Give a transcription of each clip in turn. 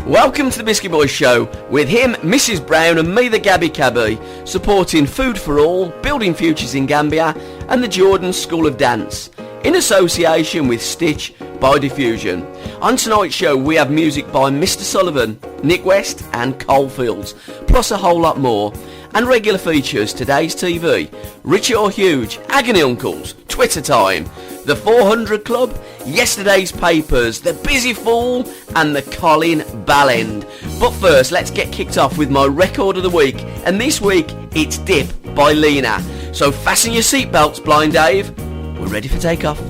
Welcome to the Biscuit Boys show with him, Mrs. Brown and me, the Gabby Cabby, supporting Food for All, Building Futures in Gambia and the Jordan School of Dance in association with Stitch by Diffusion. On tonight's show we have music by Mr. Sullivan, Nick West and Coalfields, plus a whole lot more. And regular features, today's TV, Rich or Huge, Agony Uncles, Twitter Time, The 400 Club, Yesterday's Papers, The Busy Fool and The Colin Ballend. But first, let's get kicked off with my record of the week, and this week it's Dip by Lena. So fasten your seatbelts, Blind Dave, we're ready for takeoff.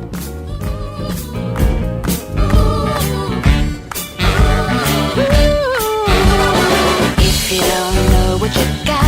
If you don't know what you got,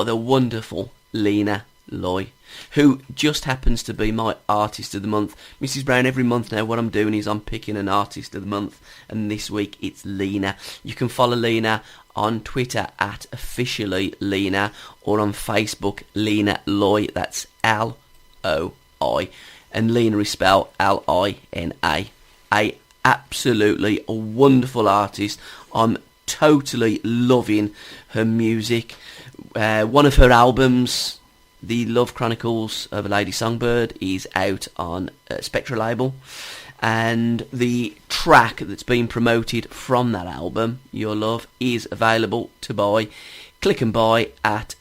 The wonderful Lena Loy, who just happens to be my artist of the month. Mrs. Brown, every month now what I'm doing is I'm picking an artist of the month, and this week it's Lena. You can follow Lena on Twitter at officially Lena, or on Facebook Lena Loy, that's L-O-I, and Lena is spelled L-I-N-A. A absolutely a wonderful artist. I'm totally loving her music. One of her albums, The Love Chronicles of a Lady Songbird, is out on Spectra label, and the track that's been promoted from that album, Your Love, is available to buy. Click and buy at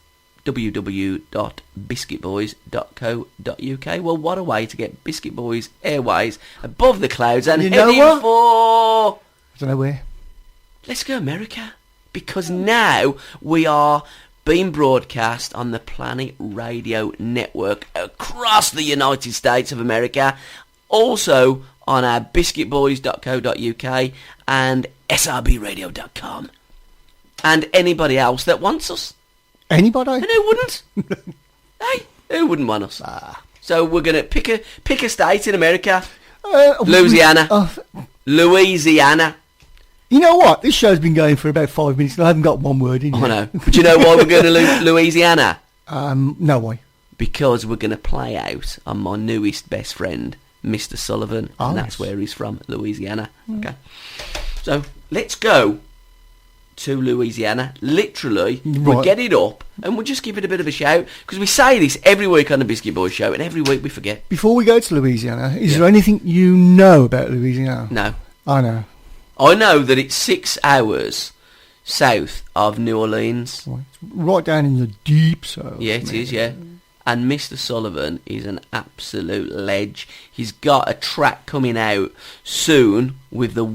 www.biscuitboys.co.uk. Well, what a way to get Biscuit Boys Airways above the clouds and You know heading what? for... I don't know where. Let's go America. Because now we are being broadcast on the Planet Radio Network across the United States of America. Also on our biscuitboys.co.uk and srbradio.com. And anybody else that wants us. Anybody? And who wouldn't? Hey, who wouldn't want us? So we're going to pick a state in America. Louisiana. Louisiana. You know what? This show's been going for about 5 minutes and I haven't got one word in yet. I know. But you know why we're going to Louisiana? No, why? Because we're going to play out on my newest best friend, Mr. Sullivan. And that's where he's from, Louisiana. Okay. So let's go to Louisiana. Literally, we'll get it up and we'll just give it a bit of a shout. Because we say this every week on the Biscuit Boys show and every week we forget. Before we go to Louisiana, is there anything you know about Louisiana? No. I know. I know that it's 6 hours south of New Orleans. Right down in the deep south. Yeah, it is, yeah. And Mr. Sullivan is an absolute ledge. He's got a track coming out soon with the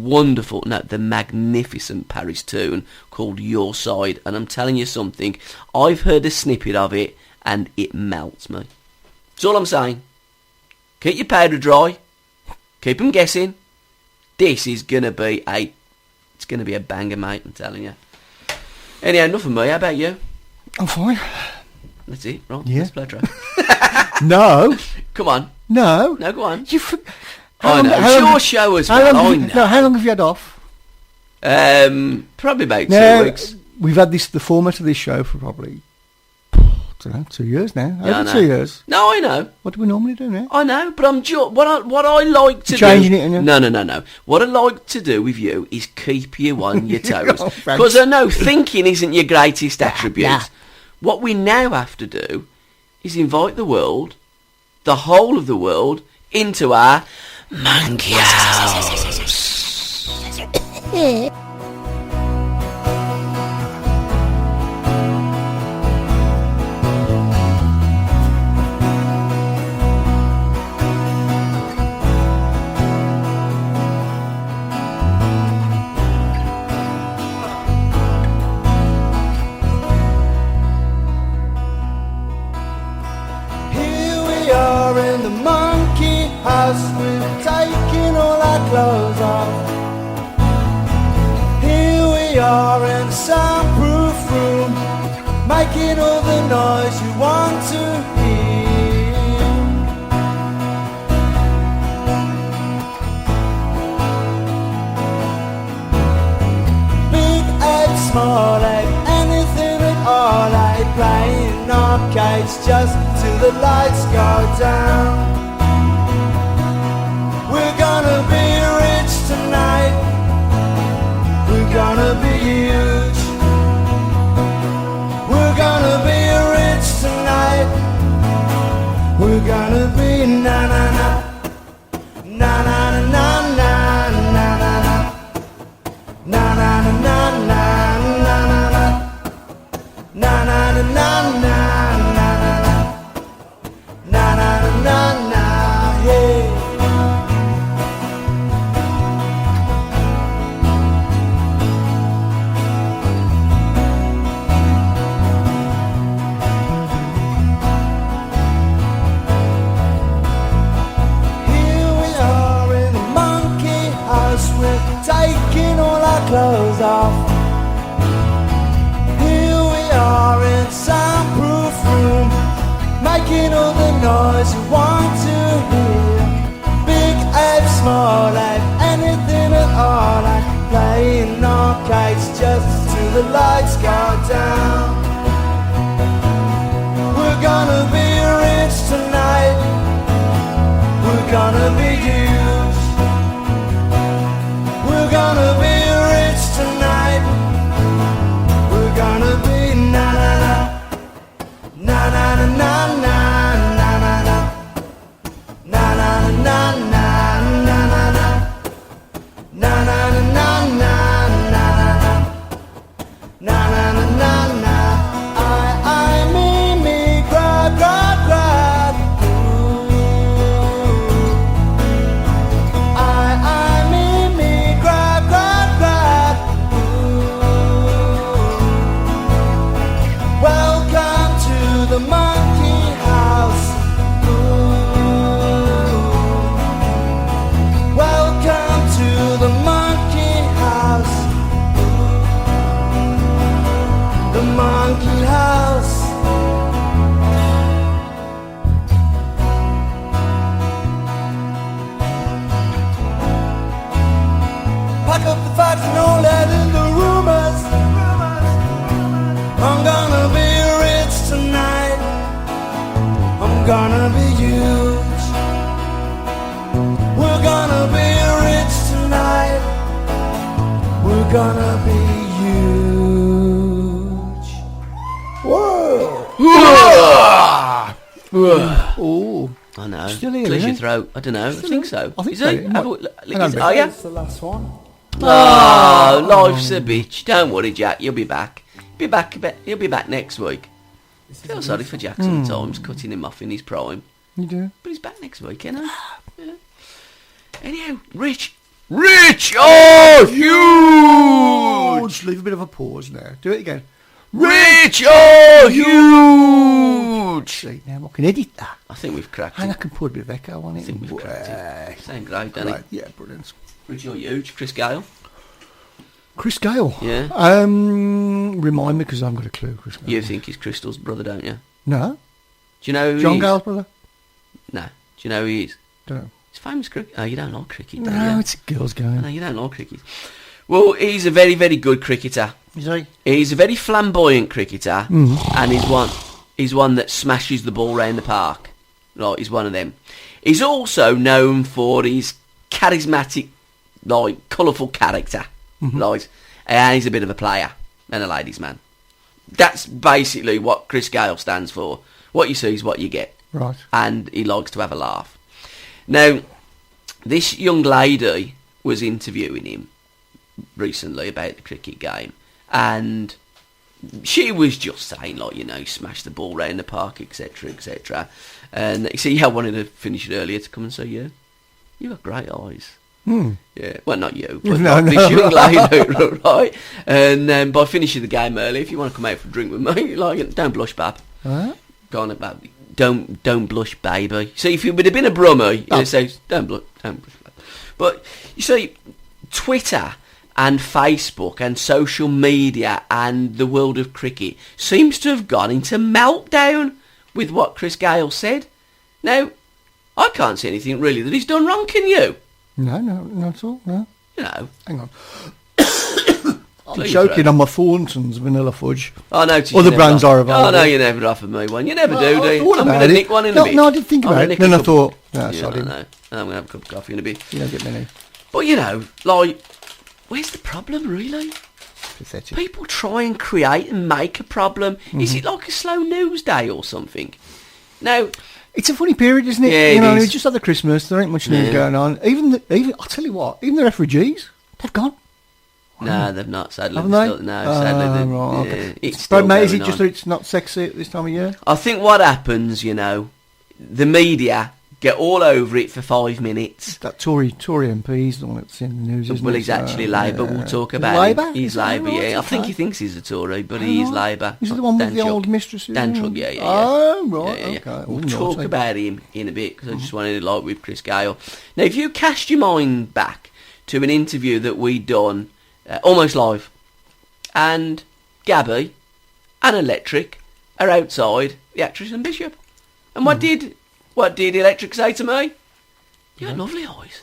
magnificent Paris tune called Your Side. And I'm telling you something, I've heard a snippet of it and it melts me. That's all I'm saying. Keep your powder dry. Keep them guessing. This is going to be a banger, mate, I'm telling you. Anyhow, enough of me. How about you? I'm fine. That's it, right? Yeah. Let's play a track. No. Come on. No. No, go on. I know. It's your show as well. I know. No, how long have you had off? Probably about 2 weeks. We've had the format of this show for probably, I don't know, 2 years now. Yeah, Over 2 years. No, I know. What do we normally do now? I know, but I'm what I like to Changing do. it, and No. What I like to do with you is keep you on your toes. Oh, Because I know thinking isn't your greatest attribute. Nah. What we now have to do is invite the world, the whole of the world, into our monkey house. We've taken all our clothes off. Here we are in a soundproof room, making all the noise you want to hear. Big ape, small ape, anything at all ape, playing arcades just till the lights go down. We're gonna be rich tonight. We're gonna be huge. We're gonna be rich tonight. We're gonna be na-na-na. Na-na-na-na-na. Na-na-na. Na-na-na-na-na. Na-na-na-na-na. Na-na-na-na-na. Na-na-na-na-na. Hey. Taking all our clothes off. Here we are in soundproof room, making all the noise you want to hear. Big ape, small ape, anything at all. Like playing arcades just till the lights go down. We're gonna be rich tonight. We're gonna be huge. We're gonna be rich tonight. We're gonna be na-na-na. Na-na-na-na-na. Na-na-na. Na-na-na-na-na. Na-na-na. Na-na-na-na-na. Na-na-na. Na-na-na-na-na. I mean no letting the rumors. I'm gonna be rich tonight. I'm gonna be huge. We're gonna be rich tonight. We're gonna be huge. Whoa! Oh, I know. Still here, Clears isn't your it? throat. I don't know. I think so. I think Is so. he? It Have might- a- hang on a bit. Are you? That's the last one. Oh, life's a bitch. Don't worry, Jack. You'll be back. He'll be back next week. Feel sorry for Jack sometimes, cutting him off in his prime. You do? But he's back next week, isn't he? Yeah. Anyhow, Rich! Oh, huge! Leave a bit of a pause there. Do it again. Rich! Oh, huge! See, now I can edit that. I think we've cracked And I it. can put a bit of echo on it. I think we've cracked it. Sound great, don't Right, it? yeah, brilliant. Rich, you're huge. Chris Gale. Chris Gale. Yeah. Remind me because I haven't got a clue. Chris Gale. You think he's Crystal's brother, don't you? No. Do you know who John he is? Gale's brother. No. Do you know who he is? Don't know. He's famous cricket. Oh, you don't like cricket, do No, you? it's a girls' No, game. you don't like cricket. Well, he's a very, very good cricketer. Is he? He's a very flamboyant cricketer, Mhm. and he's one that smashes the ball round the park. Right, he's one of them. He's also known for his charismatic, like, colourful character. Right, and he's a bit of a player and a ladies' man. That's basically what Chris Gale stands for. What you see is what you get. Right. And he likes to have a laugh. Now, this young lady was interviewing him recently about the cricket game, and she was just saying, like, you know, smash the ball round the park, etc., etc. And you see, I wanted to finish it earlier to come and see you. You got great eyes. Yeah, well, not you, but No, like no. this young lady, right? And by finishing the game early, if you want to come out for a drink with me, like, don't blush, bab. Huh? Go on about don't blush, baby. See, if you would have been a Brummy, you'd say don't blush, baby. But you see, Twitter and Facebook and social media and the world of cricket seems to have gone into meltdown with what Chris Gale said. Now, I can't see anything really that he's done wrong, can you? No, not at all. No. You know. Hang on. I'm Please, choking Red. on my Thornton's vanilla fudge. I noticed Other you never brands are available. Oh no, you never offered me one. You never do, do I you? thought I'm about going to it. nick one in No, a bit. no, I didn't think I'm about gonna it. nick a Then I couple. thought, no, Yeah, sorry. I know. I'm going to have a cup of coffee in a bit. You don't get many. But you know, like, where's the problem really? Pathetic. People try and create and make a problem. Is it like a slow news day or something? Now, It's a funny period, isn't it? Yeah, you it know, is. it's just after Christmas. There ain't much news Yeah. going on. Even I'll tell you what. Even the refugees, they've gone. no, they've not. Sadly, Haven't they're they? Still, no, sadly, they, right, yeah, okay. it's But still mate, is going it just on. that it's not sexy at this time of year? I think what happens, you know, the media get all over it for 5 minutes. That Tory MP, he's the one that's in the news, isn't Well, it? he's actually So, Labour. yeah. We'll talk about Labour? him. He's Is that Labour, right? yeah. I think Okay. he thinks he's a Tory, but he is Labour. Is it the one with Dan the Chug. old mistresses? Dan Chug, yeah, yeah. Oh, right, Yeah, yeah. okay. We'll Oh, talk naughty. about him in a bit, because I just wanted to, like, with Chris Gale. Now, if you cast your mind back to an interview that we done almost live, and Gabby and Electric are outside the Actress and Bishop, and what did Electric say to me? You got lovely eyes.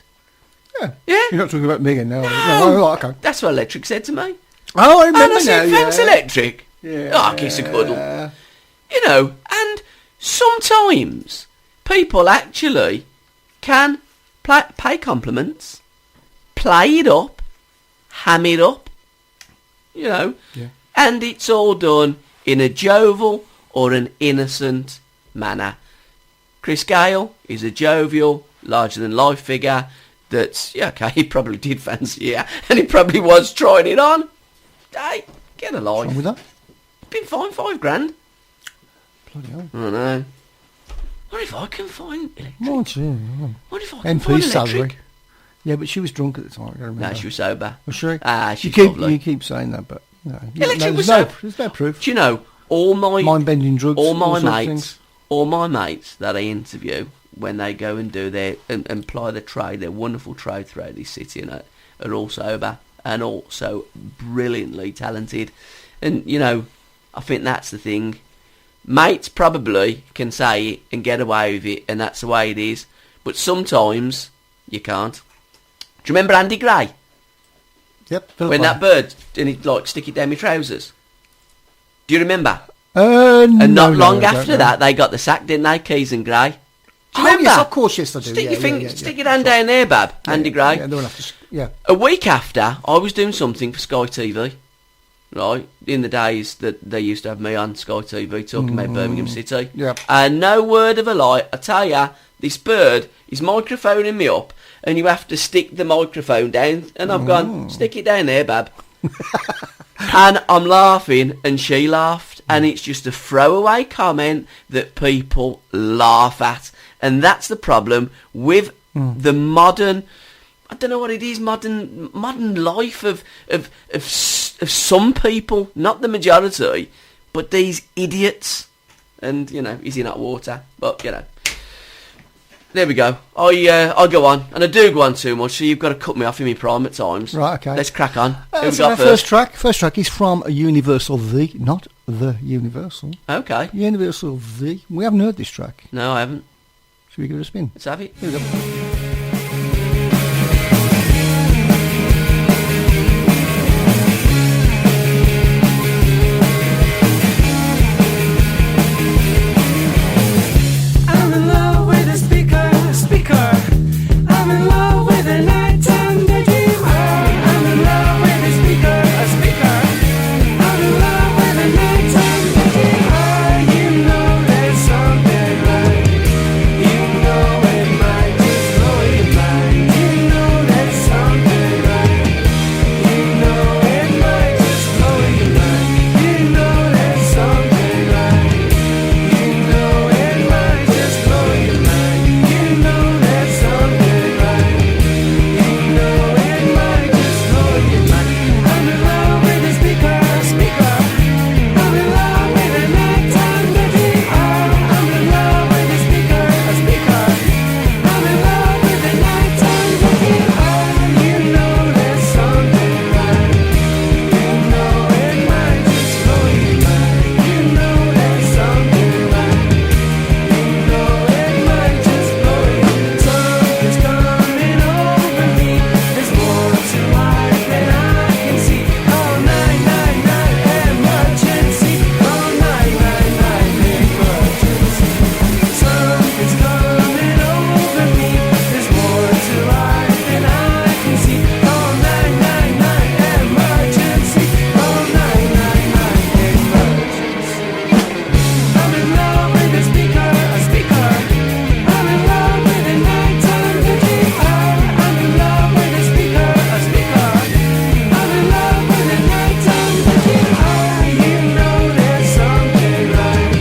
Yeah. Yeah. You're not talking about me again now. No. No, right, okay. That's what Electric said to me. Oh, I And remember I said, now, thanks, yeah. Electric. Yeah. Oh, kiss a cuddle. You know, and sometimes people actually can pay compliments, play it up, ham it up, you know, Yeah. and it's all done in a jovial or an innocent manner. Chris Gale is a jovial, larger-than-life figure that's, yeah, okay, he probably did fancy it, and he probably was trying it on. Hey, get a life. Wrong with that? Been fined $5,000. Bloody hell. I know. What if I can find Electric? Mind you, What if I can find MP's Electric? salary. Yeah, but she was drunk at the time. I don't remember. No, she was sober. Was she? Ah, you she's keep lovely. you keep saying that, but no. Electric there's was no, sober. there's no proof. Do you know, all my Mind-bending drugs. all my sorts of mates, things. all my mates that I interview when they go and do their and ply their trade, their wonderful trade throughout this city, and are all sober and also brilliantly talented. And you know, I think that's the thing. Mates probably can say it and get away with it, and that's the way it is. But sometimes you can't. Do you remember Andy Gray? Yep. When that bird, and it like stick it down my trousers. Do you remember? And Not long after that, they got the sack, didn't they, Keys and Gray? Do you remember? Yes, of course, yes, I do. Stick Yeah, stick your hand down there, Bab, Andy Gray. Yeah, they will have to, yeah. A week after, I was doing something for Sky TV, right, in the days that they used to have me on Sky TV talking about Birmingham City. Yep. And no word of a lie, I tell ya, this bird is microphoning me up, and you have to stick the microphone down, and I've gone, stick it down there, Bab. And I'm laughing, and she laughed, and it's just a throwaway comment that people laugh at. And that's the problem with the modern, I don't know what it is, modern life of some people, not the majority, but these idiots. And, you know, is he not water? But, you know. There we go. I go on, and I do go on too much, so you've got to cut me off in my prime at times. Right, okay. Let's crack on. Who we So got our first track is from Universal The, not The Universal. Okay. Universal The. We haven't heard this track. No, I haven't. Should we give it a spin? Let's have it. Here we go. I'm in love with a speaker. I'm in love with a nighttime daydreamer. I'm in love with a speaker. I'm in love with a nighttime daydreamer. You know there's something right. You know it might just blow your mind. You know there's something right. You know it might just blow your mind. You know there's something right. You know it might just blow your mind. You know there's something right. You know it might just blow your mind. I'm in love with a speaker. I'm in love with a nighttime daydreamer. I'm in love with a speaker. I'm in love with a nighttime daydreamer. You know there's something right. You know it might just blow your mind. You know there's something right. You know it might just blow your mind. Something's coming over me. There's more to life than I can see. Call 999 emergency. Call 999 emergency. Something's coming over me. There's more to life than I can see. Call 999 emergency. Call 999 emergency. I'm in love with a speaker. I'm in love with a nighttime daydreamer. I'm in love with a speaker. I'm in love with a nighttime daydreamer. You know there's something right.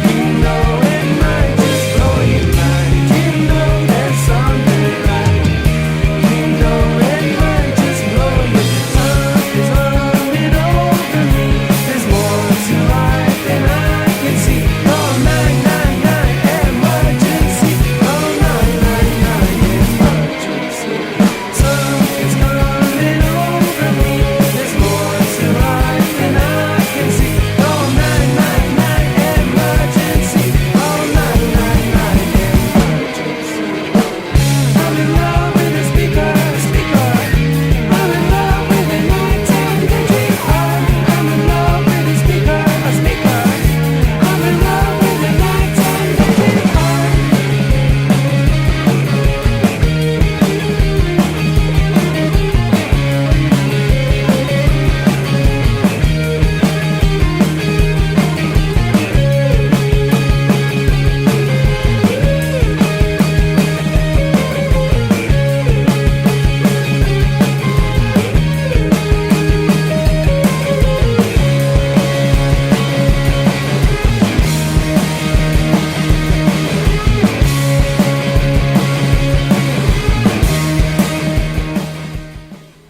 You know it might just blow your mind. You know there's something right. You know it might just blow your mind. Something's running over me. There's more to life than I can see. Call 999 emergency. Call 999 emergency. Something's coming over me. There's more to life than I can see. Call 999 emergency. Call 999 emergency. I'm in love with a speaker. I'm in love with a nighttime daydreamer. I'm in love with a speaker. I'm in love with a nighttime daydreamer.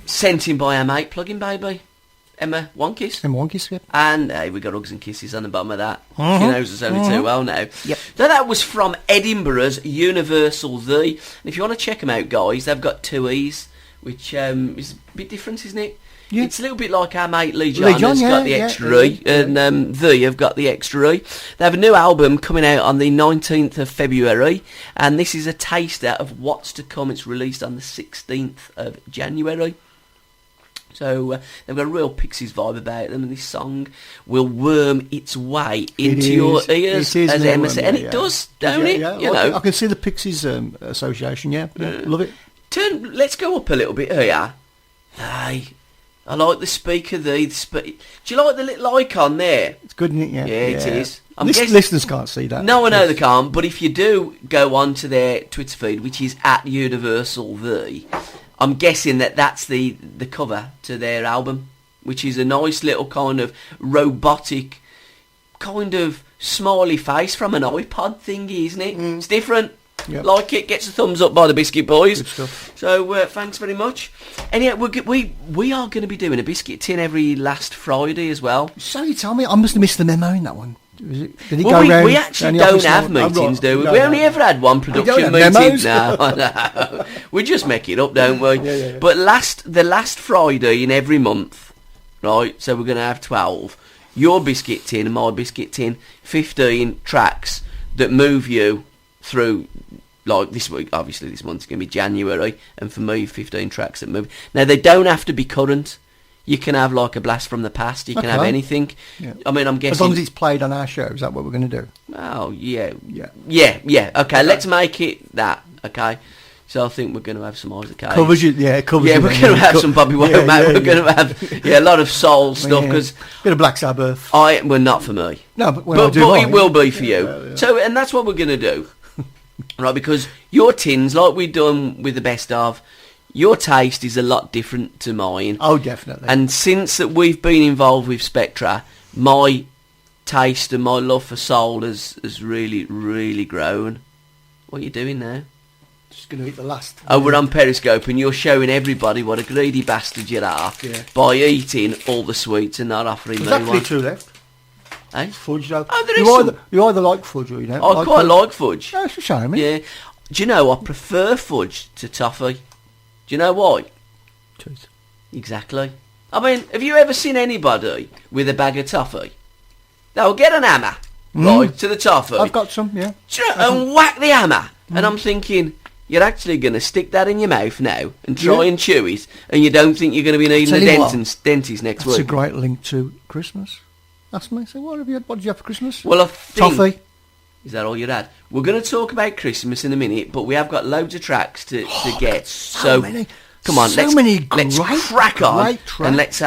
Sent in by our mate, Plug-in Baby, Emma Wonkiss. And Wonkies, yep. And we got hugs and kisses on the bottom of that. She knows us only too well now. Yep. So that was from Edinburgh's Universal The. And if you want to check them out, guys, they've got two E's, which is a bit different, isn't it? Yeah. It's a little bit like our mate Lee John, John, has got the yeah, extra E, yeah. and The have got the extra E. They have a new album coming out on the 19th of February, and this is a taster of what's to come. It's released on the 16th of January. So they've got a real Pixies vibe about them, and this song will worm its way into your ears, as Emma said. And it does, don't it? Yeah. You know. I can see the Pixies association, yeah. Love it. Let's go up a little bit here. Hey, I like the speaker Do you like the little icon there? It's good, isn't it? Yeah, Yeah, it is. Listeners can't see that. No, I know they can't, but if you do go on to their Twitter feed, which is @UniversalV, I'm guessing that's the cover to their album, which is a nice little kind of robotic, kind of smiley face from an iPod thingy, isn't it? It's different. Yep. Like it, gets a thumbs up by the Biscuit Boys. Good stuff. So thanks very much. And yeah, we are going to be doing a biscuit tin every last Friday as well. So you tell me, I must have missed the memo in that one. Did it Well, go round we actually round the don't office have now? meetings, do we? No, We no. only ever had one don't production have meeting memos? now. I know. We just make it up, don't we? Yeah. But the last Friday in every month, right? So we're going to have 12. Your biscuit tin and my biscuit tin, 15 tracks that move you through. Like this week, obviously this month's going to be January, and for me, 15 tracks that move. Now, they don't have to be current. You can have like a blast from the past. You can have anything. Yeah. I mean, I'm guessing... As long as it's played on our show, is that what we're going to do? Oh, yeah. Yeah. Yeah. Okay, let's make it that, okay? So I think we're going to have some Isaac Hayes. Covers you, yeah, covers Yeah, you we're then, going to yeah. have some Bobby Womack. We're going to have a lot of soul stuff, Yeah. because Bit of Black Sabbath. well, not for me. No, but when I But do it mine- will be for you. Yeah. So, and that's what we're going to do. Right, because your tins, like we've done with the best of, your taste is a lot different to mine. Oh, definitely. And since that we've been involved with Spectra, my taste and my love for soul has really, really grown. What are you doing now? Just going to eat the last. Oh, we're on Periscope, and you're showing everybody what a greedy bastard you are by eating all the sweets and not offering There's me actually one. 2 left. Eh? Fudge, though. Oh, there is you either like fudge or you don't. I quite like fudge. Oh, it's a shame, isn't it? Yeah. Do you know, I prefer fudge to toffee. Do you know why? Truth. Exactly. I mean, have you ever seen anybody with a bag of toffee? They'll get an hammer, right, to the toffee. I've got some, yeah. Do you know, and whack the hammer. And I'm thinking, you're actually going to stick that in your mouth now and try and chew it, and you don't think you're going to be needing Tell a you what, dentist next That's week. a great link to Christmas. Ask me, say, what did you have for Christmas? Well, I think... Toffee. Is that all you had? We're going to talk about Christmas in a minute, but we have got loads of tracks to get. so many. Come on, So let's many crack on, great tracks. and let's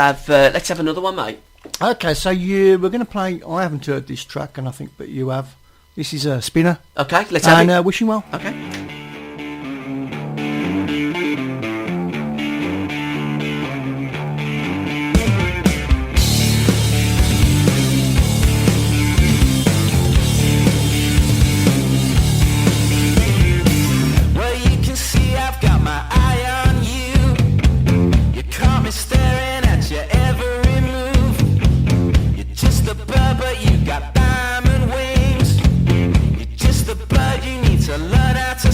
have another one, mate. Okay, so we're going to play. I haven't heard this track, and I think, but you have. This is a Spinner. Okay, let's have And it. Wishing Well. Okay. Well, you can see I've got my eye on you. You caught me staring at your every move. You're just a bird, but you got diamond wings. You're just a bird, you need to learn how to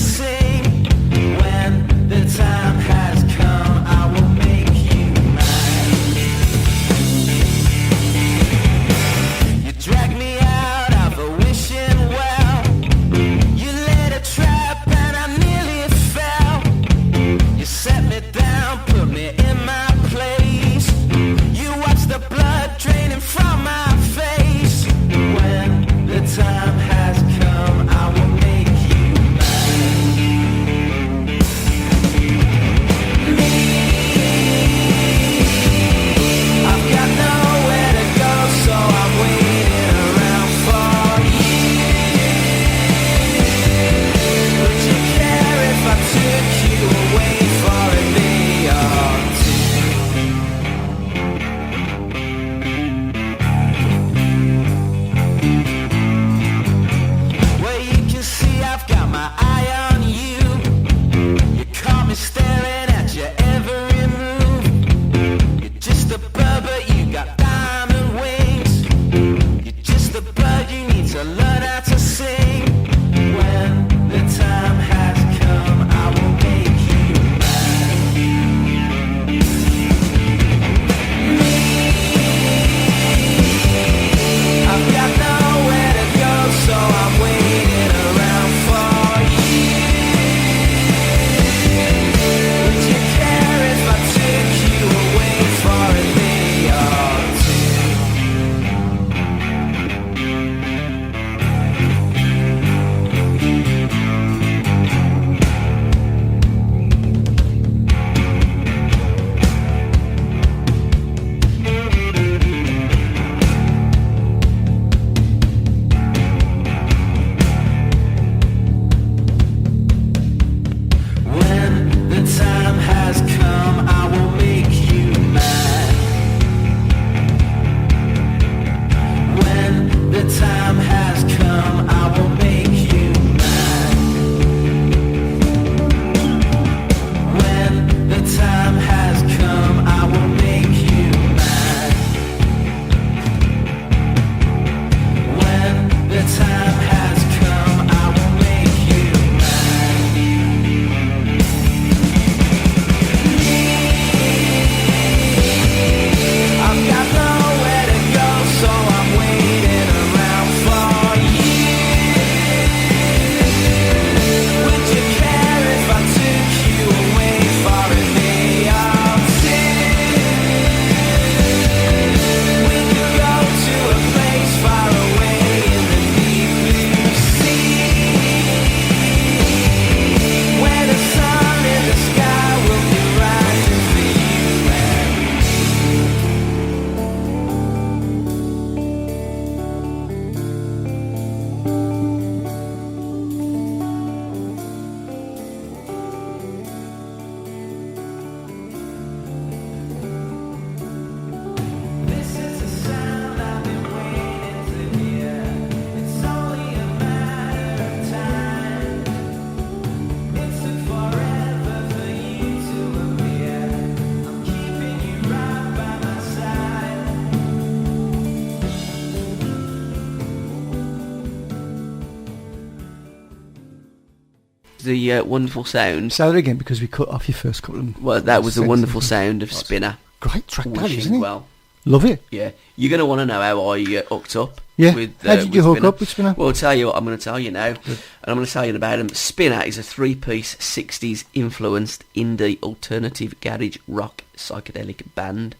the wonderful sound. Say that again because we cut off your first couple of... Well, that was the wonderful sound of Spinner. Great track that, Wishing isn't it? well. Love it. Yeah. You're going to want to know how I hooked up. Yeah. With, How did you hook Spinner. up with Spinner? Well, I'll tell you what, I'm going to tell you now. And I'm going to tell you about him. Spinner is a 3-piece 60s influenced indie alternative garage rock psychedelic band.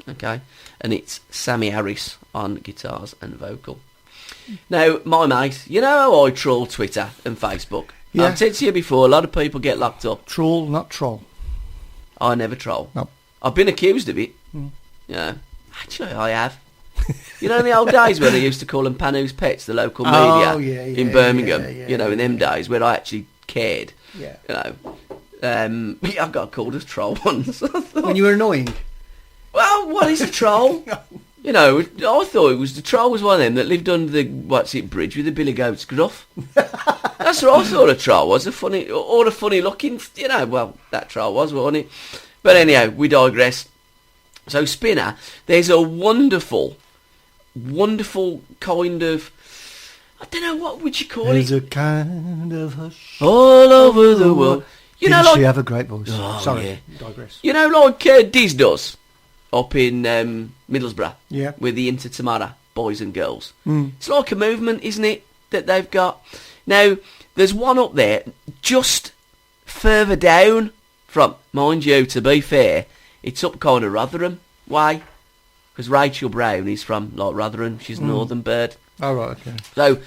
Okay? And it's Sammy Harris on guitars and vocal. Now, my mate, you know how I troll Twitter and Facebook? Yeah. I've said to you before, a lot of people get locked up. Troll, not troll. I never troll. No. I've been accused of it. Yeah. Actually, I have. You know in the old days where they used to call them Panu's Pets, the local media in Birmingham, in them days where I actually cared. Yeah. I got called a troll once. When you were annoying? Well, what is a troll? I thought it was the troll was one of them that lived under the bridge with the billy goat's gruff. That's what I thought a troll was, a funny looking, well, that troll was, wasn't it? But anyhow, we digress. So Spinner, there's a wonderful kind of, I don't know, what would you call There's it? a kind of hush All over the world. Didn't she have a great voice? Oh, Sorry, yeah. digress. Like Diz does up in Middlesbrough. Yeah. With the Inter Tamara boys and girls. Mm. It's like a movement, isn't it, that they've got. Now, there's one up there just further down from, mind you, to be fair, it's up kind of Rotherham way, because Rachel Brown is from like Rotherham. She's a northern bird. Oh, right, okay. So,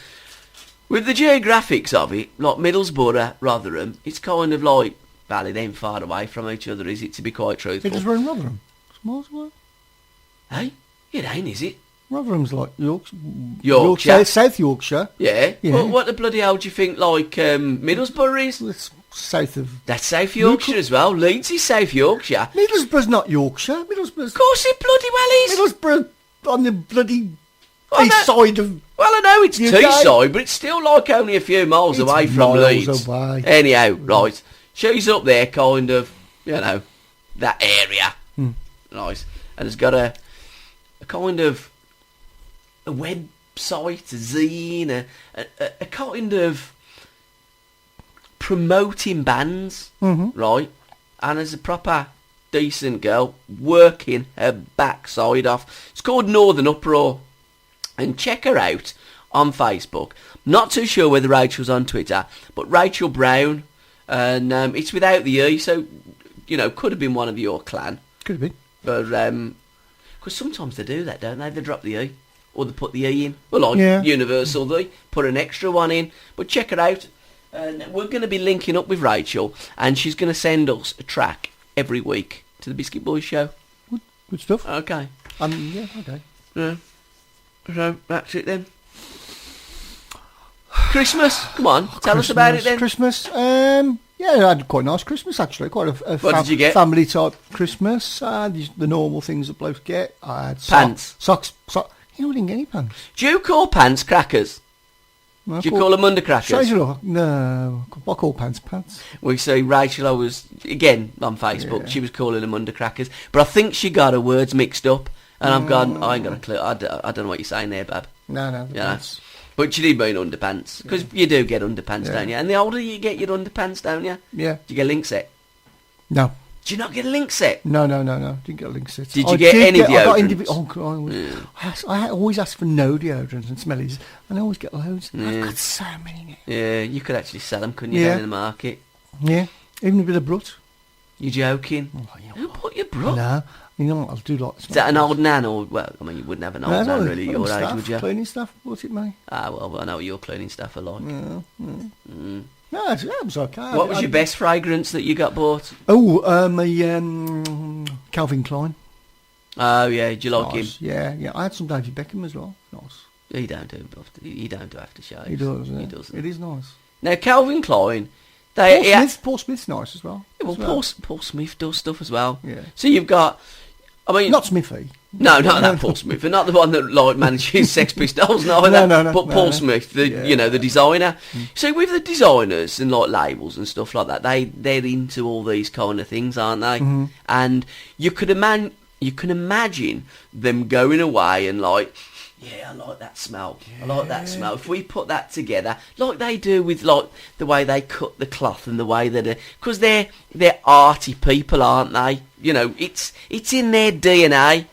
with the geographics of it, like Middlesbrough, Rotherham, it's kind of like, well, it ain't far away from each other, is it, to be quite truthful? Middlesbrough and Rotherham. It's miles away. Hey? It ain't, is it? Rotherham's like Yorkshire. South Yorkshire. Yeah? Yeah. Well, what the bloody hell do you think, like, Middlesbrough is? It's south of... That's South Yorkshire as well. Leeds is South Yorkshire. Middlesbrough's not Yorkshire. Middlesbrough's... Of course it bloody well is. Middlesbrough on the bloody Well, east side of... Well, I know it's UK. Teesside, but it's still like only a few miles It's away from miles Leeds. away. Anyhow, right. She's up there, kind of, that area. Right. And has got a kind of a website, a zine, a kind of promoting bands, right? And as a proper decent girl, working her backside off. It's called Northern Uproar. And check her out on Facebook. Not too sure whether Rachel's on Twitter, but Rachel Brown, and it's without the E, so, could have been one of your clan. Could have been. But, because sometimes they do that, don't they? They drop the E, or they put the E in. Well, like Universal do, put an extra one in. But check her out. And we're going to be linking up with Rachel, and she's going to send us a track every week to the Biscuit Boys show. Good stuff. Okay. Yeah, okay. Yeah. So, that's it then. Christmas, come on, tell us about it then. Christmas, yeah, I had quite a nice Christmas actually. Quite a What did you get? family type Christmas. The normal things that blokes get. I had Pants. socks. I didn't get any pants. Do you call pants crackers? No, Do you call them under crackers? Shows you look. No, I call pants pants. We see Rachel, I was, again, on Facebook, she was calling them under crackers. But I think she got her words mixed up. And I've gone, I ain't got a clue. I don't know what you're saying there, bab. No, Pants. But you do mean underpants. Because you do get underpants, don't you? And the older you get your underpants, don't you? Yeah. Do you get a link set? No. Do you not get a link set? No. Didn't get a link set. Did you get any deodorants? I always ask for no deodorants and smellies, and I always get loads. I've got so many now. Yeah, you could actually sell them, couldn't you, down in the market? Yeah, even a bit of brut. You joking? Who put your brut? No, I'll do like... Is that an old nan or... Well, I mean, you wouldn't have an old nan really at your age, would you? Cleaning stuff, bought it, mate. Ah, well, I know what your cleaning stuff are like. No, it was okay. What was your best fragrance that you got bought? Oh, Calvin Klein. Oh, yeah, do you like him? Nice. Yeah. I had some David Beckham as well. Nice. He don't do aftershaves. He does, yeah. He doesn't. It is nice. Now, Calvin Klein... Paul Smith's nice as well. Yeah, well, Paul Smith does stuff as well. Yeah. So you've got... I mean... Not Smithy. No, not that Paul Smith. And not the one that like manages Sex Pistols. No. But Paul Smith, the designer. So with the designers and like labels and stuff like that, they're into all these kind of things, aren't they? And you can imagine them going away and like Yeah, I like that smell. I like that smell. If we put that together, like they do with like the way they cut the cloth and the way that, because they're arty people, aren't they? You know, it's in their DNA.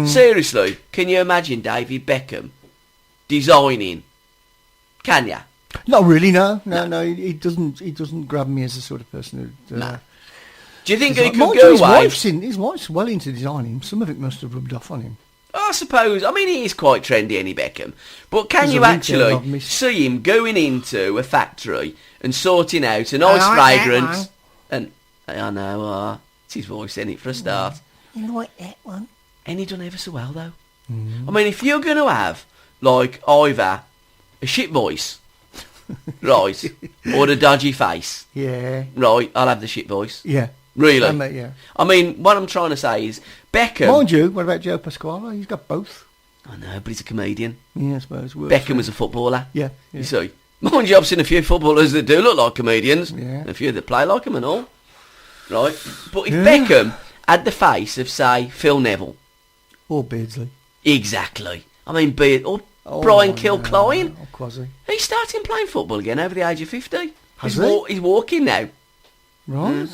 Seriously, can you imagine David Beckham designing? Can ya? Not really, no. He doesn't grab me as the sort of person who. No. Do you think he Like, could mind go you, away? his wife's well into designing. Some of it must have rubbed off on him. I suppose. I mean, he is quite trendy, any Beckham. But can He's you a retailer of actually mis- see him going into a factory and sorting out a nice I like that fragrance? one. And I know, it's his voice in it for a start. You like that one? And he done ever so well, though. I mean, if you're going to have, like, either a shit voice, right, or a dodgy face, Yeah. right, I'll have the shit voice. Yeah. Really? Yeah. I mean, what I'm trying to say is, Beckham... Mind you, what about Joe Pasquale? He's got both. I know, but he's a comedian. Yeah, I suppose. Beckham was a footballer. Yeah. You see. Mind you, I've seen a few footballers that do look like comedians. Yeah. And a few that play like them and all. Right? But if Yeah. Beckham had the face of, say, Phil Neville. Or Beardsley. Exactly. I mean, or Oh, Brian no, Kilcline. Or Quasi. He's starting playing football again over the age of 50. Has he's, he? he's walking now. Right.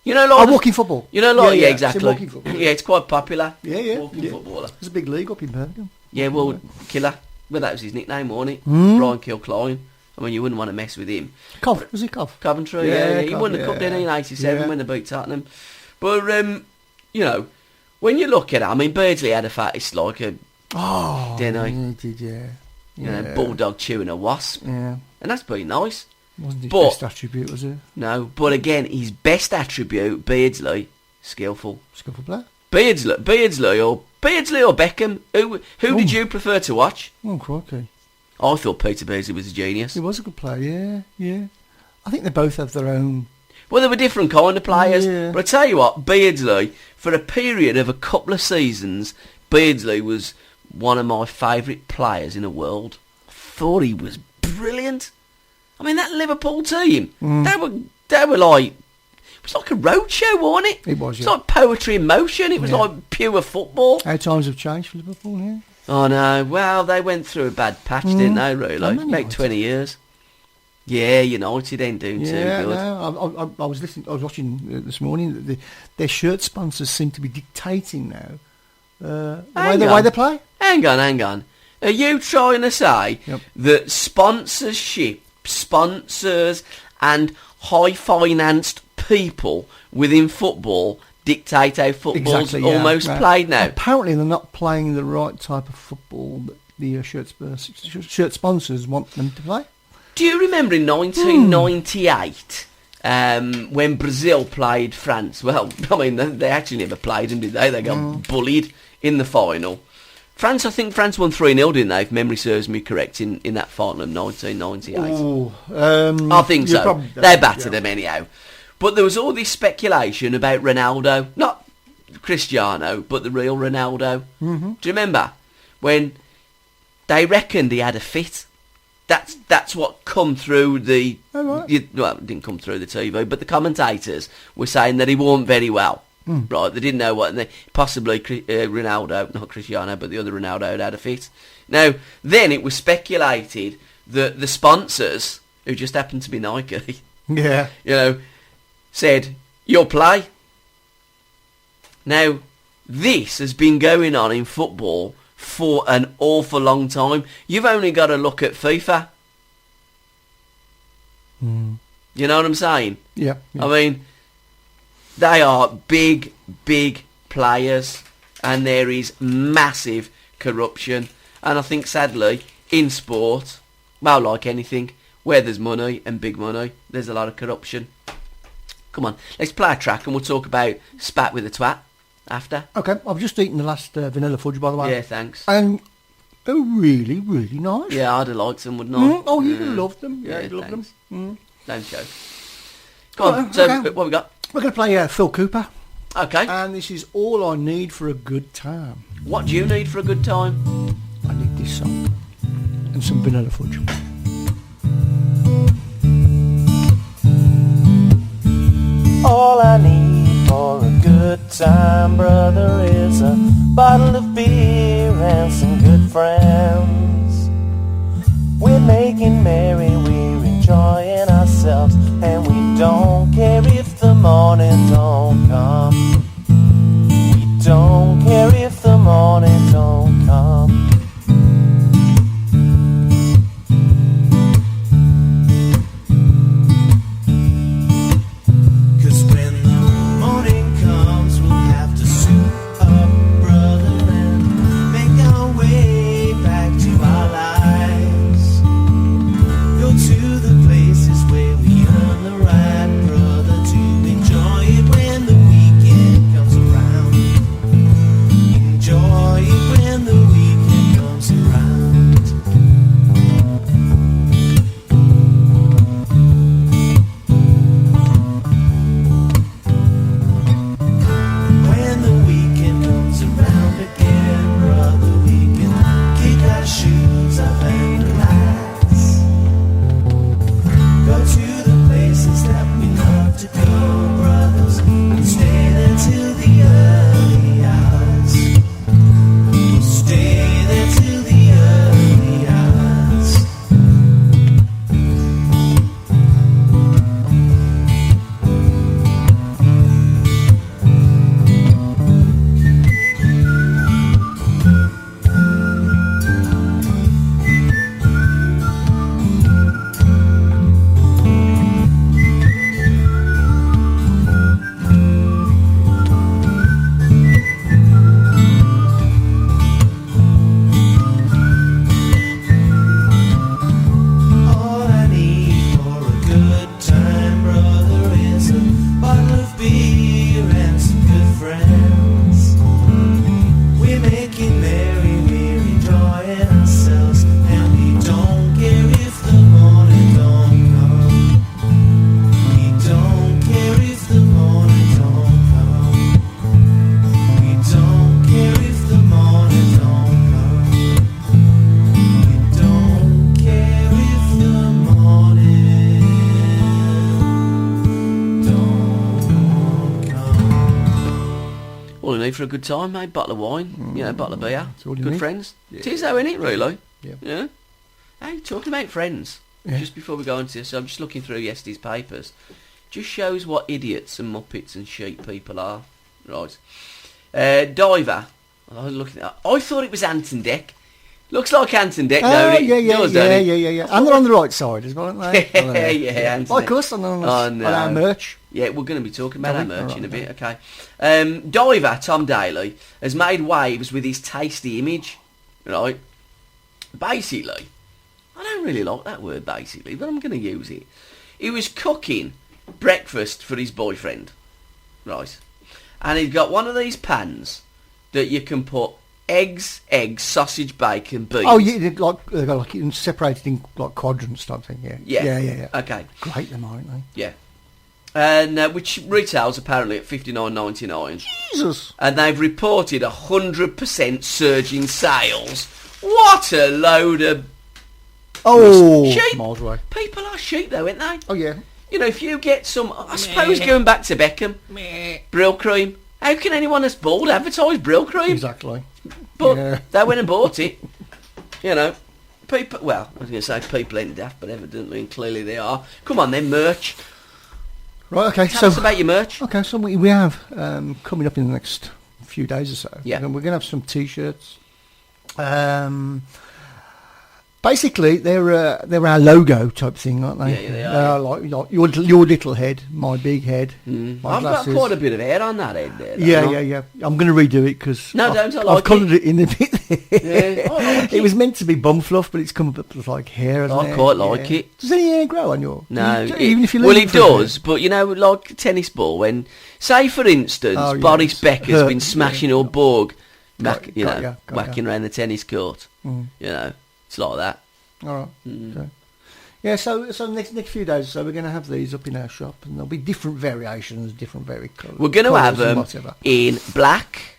You know, like Walking football. You know, like, yeah, It's a exactly. walking football. Yeah, it's quite popular. Yeah. Walking footballer. There's a big league up in Birmingham. Yeah, well, Killer. Well, that was his nickname, wasn't it? Hmm. Brian Kilcline. I mean, you wouldn't want to mess with him. Was he Cov? Coventry, Yeah, he won the yeah, cup, didn't he, in 87 yeah. when they beat Tottenham. But, you know, when you look at it, I mean, Beardsley had a face like a, Oh, Didn't he? He did, yeah. you know, bulldog chewing a wasp. Yeah. And that's pretty nice. Wasn't his But- best attribute, was it? No, but again, his best attribute, Beardsley, skillful. Skillful player. Beardsley or Beckham, who did you prefer to watch? Oh, crikey. I thought Peter Beardsley was a genius. He was a good player, yeah. I think they both have their own... Well, they were different kind of players. Yeah. But I tell you what, Beardsley, for a period of a couple of seasons, Beardsley was one of my favourite players in the world. I thought he was brilliant. I mean, that Liverpool team, they were like, it was like a roadshow, wasn't it? It was, It was yeah. like poetry in motion. It was Yeah. like pure football. How times have changed for Liverpool, yeah. Oh no, well, they went through a bad patch, didn't they, really? Man About United. 20 years. Yeah, United ain't doing too Yeah, good. no, I was listening. I was watching this morning that their shirt sponsors seem to be dictating now the Hang way on. they play. Hang on. Are you trying to say Yep. that sponsorship, sponsors and high-financed people within football dictate how football's Exactly, yeah, almost right. played now? Apparently, they're not playing the right type of football that the shirt sponsors want them to play. Do you remember in 1998 when Brazil played France? Well, I mean, they actually never played them, did they? They got bullied in the final. I think France won 3-0, didn't they, if memory serves me correct, in that final of 1998. I think you're so. probably- They battered yeah. them anyhow. But there was all this speculation about Ronaldo. Not Cristiano, but the real Ronaldo. Mm-hmm. Do you remember? When they reckoned he had a fit. That's what come through the... Oh, right. Well, it didn't come through the TV, but the commentators were saying that he wasn't very well. Right, they didn't know what... Possibly Ronaldo, not Cristiano, but the other Ronaldo had a fit. Now, then it was speculated that the sponsors, who just happened to be Nike, Yeah. said, you'll play. Now, this has been going on in football for an awful long time. You've only got to look at FIFA. You know what I'm saying? Yeah. I mean, they are big players, and there is massive corruption. And I think, sadly, in sport, well, like anything, where there's money and big money, there's a lot of corruption. Come on, let's play a track and we'll talk about spat with a twat after. Okay, I've just eaten the last vanilla fudge, by the way. Yeah, thanks. And they're really, really nice. Yeah, I'd have liked some, wouldn't I? Oh, you love them. Yeah, you love thanks. them. Don't joke. Go on, Right, so okay. what we got? We're going to play Phil Cooper. Okay. And this is All I Need for a Good Time. What do you need for a good time? I need this song. And some vanilla fudge. All I need for a good time, brother, is a bottle of beer and some good need for a good time, mate. Bottle of wine, bottle of beer. That's all you Good need. friends. Yeah. It is though, isn't it, really? Yeah. Hey, talking about friends, Yeah. just before we go into this, I'm just looking through yesterday's papers. Just shows what idiots and muppets and sheep people are. Right. Diver. I was looking at. I thought it was Ant and Dec. Looks like Ant and Dec, don't it? Yeah. Does, don't it? Yeah. And they're on the right side as well, aren't they? Yeah, Ant and Like Dec. us on Oh, our no. merch. Yeah, we're going to be talking about Are our we? merch All in a right, bit, okay. Diver, Tom Daly, has made waves with his tasty image, right? Basically, I don't really like that word basically, but I'm going to use it. He was cooking breakfast for his boyfriend, right? And he's got one of these pans that you can put eggs, sausage, bacon, beans. Oh, yeah, they've got like it separated in like quadrants type thing. Yeah. Yeah. Okay. Great, them aren't they? Yeah. And which retails apparently at $59.99. Jesus. And they've reported 100% surge in sales. What a load of sheep. Miles away. People are sheep though, aren't they? Oh yeah. You know, if you get some, I suppose going back to Beckham, Brill Cream. How can anyone that's bald advertise Brill Cream? Exactly. But Yeah. they went and bought it. You know, people. Well, I was going to say people ain't daft, but evidently and clearly they are. Come on, then merch. Right. Okay. Tell us about your merch. Okay. So we have coming up in the next few days or so. Yeah. We're going to have some T-shirts. Basically, they're our logo type thing, aren't they? Yeah, they are. Like your little head, my big head. My I've glasses. got quite a bit of hair on that head there. Yeah. I'm going to redo it because No, don't, I like I've coloured it in a bit. Yeah, I like it was meant to be bum fluff, but it's come up with like hair. Hasn't I it? quite like it. Does any hair grow on your? No, even if you well, leave it for a bit? does, but you know, like a tennis ball. When, say, for instance, Oh, yeah, Boris it's Becker's hurt, been smashing yeah. or Borg, Got ya. whacking around the tennis court. Mm. You know, it's like that. All right. Okay. Yeah, so next few days, so we're going to have these up in our shop, and there'll be different variations, different colours. We're going to have them whatever. in black,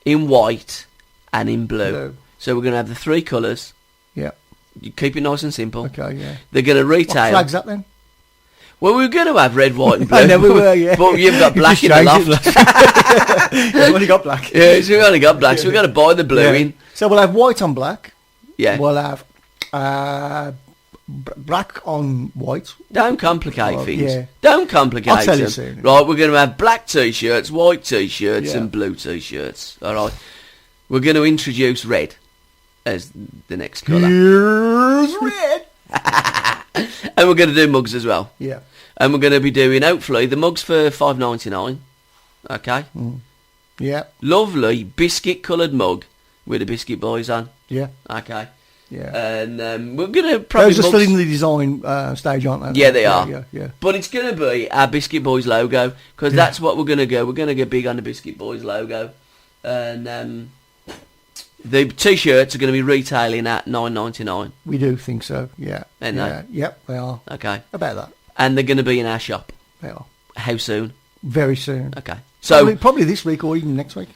in white, and in blue. Blue. So we're going to have the three colours. Yeah. You keep it nice and simple. Okay. Yeah. They're going to What retail. flag's that then? Well, we were going to have red, white, and blue. I know we were. Yeah. But you've got black in the loft. We've only got black. Yeah, so we've only got black, so we've got to buy the blue Yeah. in. So we'll have white on black. Yeah. We'll have black on white. Don't complicate Well, things. yeah. Don't complicate I'll tell you them. soon. Right, we're going to have black T-shirts, white T-shirts, Yeah. and blue T-shirts. All right. We're going to introduce red as the next colour. Here's red. And we're going to do mugs as well. Yeah. And we're going to be doing, hopefully, the mugs for $5.99. Okay. Yeah. Lovely biscuit coloured mug with the Biscuit Boys on. Yeah. Okay. Yeah. And we're going to probably... Those are still in the design stage, aren't they? Yeah, they are. Yeah. But it's going to be our Biscuit Boys logo, because that's what we're going to go. We're going to get big on the Biscuit Boys logo. And the T-shirts are going to be retailing at $9.99. We do think so. Yeah. Ain't yeah. Yep, they are. Okay. About that. And they're going to be in our shop. They are. How soon? Very soon. Okay. So Probably this week or even next week.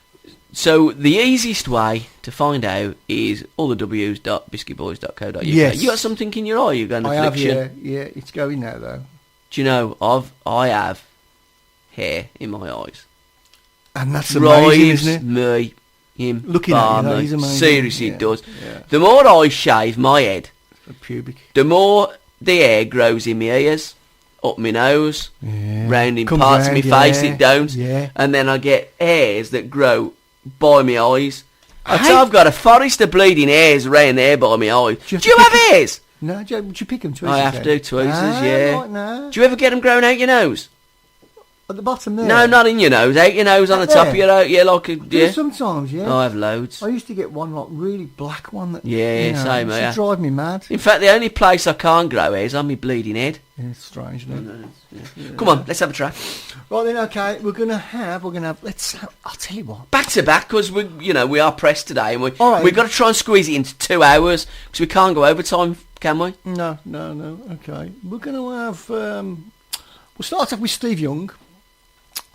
So the easiest way to find out is allthews.biscuitboys.co.uk. Yes. You got something in your eye? You got an I have, affliction? yeah. It's going now, though. Do you know, I have hair in my eyes. And that's amazing, Drives isn't it? me in Looking at you, though, balmy. he's amazing. Seriously, Yeah, it does. yeah. The more I shave my head, Pubic. the more the hair grows in my ears, up my nose, Yeah. round in Comes parts of my round, face, yeah, it don't. yeah. And then I get hairs that grow by my eyes. Hey. I've got a forest of bleeding hairs around there by my eyes. Do Do you you have have to hairs? No, would you pick them tweezers? I have to, tweezers, yeah. Right, no. Do you ever get them growing out your nose? At the bottom there? No, not in your nose. Out your nose on the Out top of there? your nose. Yeah, like a... Yeah, Yeah. sometimes, yeah. Oh, I have loads. I used to get one, like, really black one that... Yeah, you know, same used here. to drive me mad. In fact, the only place I can't grow hair is on my bleeding head. Yeah, it's strange, isn't it? Come on, let's have a try. Right then, okay, I'll tell you what. Back to back, because we are pressed today, and All right. we've got to try and squeeze it into 2 hours, because we can't go overtime, can we? No, okay. We're going to have, we'll start off with Steve Young,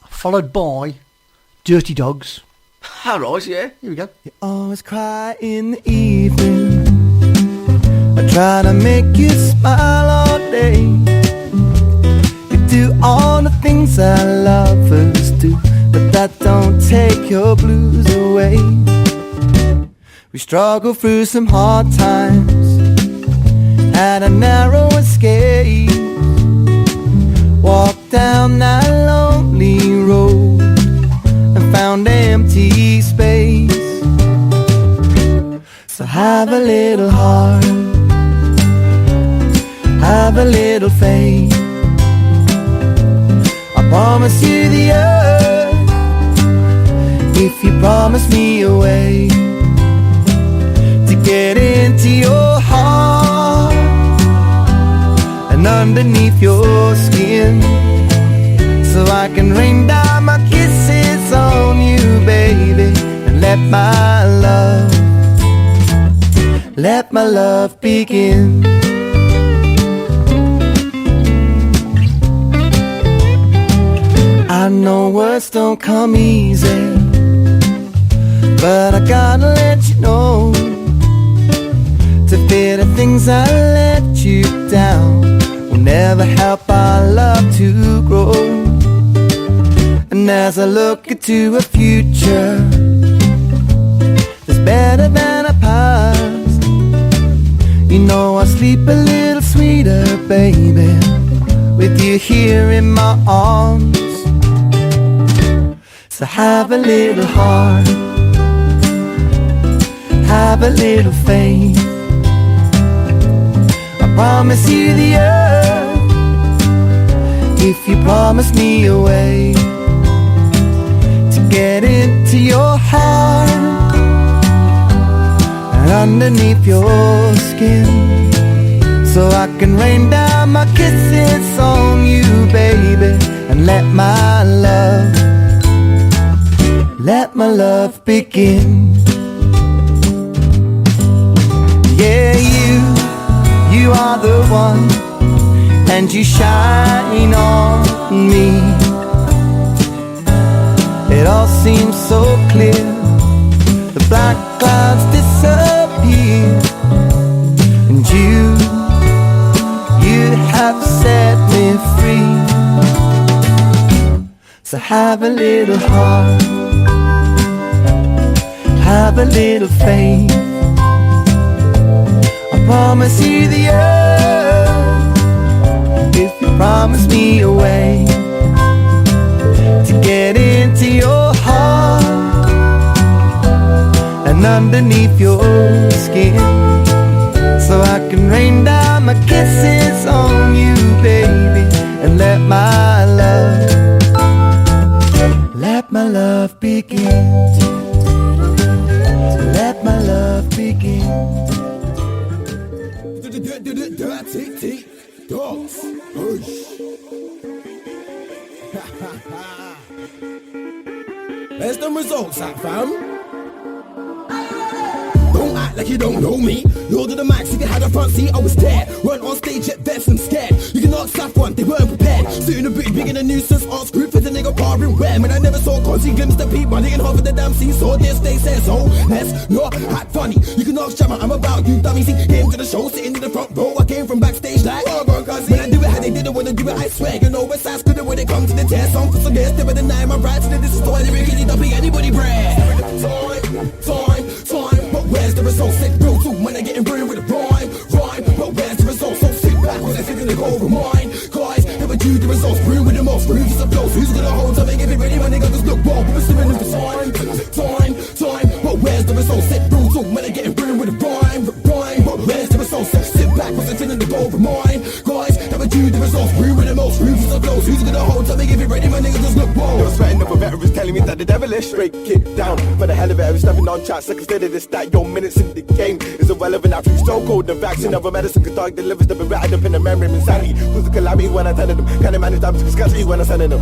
followed by Dirty Dogs. All right, yeah. Here we go. You always cry in the evening. I try to make you smile all day. You do all the things that lovers do, but that that don't take your blues away. We struggle through some hard times, had a narrow escape. Walked down that lonely road and found empty space. So have a little heart, have a little faith. I promise you the earth if you promise me a way to get into your heart and underneath your skin, so I can rain down my kisses on you, baby, and let my love begin. I know words don't come easy, but I gotta let you know, to fear the things I let you down will never help our love to grow. And as I look into a future that's better than our past, you know I'll sleep a little sweeter, baby, with you here in my arms. So have a little heart, have a little faith. I promise you the earth if you promise me a way to get into your heart and underneath your skin, so I can rain down my kisses on you, baby, and let my love begin. Yeah, you are the one, and you shine on me. It all seems so clear, the black clouds disappear, and you have set me free. So have a little heart, have a little faith. I promise you the earth if you promise me a way to get into your heart and underneath your skin, so I can rain down my kisses on you, baby, and let my love begin. Let my love begin. Dirty dogs. There's the results, that fam. Don't act like you don't know me. You're to the max, if you had a front seat, I was there. Weren't on stage yet, vexed and scared. You can ask Saffron, they weren't prepared. Suit in the boot, big in the nuisance, ask group for the nigga barring where. Man, I never saw Conti glimpse the peep, money in half of the damn scene. So this they say so, let's not act funny. You can ask Jammer, I'm about you dummy. See him to the show, sitting in the front row. I came from backstage like, oh, bro, cause when I do it how they didn't wanna do it, I swear. You know what's side's good when it comes to the test. Some for some days, never deny my rights. This is why they really don't be anybody bread. Time, but where's the result? Sit real too when I getting ruined with a rhyme, but where's the result? So sit back when I sit in the go over mine. Guys, never do the results, ruined with the most, ruined for some flows. Who's gonna hold time and get it ready when they got this look wrong? We're still in the time, but where's the result? Sit real too when I getting ruined with a rhyme, but where's the result? So sit back when I sit in the go over mine. Guys, never do the results, ruined with the most, ruined for some flows. Who's gonna hold time and get it ready when niggas just look wrong? You're sweating up a veterans telling me that the devil is straight kick down. For the hell of it, every stepping on tracks like instead of this that your minutes in the game is irrelevant. I feel so cold. The vaccine of a medicine can dog delivers. They've been ratted up in the memory of insanity. Who's the calamity when I tell them? Can I manage damage to scarcity when I send them?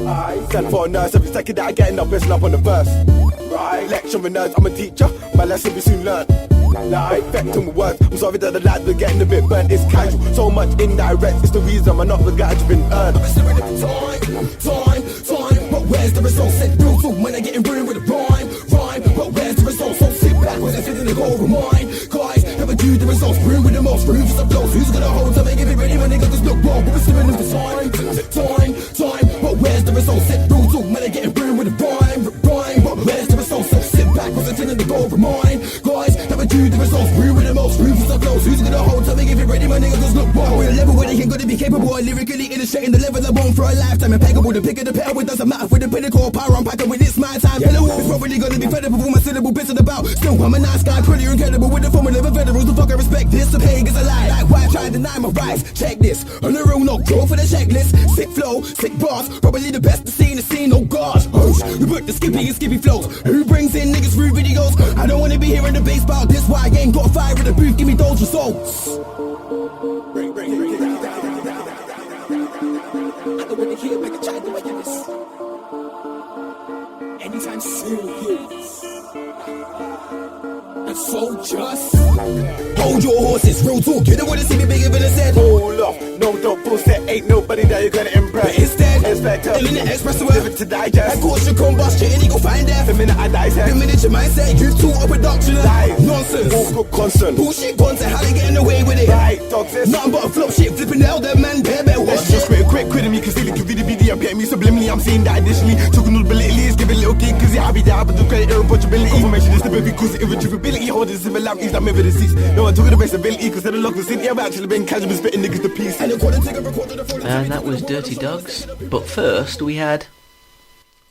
I send for a nurse every second that I getting up, pissing up on the verse. Right, lecturing nerds, I'm a teacher. My lesson be soon learned. Like, vector with words. I'm sorry that the lads are getting a bit burnt. It's casual, so much indirect. It's the reason I'm not the guy that's been earned. I'm still ready for time, but where's the result? Sit real too when I getting ruined with a rhyme, but where's the result? So sit back when I sit in the go over mine. Guys, never do the results, ruined with the most, ruined for some flows. Who's gonna hold time and get it ready when they got this look wrong? We're still in the time, but where's the result? Sit real too when I getting ruined with a rhyme. nigga does look wrong. We're a level where they can gotta be capable of lyrically illustrating the level I'm on for a lifetime. Impeccable, the pick of the pedal, it doesn't matter for the pinnacle. Power I'm packing with it's my time. Hello, it's probably gonna be credible with my syllable bits of about. Still, I'm a nice guy, pretty incredible with the formula of federals. The fuck I respect this, the paying is a lie. Like why try to deny my rights? Check this, on the real no go for the checklist. Sick flow, sick bars, probably the best to see in the scene. Oh gosh, we put the skippy flows. Who brings in niggas through videos? I don't wanna be hearing the bass bout. This why I ain't got fire in the booth. Give me those results. Bring it down. I don't wanna hear like a child do I get this. Anytime serious. And so just hold your horses, real talk. You don't wanna see me bigger than I said. Hold off, no dope bullshit. Ain't nobody that you're gonna impress. But instead, Inspector, in the express live it to digest. I cause your combustion and you go find death. The minute I dissect, The minute your mindset, you taught a production of Lies. nonsense. all good constant. Bullshit content, how they getting away with it? Right, dogs, this. Nothing but a flop shit, flipping out that man, better watch Let's just it. quick with me, cause they can video BD. I'm getting me subliminally. I'm seeing that additionally. Talking all ability is give a little gig, cause yeah, I be there, but the credit irreproachability. Confirmation is the baby, cause the irretrievability. Holding similarities, I'm over the seats. No one talking about stability, cause they're the local city. I'm actually been casual, spitting niggas to peace. And according to the record of the phone, And that was Dirty Dogs. But first we had...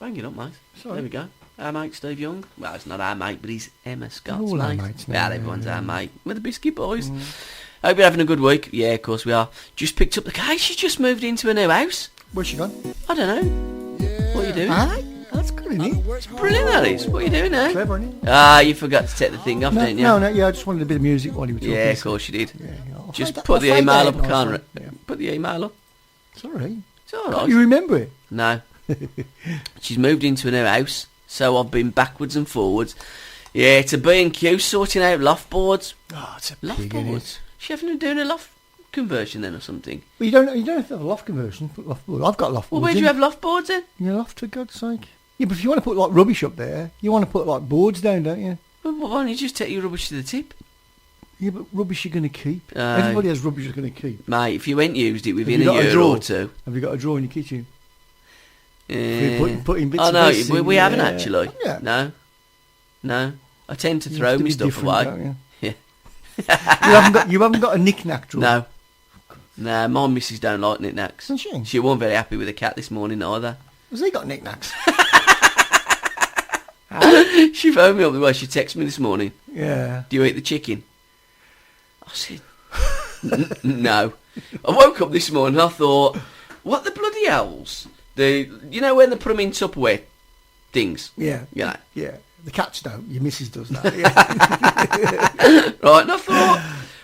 Bang it up, mate. Sorry. There we go. Our mate Steve Young. Well, it's not our mate, but he's Emma Scott's All our mate. mates now, Well, yeah, everyone's yeah. our mate. We're the Biscuit Boys. Hope you're having a good week. Yeah, of course we are. Just picked up the case. She's just moved into a new house. Where's she gone? I don't know. What are you doing? Ah, that's good, isn't it? Brilliant, that is. What are you doing now? Clever, isn't it? Ah, you forgot to take the thing off, didn't you? No, yeah, I just wanted a bit of music while you were talking. Yeah, of course you did. Yeah, I'll Just fade put the I'll fade email that up, nicely. Conrad. Yeah. Put the email up. Sorry. It's all Can't right. you remember it? No. She's moved into a new house, so I've been backwards and forwards. Yeah, to B&Q sorting out loft boards. Oh, it's a Loft pig, isn't boards? it? She having doing a loft conversion then or something? Well, you don't have to have a loft conversion. Put loft board. I've got loft Well, boards. where do you have loft boards then? in your loft, for God's sake? Yeah, but if you want to put like rubbish up there, you want to put like boards down, don't you? Well, why don't you just take your rubbish to the tip? Yeah, but rubbish you're going to keep. Aye. Everybody has rubbish you're going to keep. Mate, if you ain't used it within Have you a got a year drawer? or two... Have you got a drawer in your kitchen? eh, Putting bits oh of no, this we in, haven't yeah. actually. Yeah. No. I tend to You throw have to my be stuff different, away. don't you? Yeah. You haven't got a knick-knack drawer. No. Nah, my missus don't like knick-knacks. Doesn't she? She wasn't very happy with the cat this morning either. Has he got knick-knacks? She phoned me up the way she texted me this morning. Yeah. Do you eat the chicken? I said, no. I woke up this morning and I thought, what the bloody hells? You know when they put them in Tupperware things? Yeah. You know. Yeah. The cats don't. Your missus does that. Yeah. Right, and I thought,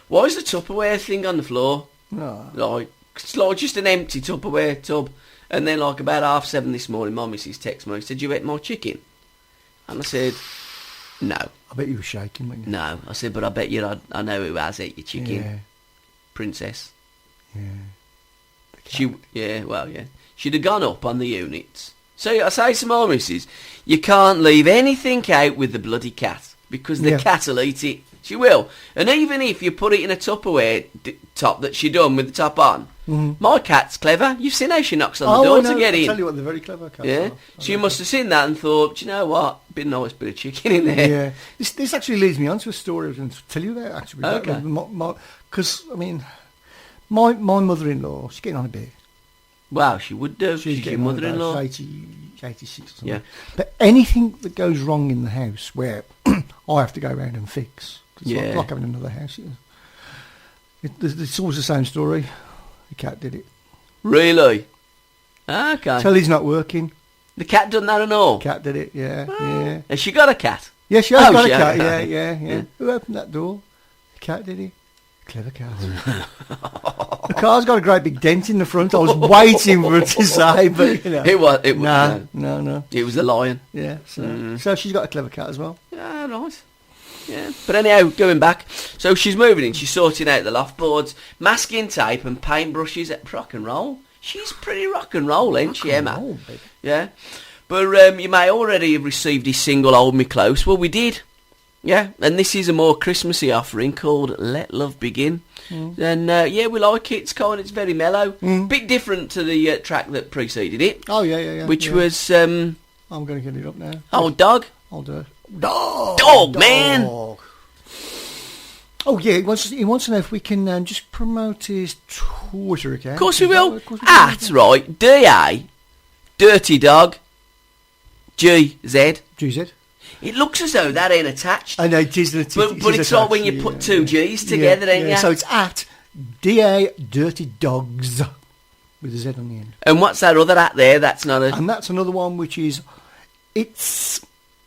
why is the Tupperware thing on the floor? No. Like, it's like just an empty Tupperware tub. And then like about 7:30 this morning, my missus texted me and said, you ate my chicken? And I said, no. I bet you were shaking, weren't you? No. I said, but I bet you I know who has ate your chicken. Yeah. Princess. Yeah. Yeah. She'd have gone up on the units. So I say to my missus, you can't leave anything out with the bloody cat, because the Yeah. cat will eat it. She will. And even if you put it in a Tupperware top that she done with the top on, my cat's clever. You've seen how she knocks on the door I know. to get I in. tell you what, they're very clever cats. Yeah. are. So you must have seen that and thought, do you know what? Bit nice bit of chicken in there. Yeah. This actually leads me on to a story I was going to tell you about, actually. Okay. Because, I mean, my mother-in-law, she's getting on a bit. Wow, she would do. She's your getting on about mother-in-law. 86 or something. Yeah. But anything that goes wrong in the house where I have to go around and fix, 'cause it's Yeah. like having another house. It's always the same story. The cat did it. Really? Okay. Telly's not working. The cat done that and all? Cat did it, yeah, yeah. Has she got a cat? Yeah, she has Oh, got a she cat, has. yeah. Who opened that door? The cat did it. Clever cat. The car's got a great big dent in the front. I was waiting for it to say, but, you know. It was. No. It was the lion. Yeah, so she's got a clever cat as well. Yeah, right. Yeah. But anyhow, going back. So she's moving in. She's sorting out the loft boards, masking tape and paintbrushes at rock and roll. She's pretty rock and roll, ain't she, Emma? Oh, baby. Yeah. But you may already have received his single Hold Me Close. Well, we did. Yeah. And this is a more Christmassy offering called Let Love Begin. And yeah, we like it. It's very mellow. Bit different to the track that preceded it. Oh, yeah. Which yeah. was... I'm going to get it up now. Oh, Dog. I'll do it. Dog! Dog, man! Oh yeah, he wants to know if we can just promote his Twitter account. Of course we will. Of course we At, right, DA, Dirty Dog, GZ. GZ. It looks as though that ain't attached. I know it is. But it's like when you put two G's together, ain't you? So it's at DA Dirty Dogs with a Z on the end. And what's that other at there? That's not a... And that's another one which is... It's...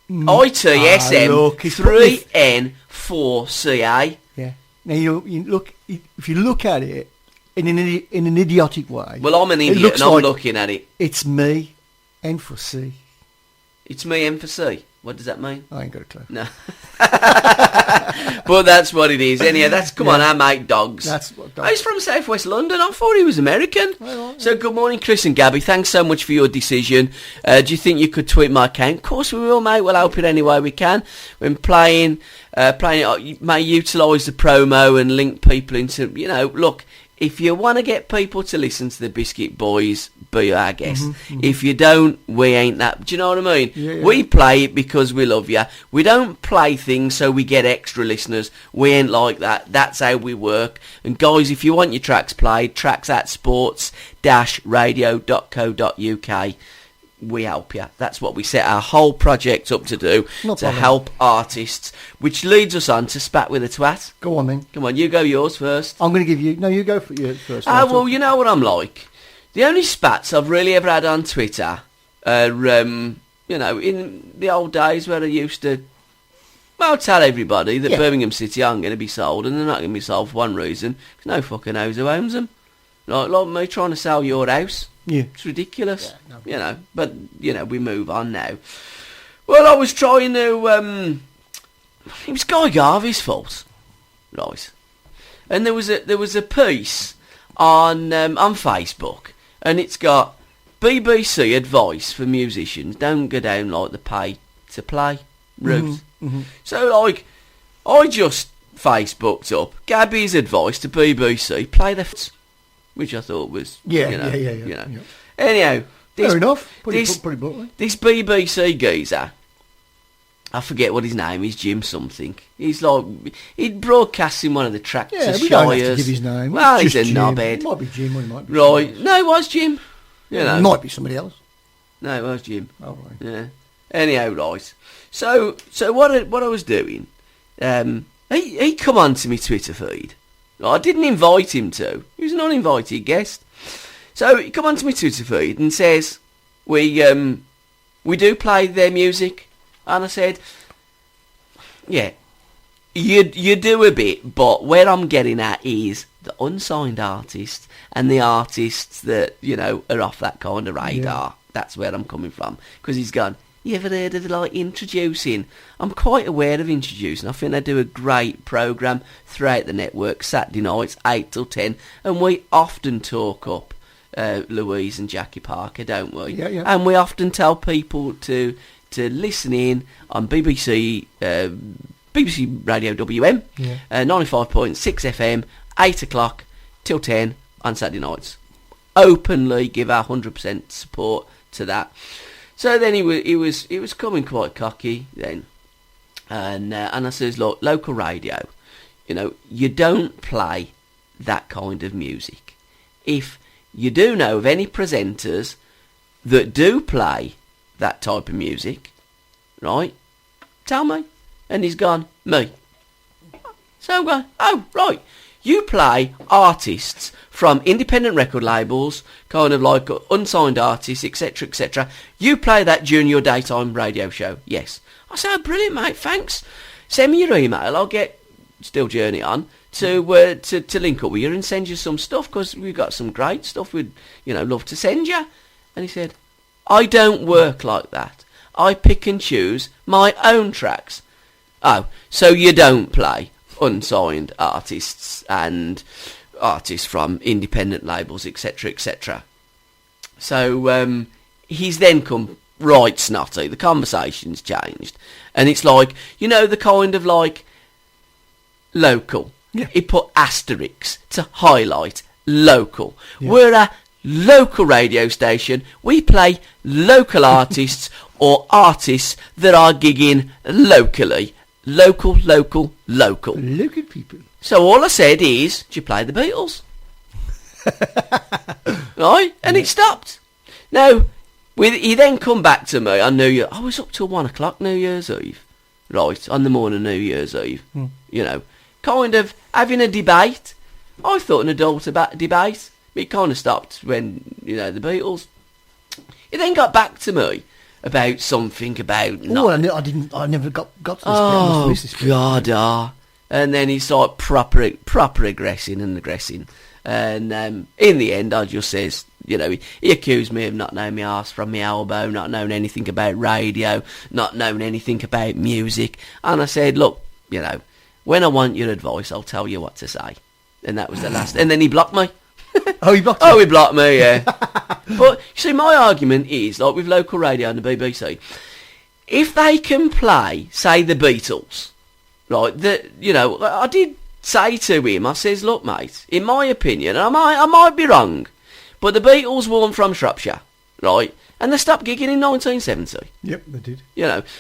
ITSM look, it's probably- 3N4CA. Yeah. Now you look, if you look at it in an idiotic way. Well, I'm an it idiot looks and I'm like looking at it. It's me, N for C. It's me, M for C. What does that mean? I ain't got a clue. No. But that's what it is. Anyhow, that's, come on, our mate Dogs. That's what Oh, he's from South West London. I thought he was American. So good morning, Chris and Gabby. Thanks so much for your decision. Do you think you could tweet my account? Of course we will, mate. We'll help it any way we can. When playing it, you may utilise the promo and link people into, look, if you want to get people to listen to the Biscuit Boys, be our guest. If you don't, we ain't that. Do you know what I mean? Yeah. We play it because we love you. We don't play things so we get extra listeners. We ain't like that. That's how we work. And guys, if you want your tracks played, tracks at sports-radio.co.uk. We help you. That's what we set our whole project up to do, No to problem. help artists, which leads us on to Spat with a Twat. Go on then. Come on, you go yours first. I'm going to give you... No, you go for yours first. Well, you know what I'm like. The only spats I've really ever had on Twitter are, in the old days where I used to, tell everybody that Yeah. Birmingham City aren't going to be sold, and they're not going to be sold for one reason, because no fucking knows who owns them. Like me trying to sell your house. Yeah. It's ridiculous. Yeah, no. But, we move on now. Well, I was trying to, it was Guy Garvey's fault. Right. And there was a piece on Facebook, and it's got BBC advice for musicians: don't go down like the pay to play route. So I just Facebooked up Gabby's advice to BBC: play the which I thought was Yeah. Anyhow, Fair enough. Pretty this bluntly. BBC geezer, I forget what his name is, Jim something. He's like, he'd broadcasting one of the tracks Yeah, to we don't have to Shires. give his name. Well, It's he's a just Jim. knobhead. It might be Jim or it might be Right. somebody No, it was Jim. else. It might be somebody else. No, it was Jim. Oh, right. Yeah. Anyhow, right. So what I was doing, he come on to my Twitter feed. I didn't invite him to. He was an uninvited guest. So he come on to my Twitter feed and says, we do play their music. And I said, yeah, you do a bit, but where I'm getting at is the unsigned artists and the artists that, are off that kind of radar. That's where I'm coming from. Because he's gone, you ever heard of, introducing? I'm quite aware of introducing. I think they do a great programme throughout the network, Saturday nights, 8 till 10, and we often talk up Louise and Jackie Parker, don't we? Yeah. And we often tell people to listen in on BBC Radio WM, 95.6 FM, 8 o'clock till 10 on Saturday nights. Openly give our 100% support to that. So then he was coming quite cocky then, and I says, look, local radio, you don't play that kind of music. If you do know of any presenters that do play that type of music, right, tell me. And he's gone, me. So I'm going, oh, right. You play artists from independent record labels, kind of like unsigned artists, etc., etc. You play that during your daytime radio show. Yes. I said, oh, brilliant, mate, thanks. Send me your email. I'll get Still Journey on to link up with you and send you some stuff, because we've got some great stuff we'd love to send you. And he said, I don't work like that. I pick and choose my own tracks. Oh, so you don't play unsigned artists and artists from independent labels, etc., etc. So he's then come right snotty. The conversation's changed, and it's like, the kind of like local. Yeah. He put asterisks to highlight local. Yeah. We're a local radio station. We play local artists or artists that are gigging locally. local, local, local. Look at people. So all I said is, do you play the Beatles? Right? And it stopped. Now, he then come back to me on New Year. I was up till 1 o'clock New Year's Eve. Right, on the morning of New Year's Eve. You know, kind of having a debate. I thought an adult debate. But it kind of stopped when, the Beatles. He then got back to me about something about... I never got to this bit. Oh, This bit. God, And then he started proper aggressing. And in the end, I just says, he accused me of not knowing my arse from my elbow, not knowing anything about radio, not knowing anything about music. And I said, look, when I want your advice, I'll tell you what to say. And that was the last. And then he blocked me. Oh, he blocked you? Oh, he blocked me, yeah. But, you see, my argument is, like with local radio and the BBC, if they can play, say, the Beatles, right, I did say to him, I says, look, mate, in my opinion, and I might be wrong, but the Beatles won from Shropshire, right, and they stopped gigging in 1970. Yep, they did.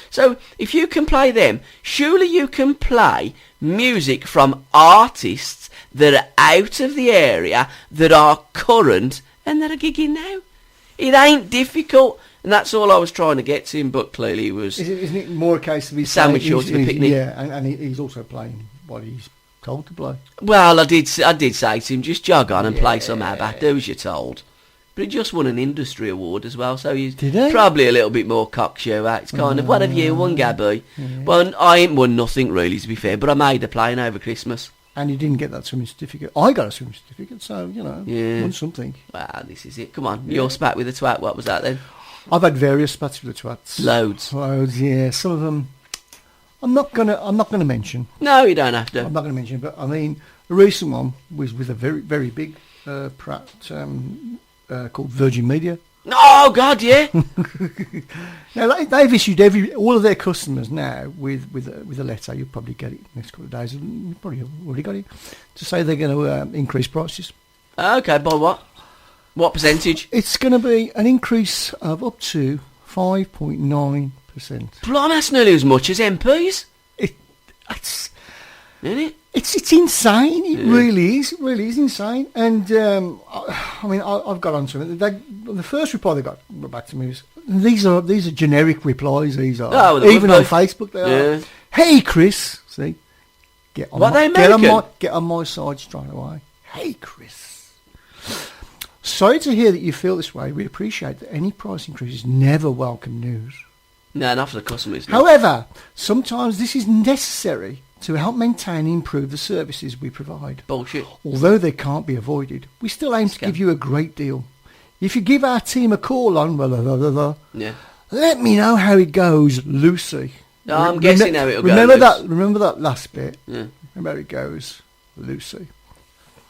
So if you can play them, surely you can play music from artists that are out of the area, that are current, and that are gigging now. It ain't difficult, and that's all I was trying to get to him, but clearly it was... Isn't it more a case of he's sandwich playing, short of a picnic? Yeah, and he's also playing what he's told to play. Well, I did say to him, just jog on and play some ABBA, do as you're told. But he just won an industry award as well, so he's probably a little bit more cocksure. It's kind of, what have you won, Gabby? Yeah. Well, I ain't won nothing really, to be fair, but I made a plane over Christmas. And you didn't get that swimming certificate. I got a swimming certificate, so, won something. Well, this is it. Come on, your spat with a twat, what was that then? I've had various spats with the twats. Loads, yeah. Some of them I'm not gonna mention. No, you don't have to. I'm not gonna mention, but I mean, the recent one was with a very, very big prat called Virgin Media. Oh God, yeah. Now they've issued all of their customers now with a letter. You'll probably get it next couple of days. You probably already got it to say they're going to increase prices. Okay, by what? What percentage? It's going to be an increase of up to 5.9%. Blimey, that's nearly as much as MPs. That's isn't it? It's insane. It really is. It really is insane. And I mean, I've got onto it. The first reply they got back to me was, these are generic replies. These are even on Facebook. They are. Hey, Chris. See, get on my side straight away. Hey, Chris. Sorry to hear that you feel this way. We appreciate that any price increase is never welcome news. No, not for the customers. However, sometimes this is necessary to help maintain and improve the services we provide. Bullshit. Although they can't be avoided, we still aim to give you a great deal. If you give our team a call on let me know how it goes, Lucy. No, I'm guessing how it'll go. Remember that last bit? Yeah. Remember how it goes, Lucy.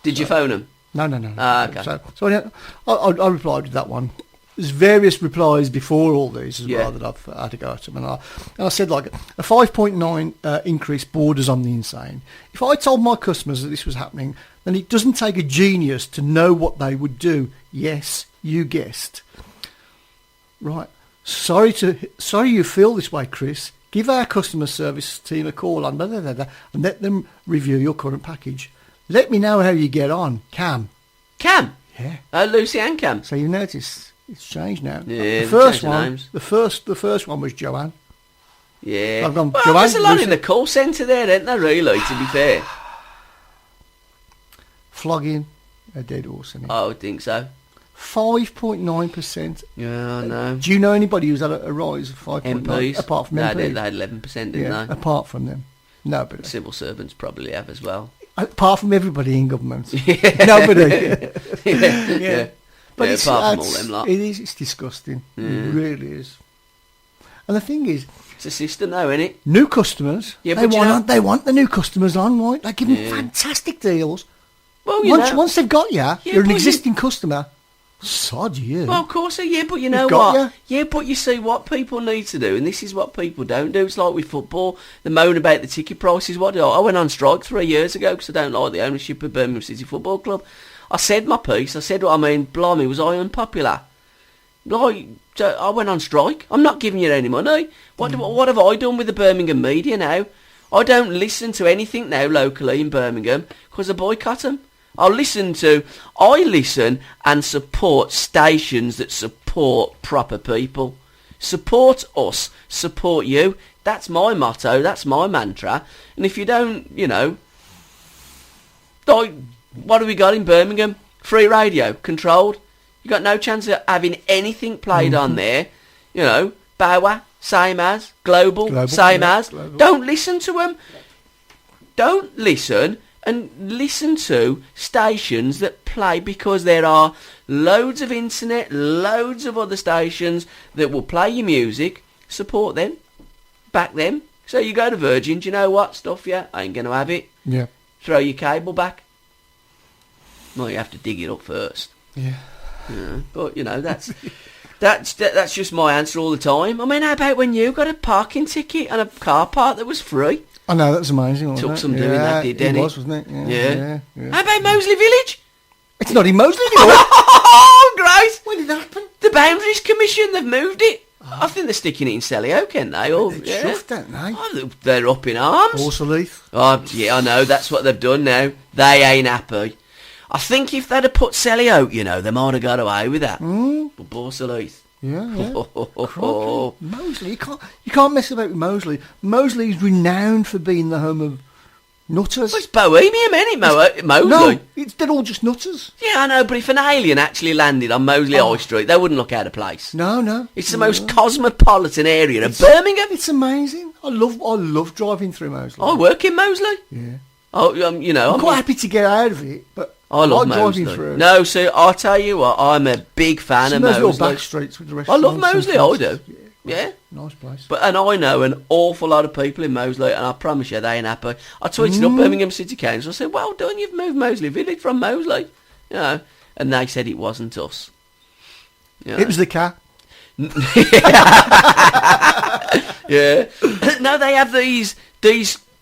Did you phone him? No. Okay. So I replied to that one. There's various replies before all these as well that I've had to go at them. And I said, like, a 5.9 increase borders on the insane. If I told my customers that this was happening, then it doesn't take a genius to know what they would do. Yes, you guessed. Right. Sorry you feel this way, Chris. Give our customer service team a call on and let them review your current package. Let me know how you get on. Cam? Yeah. Lucy and Cam. So you notice it's changed now. Yeah, the first one was Joanne. Yeah. I've gone, well, Joanne, there's a lot Lucy. in the call centre there, isn't there, really, to be fair? Flogging a dead horse, isn't it? I would think so. 5.9%. Yeah, I know. Do you know anybody who's had a rise of 5.9? MPs? Apart from MPs? They had 11%, didn't they? Apart from them. Nobody. Civil servants probably have as well. Apart from everybody in government. Nobody. Yeah. But it's, apart from all them lot. It's disgusting. It really is. And the thing is, it's a system though, isn't it? New customers, yeah, they want the new customers on, right? They give them fantastic deals. Well, once they've got you, you're an existing customer. Sod you. Well, of course, yeah, but you know what? Yeah, but you see what people need to do, and this is what people don't do. It's like with football, the moan about the ticket prices. I went on strike 3 years ago because I don't like the ownership of Birmingham City Football Club. I said my piece. I said what I mean. Blimey, was I unpopular? Like, I went on strike. I'm not giving you any money. What have I done with the Birmingham media now? I don't listen to anything now locally in Birmingham because I boycott them. I listen and support stations that support proper people. Support us, support you. That's my motto, that's my mantra. And if you don't, like, what have we got in Birmingham? Free radio, controlled. You got no chance of having anything played on there. Bauer, same as. Global same as. Global. Don't listen to them. Don't listen. And listen to stations that play, because there are loads of internet, loads of other stations that will play your music. Support them. Back them. So you go to Virgin, do you know what stuff, I ain't going to have it. Yeah. Throw your cable back. Well, you have to dig it up first. Yeah. But, that's just my answer all the time. I mean, how about when you got a parking ticket and a car park that was free? I know, that was amazing. Wasn't Took it? some doing that, didn't it? It was, wasn't it? Yeah. How about Moseley Village? It's not in Moseley anymore. Oh, great! When did that happen? The Boundaries Commission, they've moved it. I think they're sticking it in Selly Oak, ain't they? Or, They're chuffed, don't they? Oh, they're up in arms. Borsalith. Oh, yeah, I know. That's what they've done now. They ain't happy. I think if they'd have put Selly Oak, they might have got away with that. But Borsalith. Yeah. Crikey. Moseley, you can't mess about with Moseley. Moseley is renowned for being the home of nutters. Well, it's bohemian, ain't it, Moseley? No, they're all just nutters. Yeah, I know, but if an alien actually landed on Moseley High Street, they wouldn't look out of place. No. It's the most cosmopolitan area of Birmingham. It's amazing. I love driving through Moseley. I work in Moseley. Yeah. I'm quite happy to get out of it, but I love like Moseley. driving through. No, so I'll tell you what, I'm a big fan of Those little Moseley. back streets with the I restaurants. love Moseley, I do. Yeah. Nice place. And I know an awful lot of people in Moseley, and I promise you they ain't happy. I tweeted up Birmingham City Council. I said, well done, you've moved Moseley Village from Moseley. And they said it wasn't us. It was the cat. Yeah. No, they have these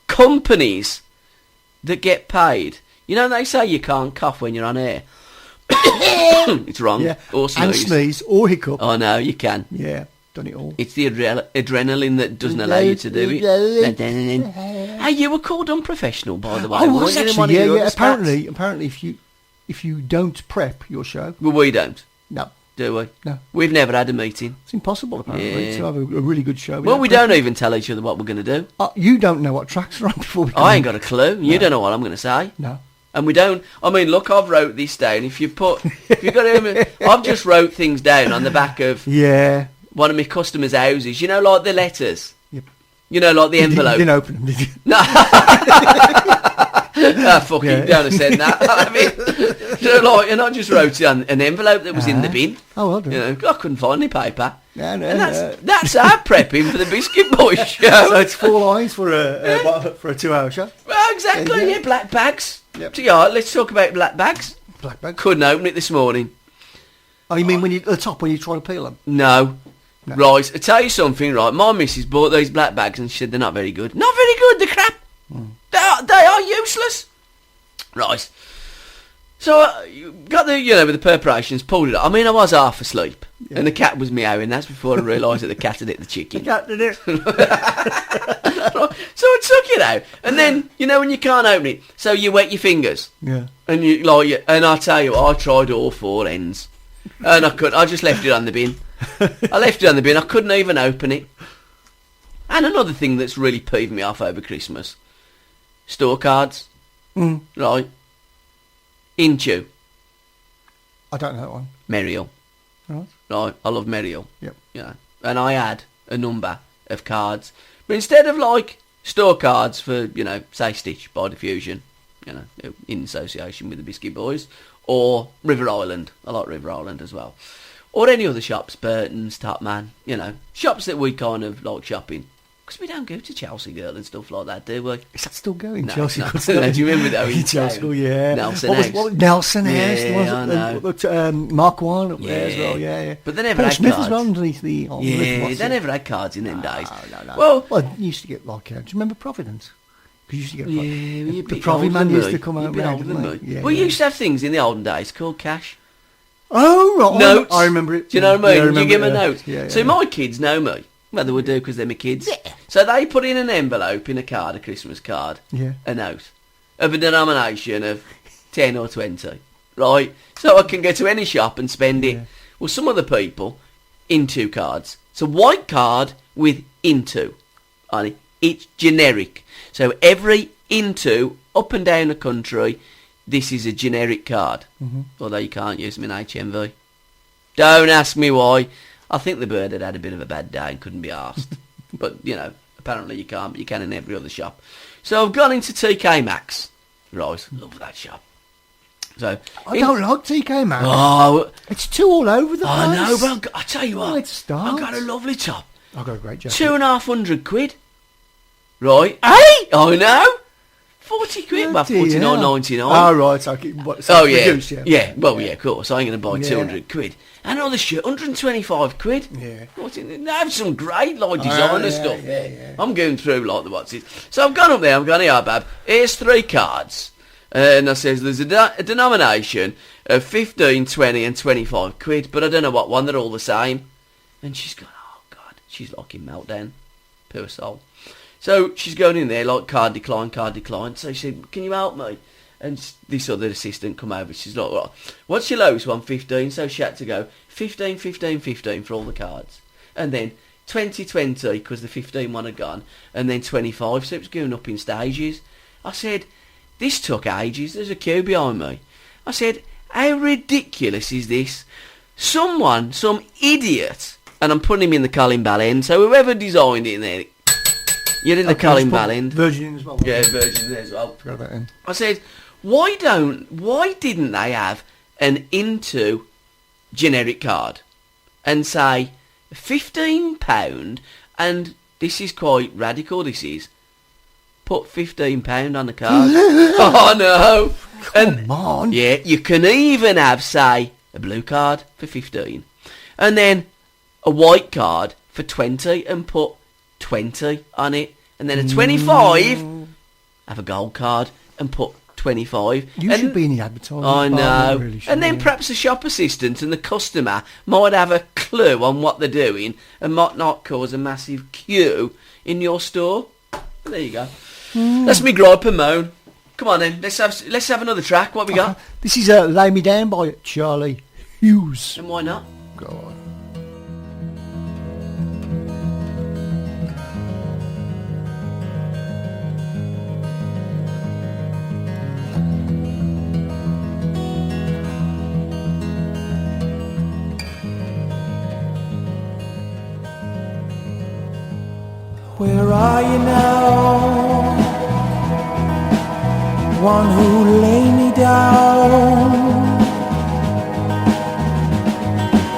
companies that get paid. They say you can't cough when you're on air. It's wrong. Yeah. Or sneeze. And sneeze or hiccup. Oh, no, you can. Yeah, done it all. It's the adrenaline that doesn't allow you to do it. Hey, you were called unprofessional, by the way. I was weren't you, in one actually, of your yeah. other spats? Apparently, if you don't prep your show, Well, we don't, no, do we? No. We've never had a meeting. it's impossible apparently Yeah. to have a really good show. Well, we without don't even tell each other what we're going to do. prep. You don't know what tracks are on before we. I ain't got a clue. You don't know what I'm going to say. No. And we don't. I mean, look, I've wrote this down. If you got to, I've just wrote things down on the back of Yeah. one of my customers' houses. Like the letters. Yep. Like the envelope. You didn't open them, did you? No. Fucking Yeah. don't have said that. I mean, and I just wrote it on an envelope that was in the bin. Oh, well done. I couldn't find any paper. No, And that's our prepping for the Biscuit Boys show. So it's 4 lines for a 2-hour show. Well, exactly. Yeah, black bags. Yep. So, yeah, let's talk about black bags. Black bag. Couldn't open it this morning. Oh, you mean when you at the top when you try to peel them? No. No. Right, I'll tell you something, right? My missus bought these black bags and she said they're not very good. Not very good, they're crap. They are useless. Right. So, you got the, with the preparations, pulled it up. I mean, I was half asleep. Yeah. And the cat was meowing. That's before I realised that the cat had hit the chicken. Cat did it. So I took it out. And then, when you can't open it, so you wet your fingers. Yeah. And and I tell you, I tried all 4 ends. And I couldn't. I just left it on the bin. I left it on the bin. I couldn't even open it. And another thing that's really peeved me off over Christmas. Store cards. Right. Into. I don't know that one. Merial. Right. Right. I love Merial. Yep. And I had a number of cards. But instead of store cards for, say Stitch by Diffusion, in association with the Biscuit Boys, or River Island. I like River Island as well. Or any other shops, Burton's, Top Man, shops that we kind of like shopping. Because we don't go to Chelsea Girl and stuff like that, do we? Is that still going? No, Chelsea no. Girl. Do you remember that? Chelsea Girl, yeah. Nelson What House. was Nelson House? Yeah, I know. Mark One up there as well, yeah. But they never Paul had Smith cards. as well underneath the... They never had cards in them days. No. Well, you used to get do you remember Providence? Because you used to get... you're a the bit Provi older man than used me. to come You're out a bit round, older than didn't me. they? Yeah, We yeah. used to have things in the olden days called cash. Oh, right. Notes. I remember it. Do you know what I mean? Yeah, You give them a it, note. Yeah, So my kids know me. Well, they would do because they're my kids. Yeah. So they put in an envelope in a card, a Christmas card, a note of a denomination of 10 or 20, right? So I can go to any shop and spend it. Yeah. Well, some other people, into cards. It's a white card with into on it. It's generic. So every into up and down the country, this is a generic card. Mm-hmm. Although you can't use them in HMV. Don't ask me why. I think the bird had a bit of a bad day and couldn't be arsed. But, you know, apparently you can't, but you can in every other shop. So I've gone into TK Maxx. Right, love that shop. So I don't like TK Maxx. Oh, it's too all over the place. I know, but I tell you what, I've got a lovely top. I've got a great jacket. £250. Right? Hey! I know! 40 quid, about 49.99. Oh, right, okay. So reduced, yeah. Well, yeah, of course. I ain't going to buy 200 quid. Another shirt, 125 quid. Yeah. They have some great, like, designer stuff. Yeah. I'm going through, like, the what's it. So I've gone up there, I'm going, here, Bab, here's 3 cards. And I says, there's a denomination of 15, 20 and 25 quid, but I don't know what one, they're all the same. And she's gone, oh, God, she's like in meltdown. Poor soul. So she's going in there, like, card decline. So she said, can you help me? And this other assistant come over. She's like, well, what's your lowest one? 15. So she had to go 15, 15, 15 for all the cards. And then 20, 20, because the 15 one had gone. And then 25, so it was going up in stages. I said, this took ages. There's a queue behind me. I said, how ridiculous is this? Some idiot, and I'm putting him in the Colin Bell end, so whoever designed it in there, you're in the Colin Bell end. Virgin as well. Yeah, Virgin as well. Forgot about him. I said, why didn't they have an into generic card and say £15, and this is quite radical, this is, put £15 on the card. Oh no. Come on. Yeah, you can even have, say, a blue card for 15 and then a white card for 20 and put 20 on it, and then a 25 have a gold card and put 25. You should be in the advertising. I know. Really should, and then perhaps the shop assistant and the customer might have a clue on what they're doing and might not cause a massive queue in your store. But there you go. That's me gripe and moan. Come on then, let's have another track. What we got? This is Lay Me Down by Charlie Hughes. And why not? Go on. Where are you now? One who lay me down.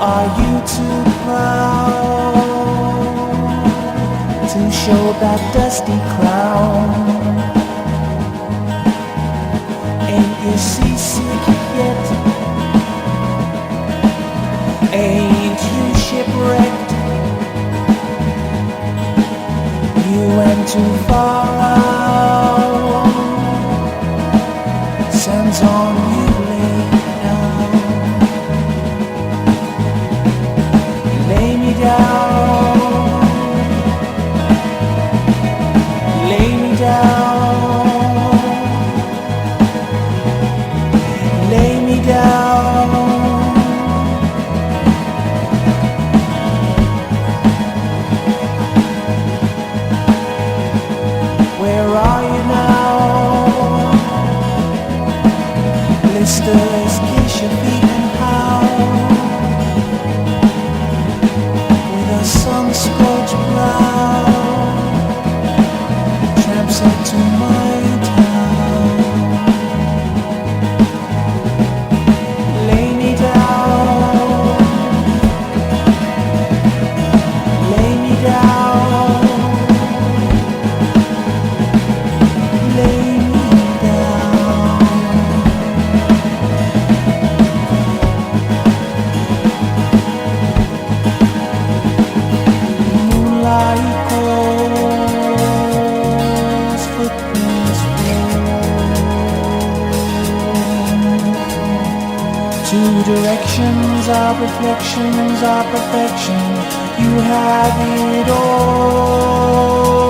Are you too proud to show that dusty crown? Ain't you seasick yet? Ain't you shipwrecked? You went too far out. Sands on you lay down. Lay me down. Lay me down. Lay me down. Where are you now? Blisters kiss your feet and how? With a sun-scorched brow, tramps into my town. Lay me down. Lay me down. Lay me down. Moonlight calls, footprints roll. Two directions are reflections are perfection. You have it all.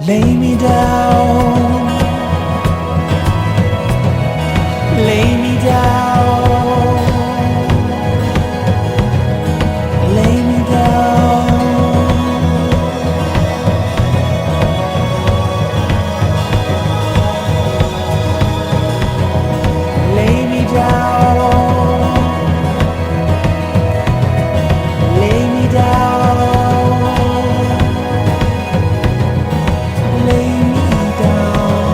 Lay me down. Lay me down. Lay me down. Lay me down. Lay me down. Lay me down.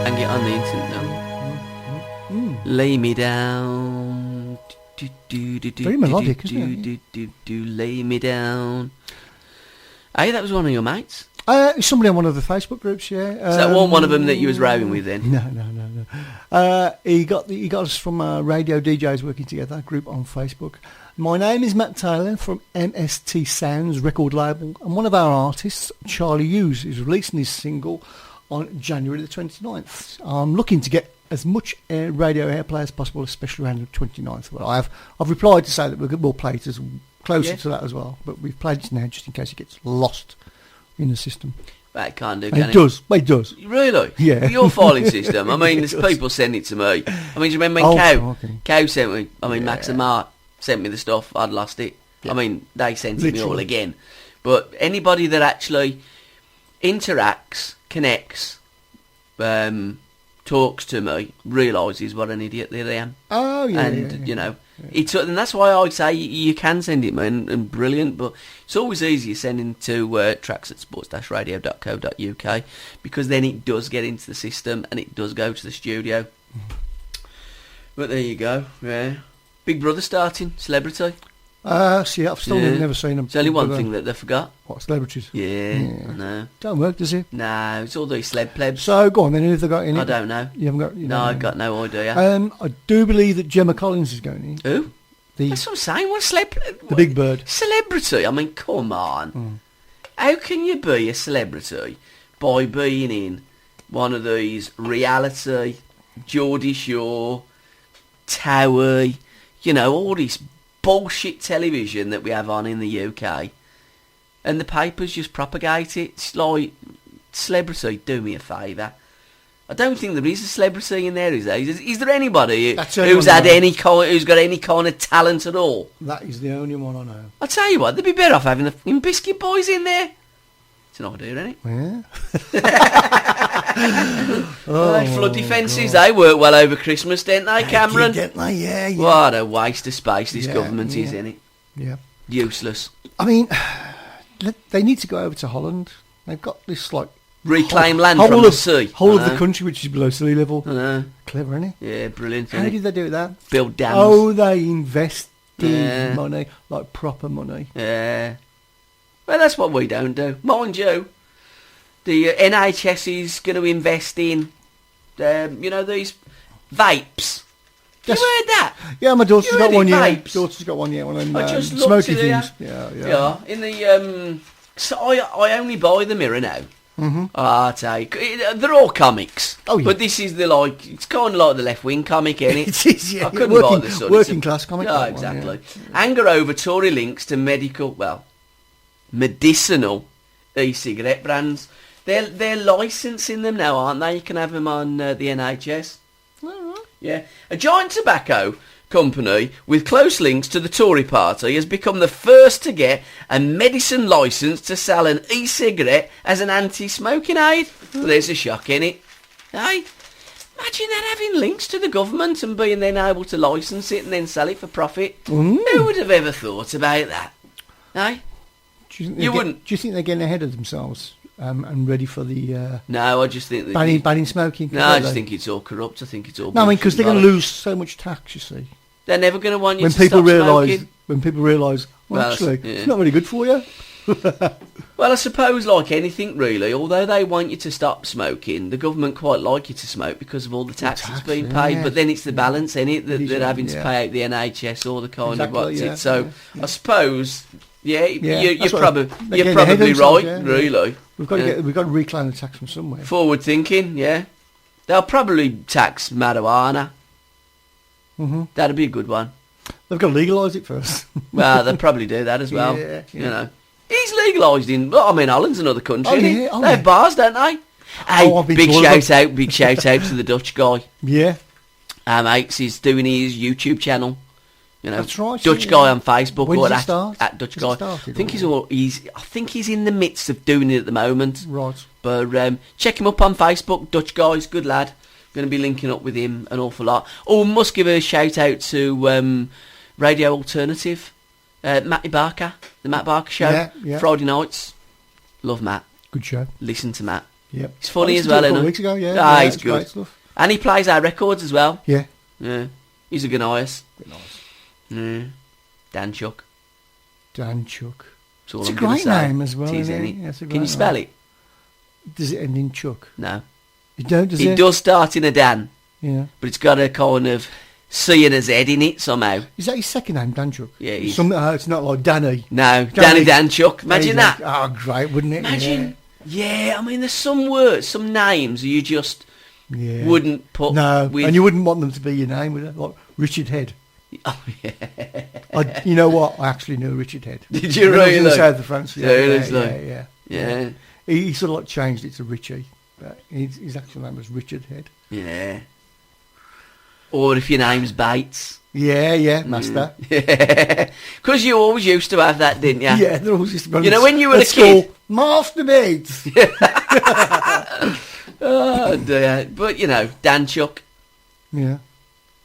And get on the internet now. Lay me down. Very melodic, isn't it? Lay me down. Hey, that was one of your mates. Somebody on one of the Facebook groups, yeah. So that wasn't one of them that you was rowing with then? No. He got us from Radio DJs Working Together group on Facebook. My name is Matt Taylor from MST Sounds record label, and one of our artists, Charlie Hughes, is releasing his single on January the 29th. I'm looking to get as much radio airplay as possible, especially around the 29th. Well, I've replied to say that we'll play it as closer to that as well, but we've played it now just in case it gets lost in the system. That can't do, And can it does. It does. Really? Yeah. Your filing system. I mean, It there's does. people send it to me. I mean, do you remember when Cow sent me? I mean, Max and Mark sent me the stuff. I'd lost it. I mean, they sent it me all Literally. again. But anybody that actually interacts, connects, talks to me, realises what an idiot that I am. Oh, yeah. And, you know, it's, and that's why I say you can send it, man, and brilliant, but it's always easier sending to tracks at sports-radio.co.uk, because then it does get into the system and it does go to the studio. But there you go, yeah. Big Brother starting, Celebrity. See, I've still never seen them. It's only one thing that they forgot. What, celebrities? Yeah, I know. Don't work, does it? No, it's all these celeb plebs. So, go on then, who have they got in it? I don't know. You haven't got... You No, don't I've know. got no idea. I do believe that Gemma Collins is going in. Who? That's what I'm saying. What The Big Bird. Celebrity? I mean, come on. How can you be a celebrity by being in one of these reality, Geordie Shore, Towie, you know, all this bullshit television that we have on in the UK, and the papers just propagate it? It's like, celebrity, do me a favour. I don't think there is a celebrity in there, is there? Is there anybody who's got any kind of talent at all? That is the only one I know. I'll tell you what, they'd be better off having the fucking Biscuit Boys in there. It's an idea, isn't it? Yeah. Flood defences, they work well over Christmas, didn't they, Cameron? Didn't they? Yeah. What a waste of space this government is, isn't it? Yeah. Useless. I mean, they need to go over to Holland. They've got this, like... Reclaim land from the sea. Whole of the country, which is below sea level. I know. Clever, isn't it? Yeah, brilliant. How did they do that? Build dams. Oh, they invested money, like proper money. Yeah. Well, that's what we don't do. Mind you, the NHS is going to invest in, these vapes. You heard that? Yeah, my daughter's You got heard one. it, Yeah, vapes? daughter's got one. Yeah, one of them I just looked smoky at it, things. Yeah. Yeah. In the so I only buy the Mirror now. Mm-hmm. I take they're all comics. Oh, yeah. But this is it's kind of like the left wing comic, isn't it? It is, yeah. I couldn't Working- buy the Sun. working It's class comic, Yeah, that one, exactly. yeah. Anger over Tory links to medicinal e-cigarette brands. They're licensing them now, aren't they? You can have them on the NHS. Yeah. A giant tobacco company with close links to the Tory party has become the first to get a medicine licence to sell an e-cigarette as an anti-smoking aid. Well, there's a shock in it. Hey, imagine that, having links to the government and being then able to licence it and then sell it for profit. Who would have ever thought about that? Hey? Wouldn't. Do you think they're getting ahead of themselves and ready for the No, I just think that banning smoking? No, I just think it's all corrupt. I think it's all. No, I mean, because they're going to lose so much tax. You see, They're never going to want you when to people stop realise, smoking. well, Well, actually, yeah. it's not really good for you. Well, I suppose like anything really, although they want you to stop smoking, the government quite like you to smoke because of all the tax that's being paid, yeah. but then it's the balance in it that It is, they're having to yeah. pay out the NHS or the kind Exactly, of what's yeah, it. So yeah. I suppose, Yeah, you're that's what probably they're you're getting ahead of probably themselves, right, yeah, yeah. really. We've got to reclaim the tax from somewhere. Forward thinking, yeah. They'll probably tax marijuana. Mm-hmm. That'd be a good one. They've got to legalise it first. Well, they'll probably do that as well. Yeah, yeah. You know, he's legalised in. Well, I mean, Holland's another country. Oh, isn't it? yeah, oh, They have yeah. bars, don't they? Hey, I've been big told shout out, big shout out to the Dutch guy. Yeah, Mates, he's doing his YouTube channel. You know, That's right, Dutch yeah. guy on Facebook When or did he at, start? at Dutch Has he guy. started I think or- I think he's in the midst of doing it at the moment. right. But check him up on Facebook, Dutch guys, good lad. Going to be linking up with him an awful lot. Oh, must give a shout out to Radio Alternative, Matty Barker, the Matt Barker Show, Yeah. Friday nights. Love Matt. Good show. Listen to Matt. Yep. He's funny I as listened to well, it a couple isn't of he? weeks ago, yeah. Ah, yeah, he's it's great good. stuff. And he plays our records as well. Yeah. Yeah, he's a good nice. Nice. Yeah. Dan Chuck. Dan Chuck. That's all It's I'm a gonna great say. name as well, It is, isn't isn't it? it? It's a Can you great spell name. it? Does it end in Chuck? No. You don't, does It it? does start in a Dan, Yeah. but it's got a kind of C and a Z in it somehow. Is that his second name, Dan Chuck? Yeah, it is. It's not like Danny. No, Danny Dan Chuck. Imagine Danny that. Dan- Oh, great, wouldn't it? Imagine. Yeah, I mean, there's some words, some names you just Yeah. wouldn't put. No, with, and you wouldn't want them to be your name, would it? Like Richard Head. Oh, yeah. You know what? I actually knew Richard Head. Did you When I was in the really? south of France. Seriously? Yeah. Yeah, He sort of like changed it to Richie. But his actual name was Richard Head. yeah. Or if your name's Bates. Yeah, master. Yeah. Because you always used to have that, didn't you? Yeah, they're always just You know, when you were at a kid- school, Master Bates. Oh, dear. But, you know, Dan Chuck. Yeah,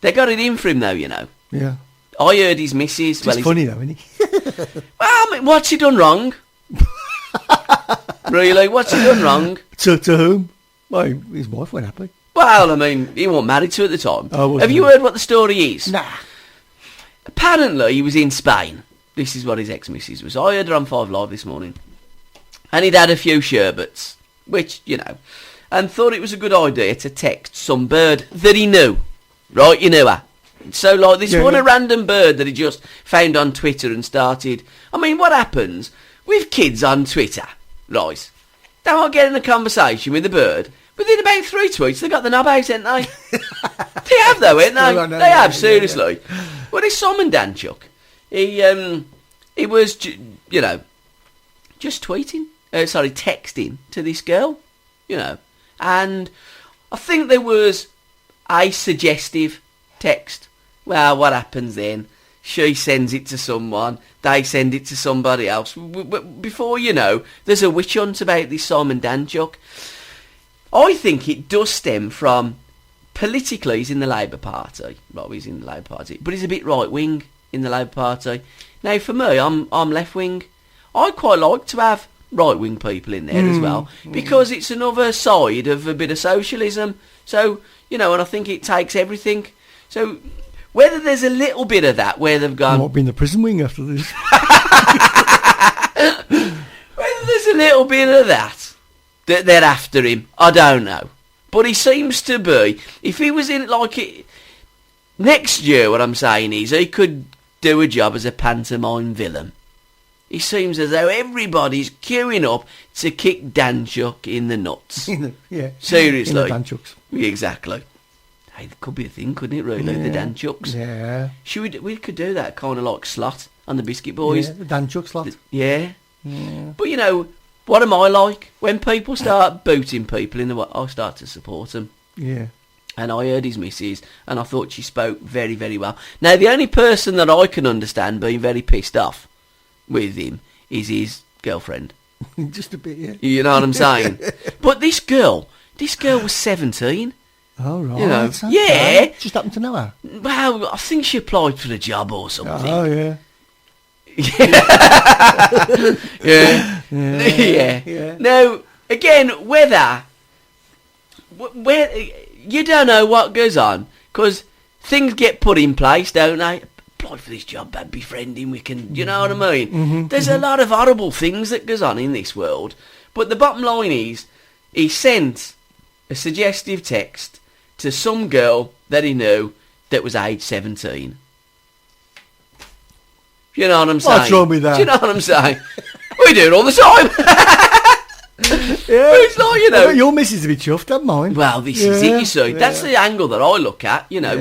They got it in for him, though, you know. yeah. I heard his missus. It's he's- funny though, isn't he? Well, I mean, what's he done wrong? Really? What's he done wrong? to whom? Well, his wife went happy. Well, I mean, he wasn't married to her at the time. Oh, wasn't Have you he? heard what the story is? Nah. Apparently, he was in Spain. This is what his ex-missus was. I heard her on 5 Live this morning. And he'd had a few sherbets, which, you know, and thought it was a good idea to text some bird that he knew. Right, you knew her. So, like, this Yeah, one yeah. a random bird that he just found on Twitter and started... I mean, what happens with kids on Twitter, right? They might get in a conversation with the bird. Within about 3 tweets, they got the knob out, ain't they? They have, though, ain't they? Oh, I know, They yeah, have, yeah, seriously. Well, this Simon Dan Chuck, he was, you know, just tweeting, texting to this girl, you know, and I think there was a suggestive text. Well, what happens then? She sends it to someone, they send it to somebody else. Before you know, there's a witch hunt about this Simon Dan Chuck. I think it does stem from, politically, he's in the Labour Party. Well, he's in the Labour Party, but he's a bit right-wing in the Labour Party. Now, for me, I'm left-wing. I quite like to have right-wing people in there as well, because it's another side of a bit of socialism. So, you know, and I think it takes everything. So, whether there's a little bit of that where they've I gone... might be in the prison wing after this. Whether there's a little bit of that they're after him, I don't know. But he seems to be. If he was in, like, it, next year, what I'm saying is, he could do a job as a pantomime villain. He seems as though everybody's queuing up to kick Dan Chuck in the nuts. Yeah. Seriously. In the Dan Chucks. Exactly. Hey, it could be a thing, couldn't it, really? The Dan Chucks. Yeah. We could do that, kind of like Slot on the Biscuit Boys. Yeah, the Dan Chucks lot. Yeah. Yeah. But, you know, what am I like? When people start booting people in the way, I start to support them. Yeah. And I heard his missus, and I thought she spoke very, very well. Now, the only person that I can understand being very pissed off with him is his girlfriend. Just a bit, yeah. You know what I'm saying? But this girl was 17. Oh, right. You know, Okay. yeah. Just happened to know her. Well, I think she applied for a job or something. Oh, yeah. Yeah. Yeah. Now, again, where you don't know what goes on, because things get put in place, don't they? apply for this job, bad befriending, we can, you know what I mean? There's a lot of horrible things that goes on in this world, but the bottom line is, he sent a suggestive text to some girl that he knew that was age 17. You know what I'm saying? What's wrong with that? Do you know what I'm saying? We do it all the time. Yeah. It's like, you know. Your missus is a bit chuffed, don't mind. Well, this is it, you see. That's the angle that I look at. You know,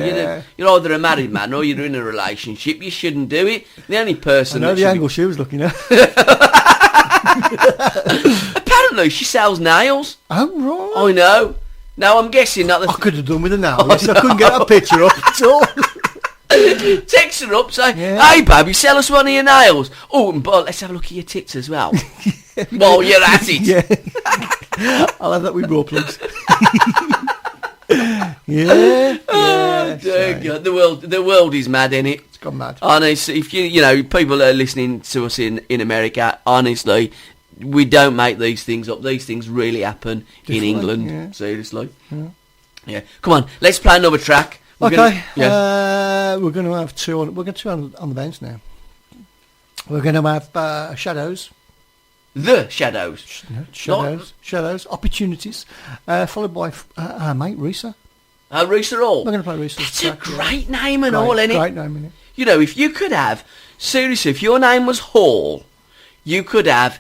you're either a married man or you're in a relationship. You shouldn't do it. The only person I know that the angle she was looking at. Apparently, she sells nails. Oh, right. I know. Now, I'm guessing that I the... could have done with a nail. I couldn't get a picture up at all. Text her up, say, hey, baby, sell us one of your nails. Oh, and but let's have a look at your tits as well. While you're at it. Yeah. I'll have that with raw plugs. Yeah. Oh, dear God. The world is mad, innit? It's gone mad. Honestly, if you know, people are listening to us in America, honestly, we don't make these things up. These things really happen in England. Yeah. Seriously. Yeah. Come on, let's play another track. We're Okay. gonna- We're going to have two on. We're going to on the bench now. We're going to have Shadows. The Shadows. Shadows. Opportunities. Followed by our mate Risa. Risa Hall. We're going to play Risa. That's a great name and all, isn't it? Great name, isn't it? You know, if you could have, seriously, if your name was Hall, you could have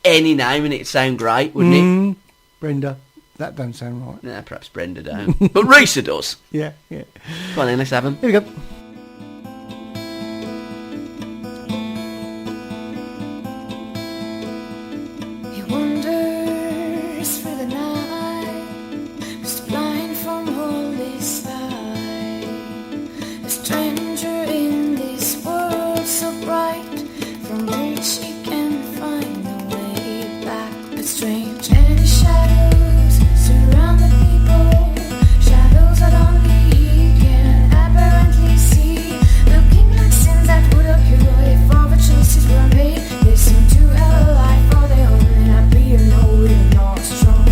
any name and it'd sound great, wouldn't it? Brenda. That don't sound right. Nah, perhaps Brenda don't. But Risa does. Yeah. Come on then, let's have them. Here we go. He wanders through the night, just blind from holy sky. A stranger in this world so bright, from which he can find the way back. But strange, and his shadows surround the people, shadows that only he can apparently see, looking like sins that would occur if all the choices were made. They seem to have a life of their own, and appear no, we're not strong.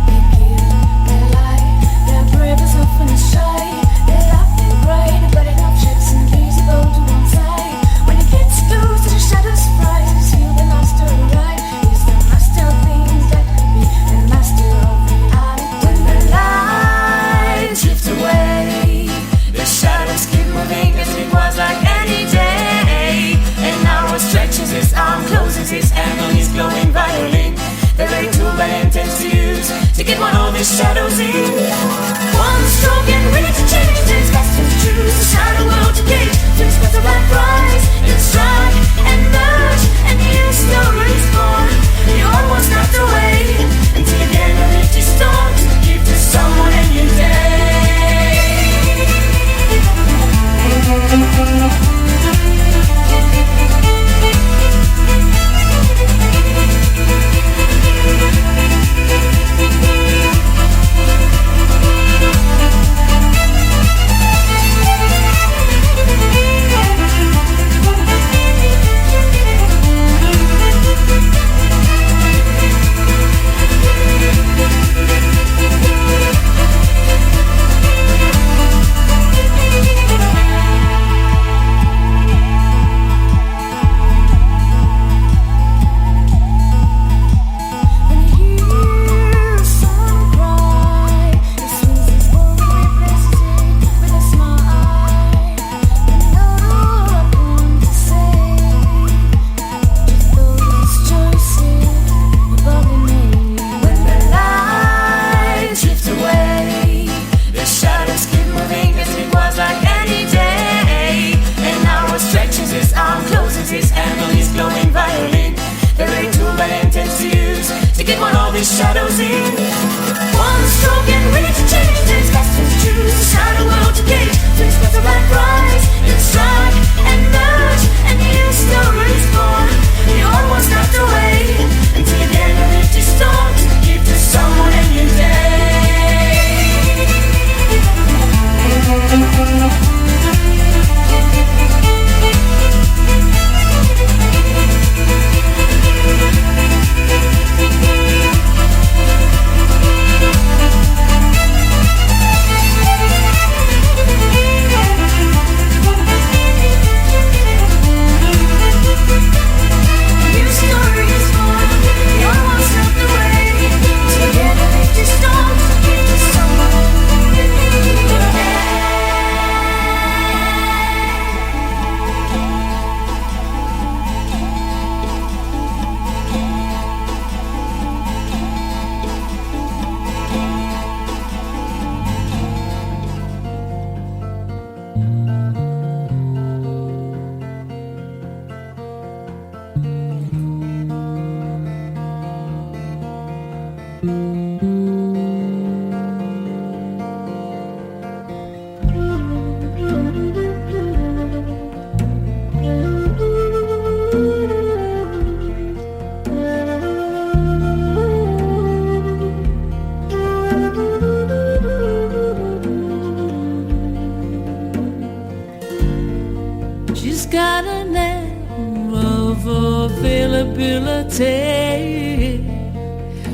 They give their life, their brave is often shy. They laugh and cry, but it objects and visible to one side. When it gets close to the shadow surprises, feel the master arrive. He's the master of things that could be, and master of reality. When the light drifts away, the shadows keep moving as it was like any day. And now he stretches his arm, closes his hand on his glowing violin. The very tool that he intends to use to get one of his shadows in. One stroke and ready to change, it's best to choose the shadow world to gain. To express the right price, and strike and merge, and new stories born. You almost have to wait until again the lift is stormed to give to someone a new day.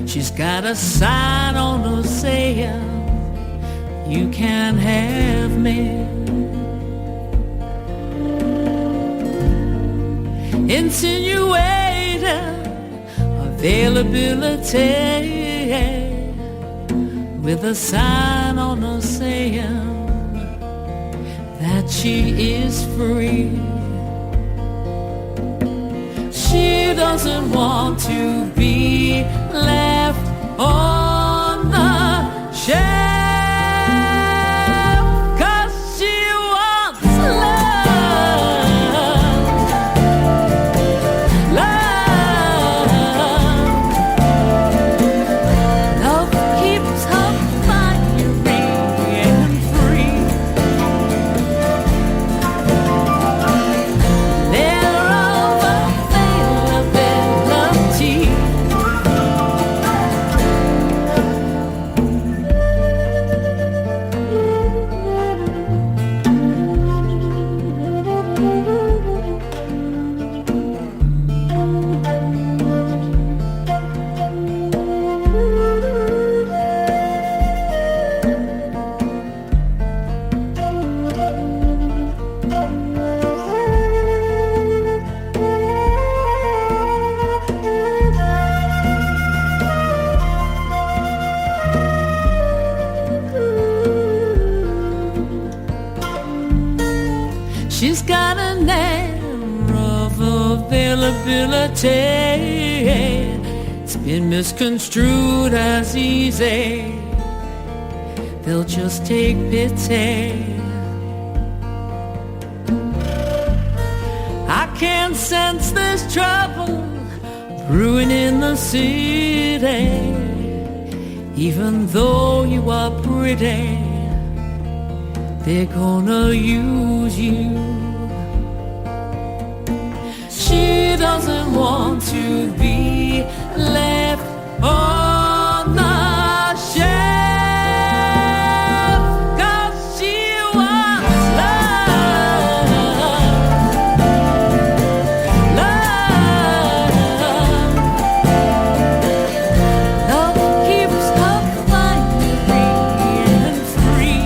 She's got a sign on her saying, you can't have me. Insinuating availability with a sign on her saying that she is free. She doesn't want to be left on the shelf. She's got an air of availability. It's been misconstrued as easy. They'll just take pity. I can sense there's trouble brewing in the city. Even though you are pretty, they're gonna use you. She doesn't want to be left on the shelf, 'cause she wants love. Love. Love keeps her flying and free.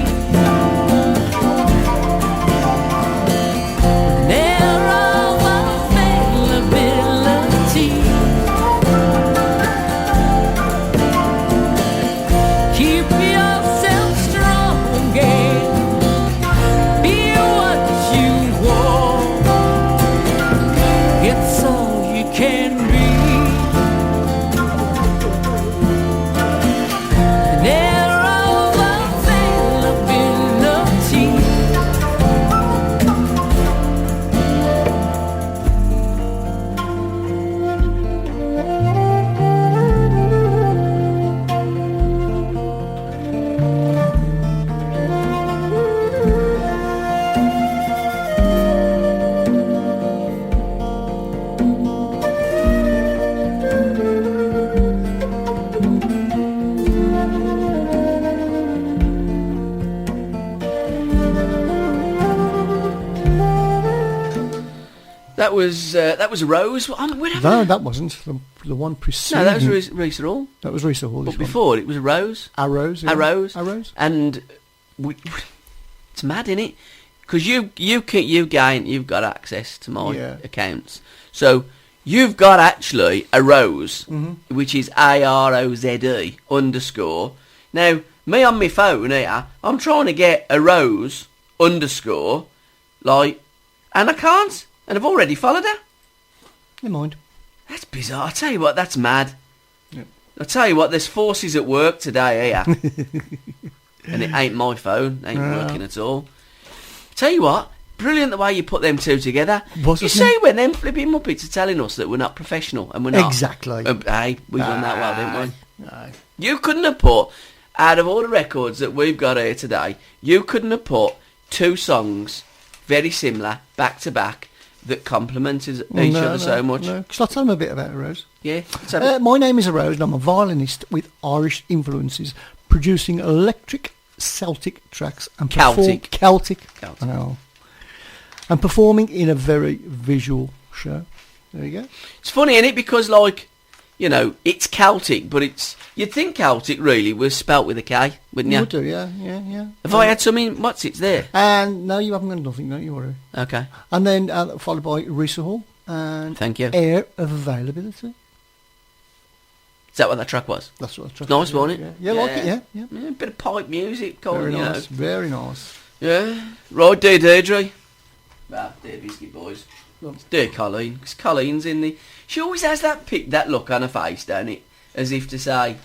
That was a Rose. No, that wasn't the one preceding. No, that was Risa Hall. That was Risa Hall. But before it was a Rose. A Rose. Yeah. A Rose. A Rose. And it's mad, isn't it? Because you've got access to my accounts, so you've got actually a Rose, which is AROZE _. Now me on my phone here, I'm trying to get a Rose _ like, and I can't. And I've already followed her. Never mind. That's bizarre. I tell you what, that's mad. Yep. I tell you what, there's forces at work today here. And it ain't my phone. It ain't working at all. Tell you what, brilliant the way you put them two together. You see when them flipping muppets are telling us that we're not professional, and we're not. Exactly. Hey, we've done that well, didn't we? No. You couldn't have put, out of all the records that we've got here today, you couldn't have put two songs very similar, back to back, that complemented each other so much. No. Shall I tell them a bit about a Rose? Yeah. My name is a Rose and I'm a violinist with Irish influences, producing electric Celtic tracks and Celtic. I know. And performing in a very visual show. There you go. It's funny, isn't it? Because, like, you know, it's Celtic, but you'd think Celtic really was spelt with a K, wouldn't you? You would do, yeah. Have I had something? What's it there? And no, you haven't got nothing, don't you worry. Okay. And then followed by Risa Hall and Thank you. Air of Availability. Is that what that track was? That's what I tried. Nice, wasn't it? Yeah, like it, yeah. Yeah, a bit of pipe music, Very you nice, know. very nice. Yeah. Right, dear Deirdre. Well, dear Biscuit Boys. It's dear Colleen, because Colleen's in the... She always has that look on her face, don't it? As if to say,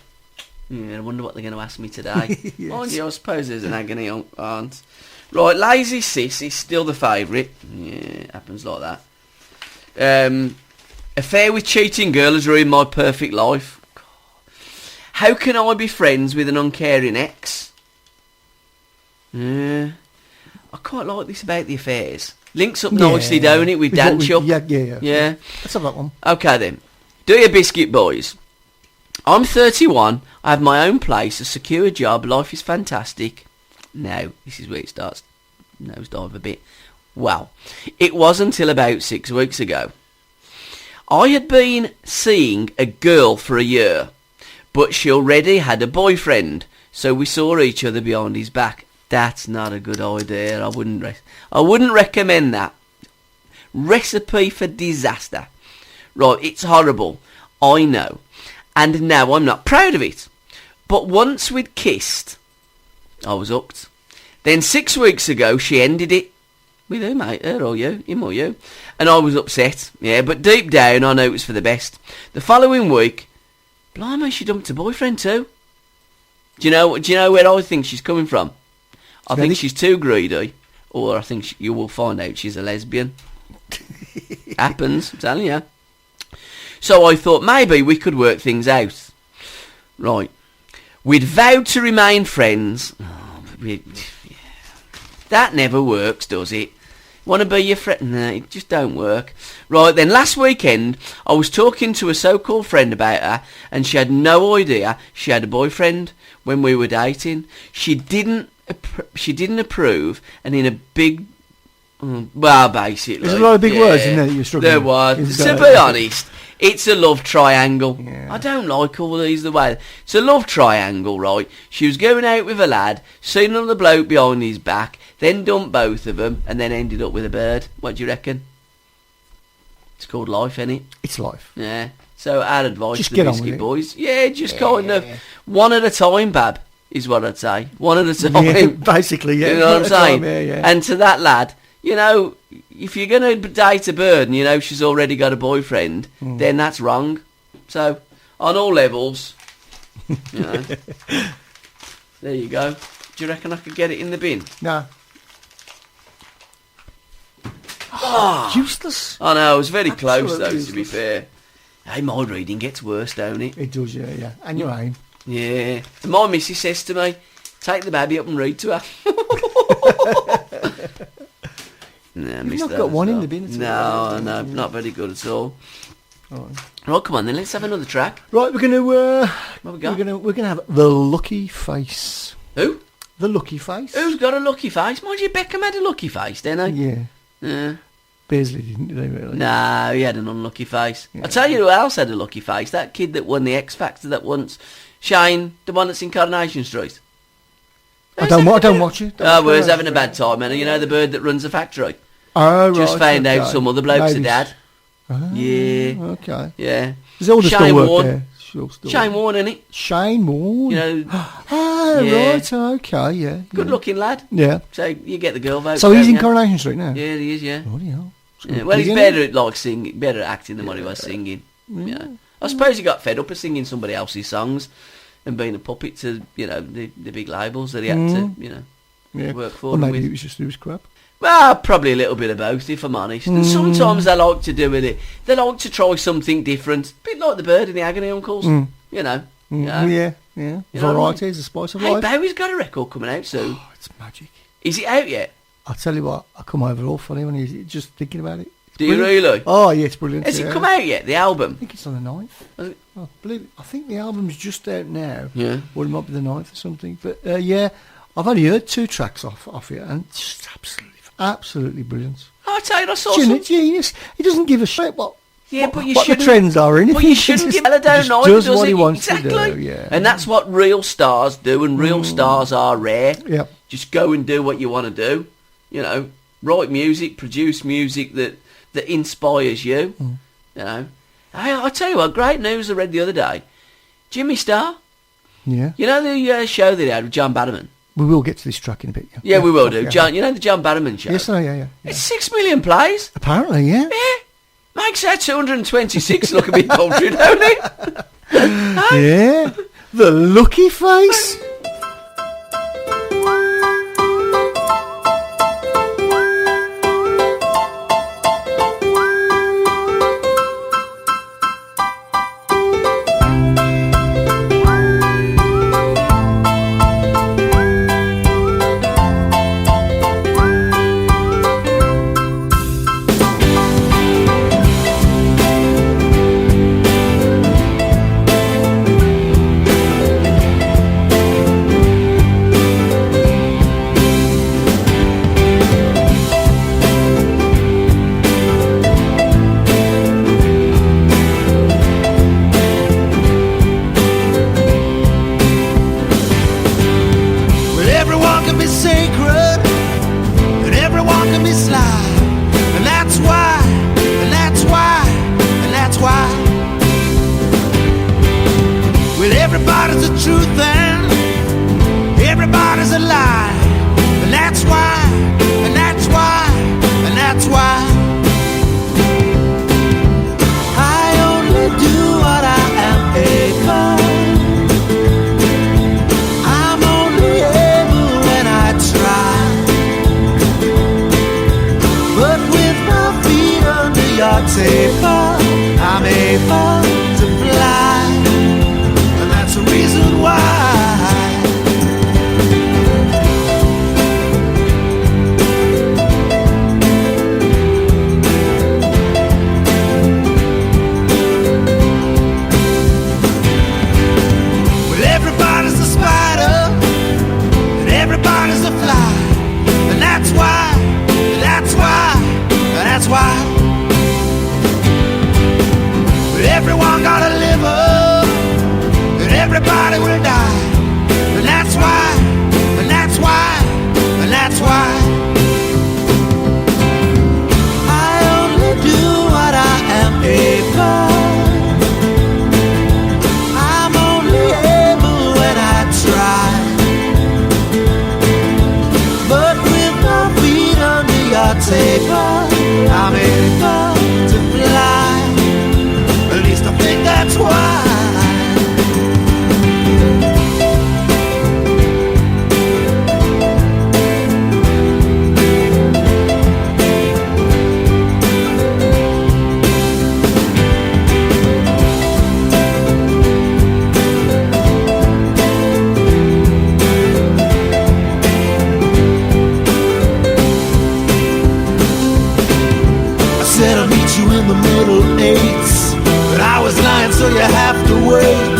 I wonder what they're going to ask me today. Yes. Mind you, I suppose there's an agony aunt. Right, Lazy Sis is still the favourite. Yeah, it happens like that. Affair with cheating girl has ruined my perfect life. How can I be friends with an uncaring ex? I quite like this about the affairs. Links up nicely, don't it, with Dan Chuck? Yeah. Let's have that one. Okay then. Dear Biscuit Boys, I'm 31, I have my own place, a secure job, life is fantastic. Now, this is where it starts nosedive a bit. Well, it was until about 6 weeks ago. I had been seeing a girl for a year, but she already had a boyfriend, so we saw each other behind his back. That's not a good idea. I wouldn't recommend that. Recipe for disaster. Right, it's horrible. I know. And now I'm not proud of it. But once we'd kissed, I was hooked. Then 6 weeks ago, she ended it. With who, mate? Her or you? Him or you? And I was upset. Yeah, but deep down, I know it was for the best. The following week, blimey, she dumped her boyfriend too. Do you know where I think she's coming from? I think she's too greedy, or I think you will find out she's a lesbian. Happens, I'm telling you. So I thought maybe we could work things out. Right. We'd vowed to remain friends. That never works, does it? Want to be your friend? No, it just don't work. Right, then last weekend, I was talking to a so-called friend about her, and she had no idea she had a boyfriend when we were dating. She didn't approve, and in a big... well, basically... There's a lot of big words in there that you're struggling with. There was. To be honest, it's a love triangle. Yeah. I don't like all these the way... It's a love triangle, right? She was going out with a lad, seen another bloke behind his back, then dumped both of them, and then ended up with a bird. What do you reckon? It's called life, ain't it? It's life. Yeah. So our advice Just to get the on with Biscuit it. Boys. Yeah, just kind of one at a time, Bab, is what I'd say. One at a time. Yeah, basically, yeah. You know what I'm saying? Yeah. And to that lad, you know, if you're going to date a bird and you know she's already got a boyfriend, then that's wrong. So, on all levels, you know, there you go. Do you reckon I could get it in the bin? No. Useless. I know, I was very close though, Absolutely to be useless. fair. Hey, my reading gets worse, don't it? It does, yeah. And your aim. Yeah. And my missus says to me, take the baby up and read to her. Nah, You've not got one in the bin at all. No, not very good at all. All Right, come on then, let's have another track. Right, we're gonna What we got? we're gonna have the lucky face. Who? The lucky face. Who's got a lucky face? Mind you, Beckham had a lucky face, didn't he? Yeah. Yeah. Beardsley didn't, did they really? No, he had an unlucky face. Yeah. I'll tell you who else had a lucky face. That kid that won the X Factor that once. Shane, the one that's in Coronation Street. I don't watch it. Oh, well, he's having a bad time, man. You know the bird that runs the factory? Oh, right. Just found out okay. some other bloke's a Maybe. dad. Oh, Yeah. Okay. Yeah. Does all the Shane still work Warne. there? She'll still Shane work. Warne, innit? Shane Warne. You know, Oh, Yeah. right. Okay. Yeah. good looking lad. Yeah. So you get the girl vote. So he's don't in you? Coronation Street now. Yeah, he is, yeah. Bloody hell. Yeah, well, he's better at like singing, better at acting than what he was singing. Yeah. I suppose he got fed up of singing somebody else's songs and being a puppet to, you know, the big labels that he had to, you know, Yeah. work for. Or them maybe with. it was crap. Well, probably a little bit of both, if I'm honest. And sometimes they like to do with it. They like to try something different, a bit like the bird in the Agony Uncles. You know. Yeah. Yeah. You know what I Variety mean? is the spice of Hey, life. Bowie's got a record coming out soon. Oh, it's magic. Is it out yet? I'll tell you what, I come over all funny when he's just thinking about it. It's Do you brilliant. really? Oh, yeah, it's brilliant. Has yeah. it come out yet, the album? I think it's on the 9th. Has it? I think the album's just out now. Yeah. Or it might be the 9th or something. But yeah, I've only heard 2 tracks off it, and it's just absolutely brilliant. I tell you, I saw Genius, some... genius. He doesn't give a shit what Yeah, but you what the shouldn't. trends are, innit? Well, you shouldn't give Ella Just down does does what he he? wants to Exactly. do, yeah. And that's what real stars do, and real stars are rare. Yep. Just go and do what you want to do. You know, write music, produce music that inspires you. You know, I tell you what, great news I read the other day. Jimmy Star. Yeah. You know the show they had with John Bannerman? We will get to this track in a bit. Yeah, we will do. Yeah. John, you know the John Bannerman show? Yes, yeah. It's 6 million plays. Apparently, yeah. Yeah. Makes that 226 look a bit paltry, don't it? Yeah. The lucky face. Well, everyone can be sacred, and everyone can be sly, and that's why, and that's why, and that's why. Well, everybody's the truth and everybody's a lie, and that's why, and that's why, and that's why. I only do what I am able. I'm only able when I try. But with my feet under your table, I'm able to fly. And that's the reason why. Well, everybody's a spider, and everybody's a fly, and that's why, and that's why, and that's why. But everyone got a liver, and everybody will die, and that's why, and that's why, and that's why. I only do what I am able. I'm only able when I try. But with my feet under your table, I'm able to fly. At least I think that's why. I said I'll meet you in the middle eights, but I was lying, so you have to wait.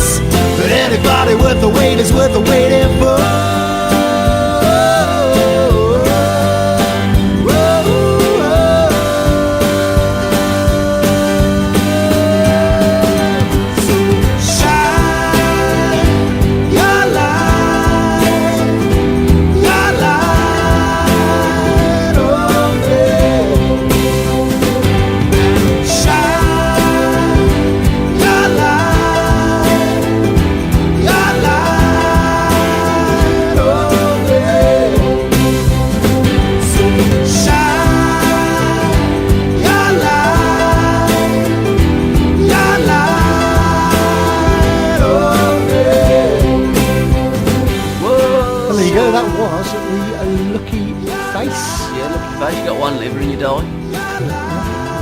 But anybody worth the wait is worth the waiting for. Shine your light on me. Shine your light on me. So shine your light on me. Whoa. Well, there you go. That was the lucky face. Yeah, look at your face. You got one liver and you die.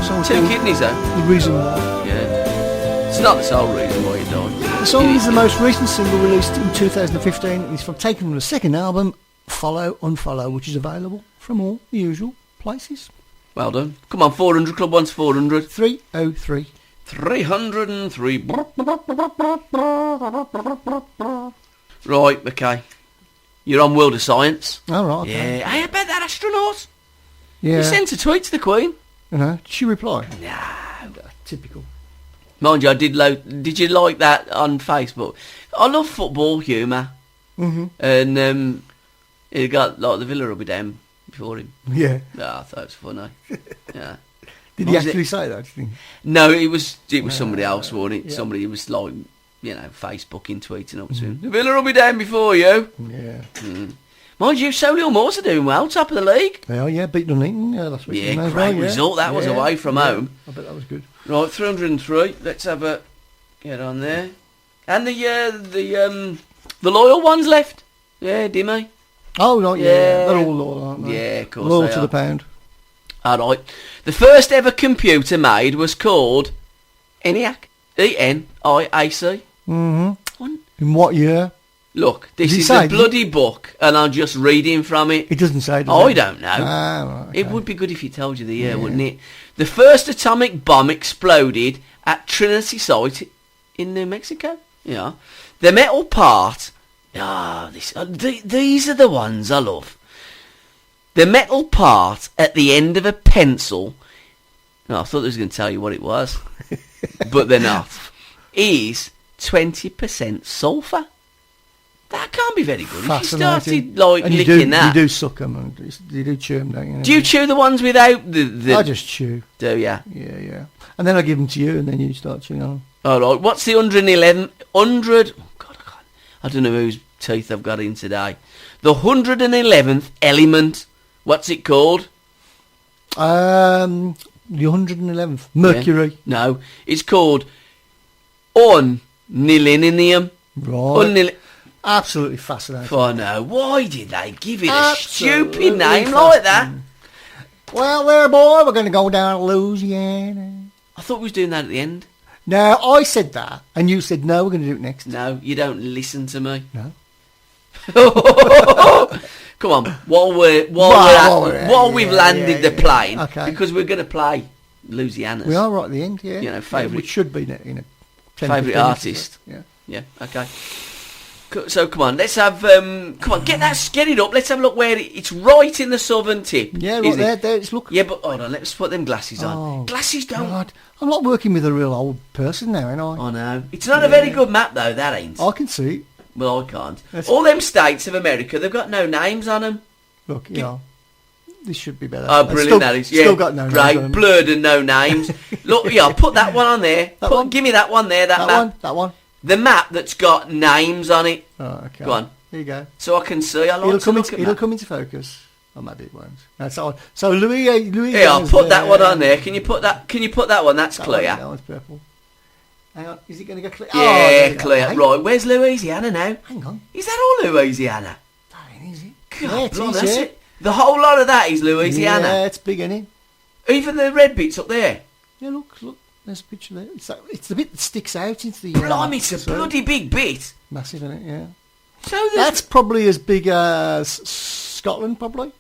Song Two kidneys, though. The reason why. Yeah. It's not the sole reason why you died. The song is the most recent single released in 2015 and is taken from the second album, Follow Unfollow, which is available from all the usual places. Well done. Come on, 400 Club wants 400. 303. 303. Right, okay. You're on World of Science. All right. Okay. Yeah. Hey, about that astronaut. Yeah. You sent a tweet to the Queen. You know, did she reply? No. Typical. Mind you, did you like that on Facebook? I love football humour. Mm-hmm. And he got, like, the Villa will be down before him. Yeah. I thought it was funny. Yeah. Did Was he it- actually say that? Do you think? No, it was somebody else, wasn't it? yeah. Somebody who was, like, Facebooking, tweeting up to him. The Villa will be down before you. Yeah. Mind you, Solihull Moors are doing well, top of the league. They are, yeah. Beat Nuneaton last week. Yeah, didn't they, as great well, result that was away from home. I bet that was good. Right, 303. Let's have a get on there. And the loyal ones left. Yeah, Dimmy. Oh, right, yeah. Yeah. They're all loyal, aren't they? Yeah, of course Loyal they to are. the pound. All right. The first ever computer made was called ENIAC. ENIAC. Mm-hmm. One. In what year? Look, this Does he is say? a bloody book, and I'm just reading from it. It doesn't say, does I it? don't know. Ah, right, It okay. would be good if he told you the year, wouldn't it? The first atomic bomb exploded at Trinity site in New Mexico. Yeah. The metal part... these are the ones I love. The metal part at the end of a pencil... No, I thought I was going to tell you what it was. But they're not. Is 20% sulphur. That can't be very good. If you Fascinating. started, like, And licking that... You do suck them, and you do chew them, don't you? Do you chew the ones without the... I just chew. Do ya? Yeah. And then I give them to you, and then you start chewing on them. All right. What's the 111... 100... Oh, God, I don't know whose teeth I've got in today. The 111th element. What's it called? The 111th. Mercury. Yeah. No. It's called unilinium. Right. Absolutely fascinating. Oh, no. Why did they give it a Absolutely stupid name like that? fascinating. Well, there, boy, we're going to go down to Louisiana. I thought we was doing that at the end. Now, I said that, and you said, no, we're going to do it next. No, you don't listen to me. No. Come on, while we've landed the plane, okay. because we're going to play Louisiana's. We are right at the end, yeah. You know, favourite- Which should be, 10, favourite 15 artist. Yeah. Yeah, okay. So come on, let's have come on, get it up. Let's have a look where it's right in the southern tip. Yeah, right isn't there, it? there, it's look. Yeah, but hold on, let's put them glasses on. Oh, Glasses don't. God. I'm not working with a real old person now, am I? I know. It's not a very good map though. That ain't. I can see it. Well, I can't. That's- All them states of America, they've got no names on them. Look, this should be better. Oh, It's brilliant still, that is. Yeah, Still got no names great, on them. blurred and no names. Look, yeah, put that one on there. That one? Give me that one there, that map. That one. The map that's got names on it, Oh, okay. Go on. Here you go. so I can see. I like It'll to come look into, at it'll maps. come into focus. Oh, maybe it won't. That's all. So Louis. Yeah, I'll put that one on there. Can you put that? Can you put that one? That's clear. That one's purple. Hang on. Is it going to go clear? Yeah, there you go. clear. Hey, Right, where's Louisiana now? Hang on. Is that all Louisiana? That ain't easy. God, Yeah, it blimey, is, that's yeah. it. The whole lot of that is Louisiana. Yeah, it's big, isn't it? Even the red bits up there. Yeah, look. There's a picture there. It's the bit that sticks out into the... Blimey, it's a so- bloody big bit. Massive, isn't it? Yeah. So there's... That's probably as big as Scotland, probably.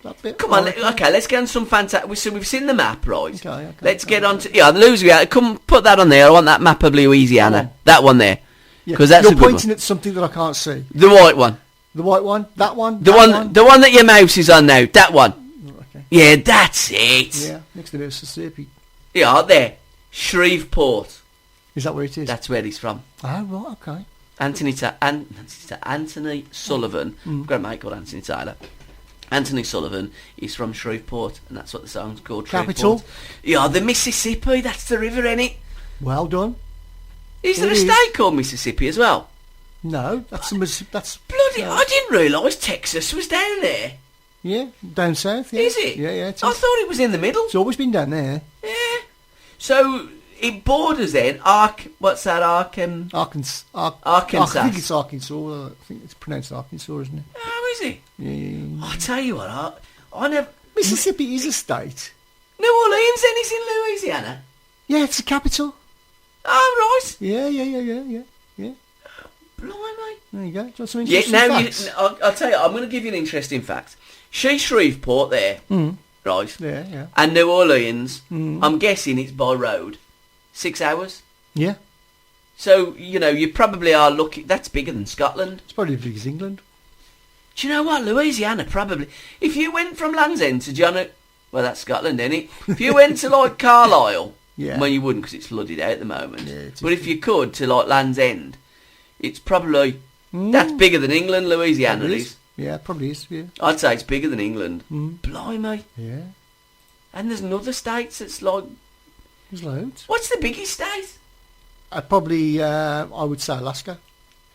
That bit. Come on, I reckon. okay, let's get on some fantastic... So we've seen the map, right? Okay, Let's get on to... Yeah, Louisiana. Come, put that on there. I want that map of Louisiana. Come on. That one there. Yeah, Because that's you're a good pointing one. at something that I can't see. The white one. The white one, that one, The that one that your mouse is on now. That one. Okay. Yeah, that's it. Yeah, next to Mississippi. Yeah, there. Shreveport. Is that where it is? That's where he's from. Oh, right, okay. Anthony Sullivan. I've got a mate called Anthony Tyler. Anthony Sullivan is from Shreveport, and that's what the song's called. Capital? Shreveport. Yeah, the Mississippi. That's the river, innit? Well done. Is there It a is. state called Mississippi as well? No, that's that's Bloody! I didn't realise Texas was down there. yeah, down south. Yeah. Is it? Yeah, yeah. It's, I thought it was in the middle. it's always been down there. Yeah. So it borders then what's that? Arkansas. Arkansas. I think it's Arkansas. I think it's pronounced Arkansas, isn't it? Oh, is it? Yeah. I tell you what, I never. Mississippi is a state. New Orleans then is in Louisiana. Yeah, it's the capital. Oh right. Yeah. Blimey. There you go. Do you want some Yeah. interesting Now facts? I'll tell you. I'm going to give you an interesting fact. She's Shreveport there, right? Yeah. And New Orleans. I'm guessing it's by road. 6 hours. Yeah. So you probably are lucky. That's bigger than Scotland. It's probably as big as England. Do you know what? Louisiana probably. If you went from Land's End to well, that's Scotland, isn't it? If you went to like Carlisle Yeah. Well, you wouldn't because it's flooded out at the moment. Yeah, it is. But if you could, to like Land's End, it's probably... That's bigger than England, Louisiana Probably is. Yeah, probably is. Yeah. I'd say it's bigger than England. Blimey. Yeah. And there's another states that's like... There's loads. What's the biggest state? Probably, I would say Alaska.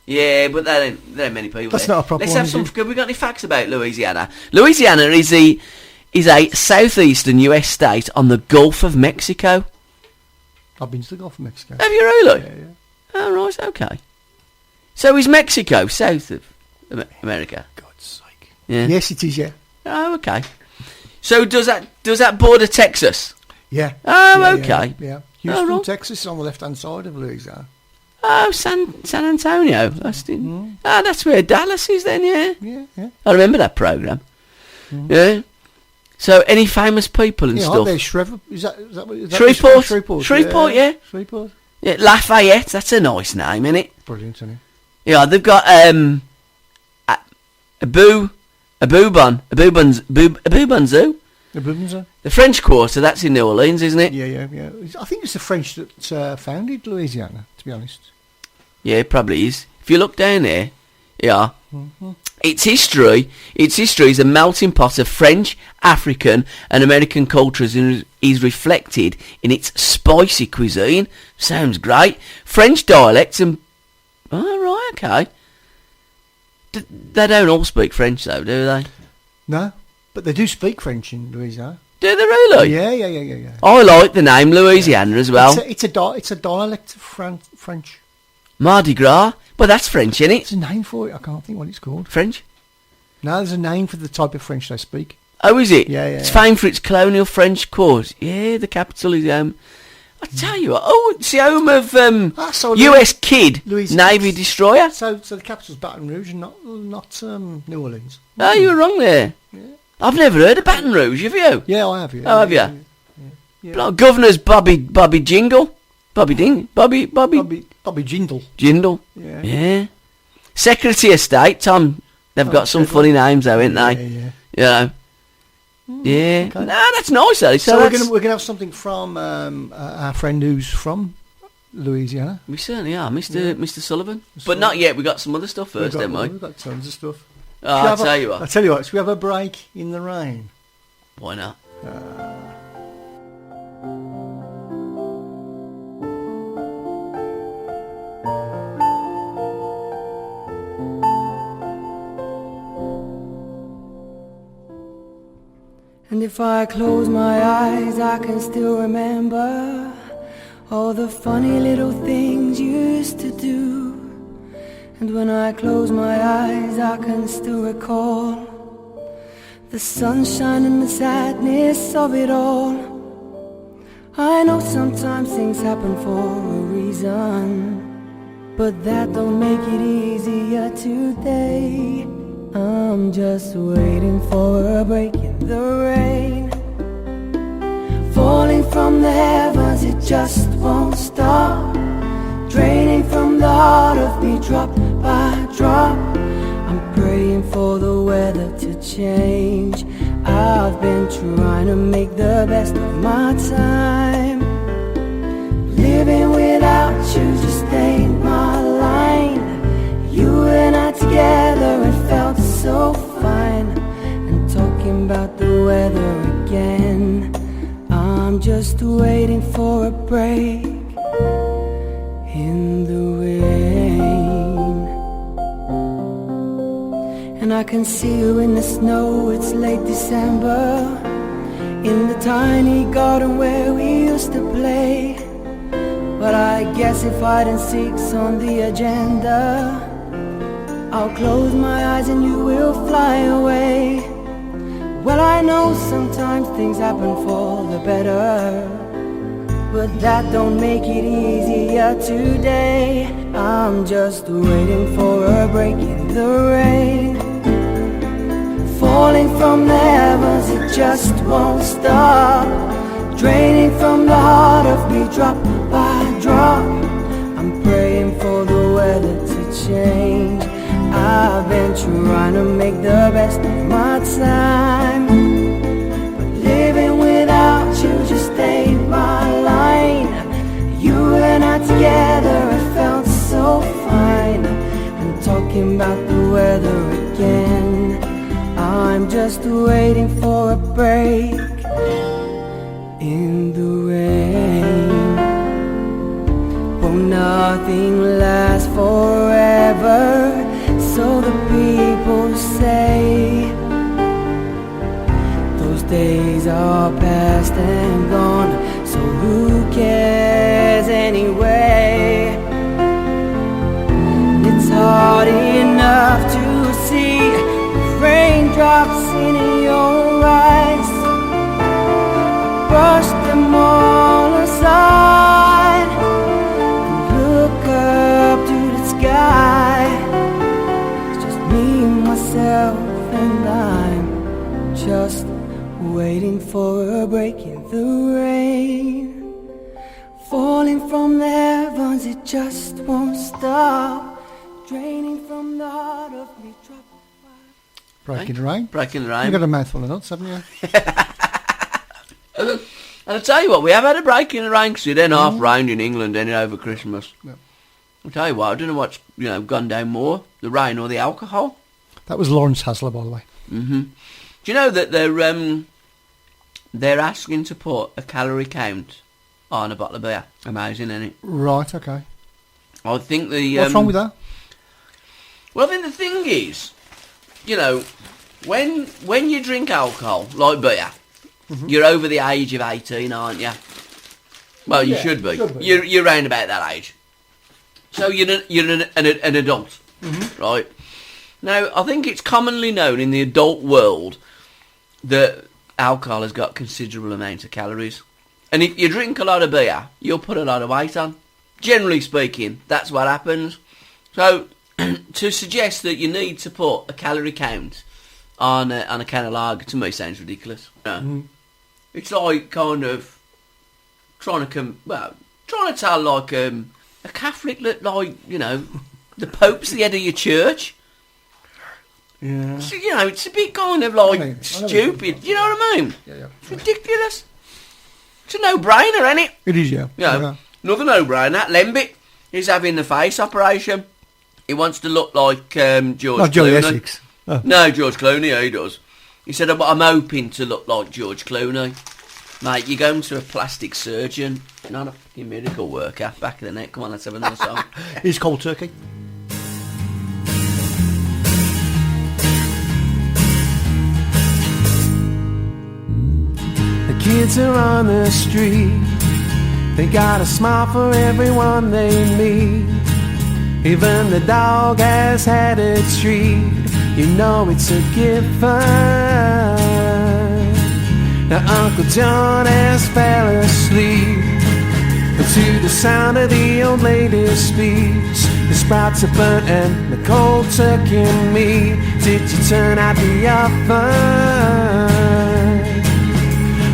Yeah, but there ain't many people That's there. not a proper Let's one, have is some... it? Have we got any facts about Louisiana? Louisiana is a southeastern US state on the Gulf of Mexico. I've been to the Gulf of Mexico. Have you really? Yeah, yeah. Oh, right, okay. So is Mexico south of America? God's sake. Yeah. Yes, it is, yeah. Oh, okay. So does that border Texas? Yeah. Oh, Yeah, okay. Yeah. Houston, right. Texas is on the left-hand side of Louisiana. Oh, San Antonio. That's where Dallas is then, yeah. Yeah, yeah. I remember that programme. Yeah. So any famous people and Yeah, stuff? aren't there Shreveport? Is that Shreveport. Shreveport. Shreveport, yeah. Shreveport. Yeah, Lafayette, that's a nice name, isn't it? Brilliant, isn't it? Yeah, they've got Abou Zoo. The Bourbons, The French Quarter, that's in New Orleans, isn't it? Yeah, yeah, yeah. I think it's the French that founded Louisiana, to be honest. Yeah, it probably is. If you look down there, yeah. Its history is a melting pot of French, African and American cultures and is reflected in its spicy cuisine. Sounds great. French dialects and... Oh, right, okay. They don't all speak French, though, do they? No, but they do speak French in Louisiana. Do they really? Yeah. I like the name Louisiana as well. It's a dialect of French. Mardi Gras. Well, that's French, isn't it? There's a name for it. I can't think what it's called. French? No, there's a name for the type of French they speak. Oh, is it? Yeah. It's famed for its colonial French court. Yeah, the capital is I tell you what. Oh, it's the home of US Kid Louis- Navy destroyer. So the capital's Baton Rouge and not New Orleans. Oh, you were wrong there. I've never heard of Baton Rouge, have you? Yeah, I have. Yeah. Oh, have you? Yeah. Governor's Bobby Jingle. Bobby Jindal. Jindal. Yeah. Secretary of State, Tom. They've got some funny names, though, ain't they? Yeah. You know. Yeah. Okay. No, that's nice, though. So we're gonna have something from our friend who's from Louisiana. We certainly are, Mr. Sullivan. But not yet. We got some other stuff first, haven't we? We've got tons of stuff. Oh, I'll tell you what. I'll tell you what. Should we have a break in the rain? Why not? And if I close my eyes, I can still remember all the funny little things you used to do. And when I close my eyes, I can still recall the sunshine and the sadness of it all. I know sometimes things happen for a reason, but that don't make it easier today. I'm just waiting for a break in the rain, falling from the heavens, it just won't stop, draining from the heart of me drop by drop. I'm praying for the weather to change. I've been trying to make the best of my time. Living without you just ain't my line. You and I together, it felt so fine. And talking about the weather again, I'm just waiting for a break in the rain. And I can see you in the snow, it's late December, in the tiny garden where we used to play. But I guess if hide and seek's on the agenda, I'll close my eyes and you will fly away. Well, I know sometimes things happen for the better, but that don't make it easier today. I'm just waiting for a break in the rain, falling from the heavens, it just won't stop, draining from the heart of me drop by drop. I'm praying for the weather to change. I've been trying to make the best of my time, but living without you just ain't my line. together, I felt so fine. And talking about the weather again, I'm just waiting for a break in the rain. Oh, nothing lasts forever, so the people say. Those days are past and gone, so who cares anyway? It's hard enough to see the raindrops in your eyes. Brush them all aside and look up to the sky. It's just me, myself, and I'm just waiting for a break in the rain. Falling from the heavens, it just won't stop. Draining from the heart of me, drop. Breaking the rain. Breaking the rain. You've got a mouthful of nuts, haven't you? And I'll tell you what, we have had a break in the rain because it then half rained in England then over Christmas. Yep. I'll tell you what, I don't know what's gone down more, the rain or the alcohol. That was Lawrence Hasler, by the way. Mm-hmm. Do you know that they're asking to put a calorie count on a bottle of beer? Amazing, isn't it? Right, okay. I think the... What's wrong with that? Well, I think the thing is, when you drink alcohol, like beer, you're over the age of 18, aren't you? Well, you should be. You're around about that age. So you're an adult, right? Now, I think it's commonly known in the adult world that alcohol has got considerable amounts of calories. And if you drink a lot of beer, you'll put a lot of weight on. Generally speaking, that's what happens. So, to suggest that you need to put a calorie count on a can of lager, to me, sounds ridiculous. It's like kind of trying to tell like a Catholic that, like, the Pope's the head of your church. Yeah. So, it's a bit kind of like stupid. You know what I mean? Yeah. It's ridiculous. It's a no-brainer, ain't it? It is, yeah. Another no-brainer. Lembit is having the face operation. He wants to look like George Clooney. Essex. Oh. No, George Clooney, he does. He said, I'm hoping to look like George Clooney. Mate, you're going to a plastic surgeon, not a fucking miracle worker. Back of the neck. Come on, let's have another song. He's cold turkey. The kids are on the street. They got a smile for everyone they meet. Even the dog has had its treat. You know it's a given. Now Uncle John has fell asleep, but to the sound of the old lady's speech, the sprouts are burnt and the cold turkey meat. Did you turn out the oven?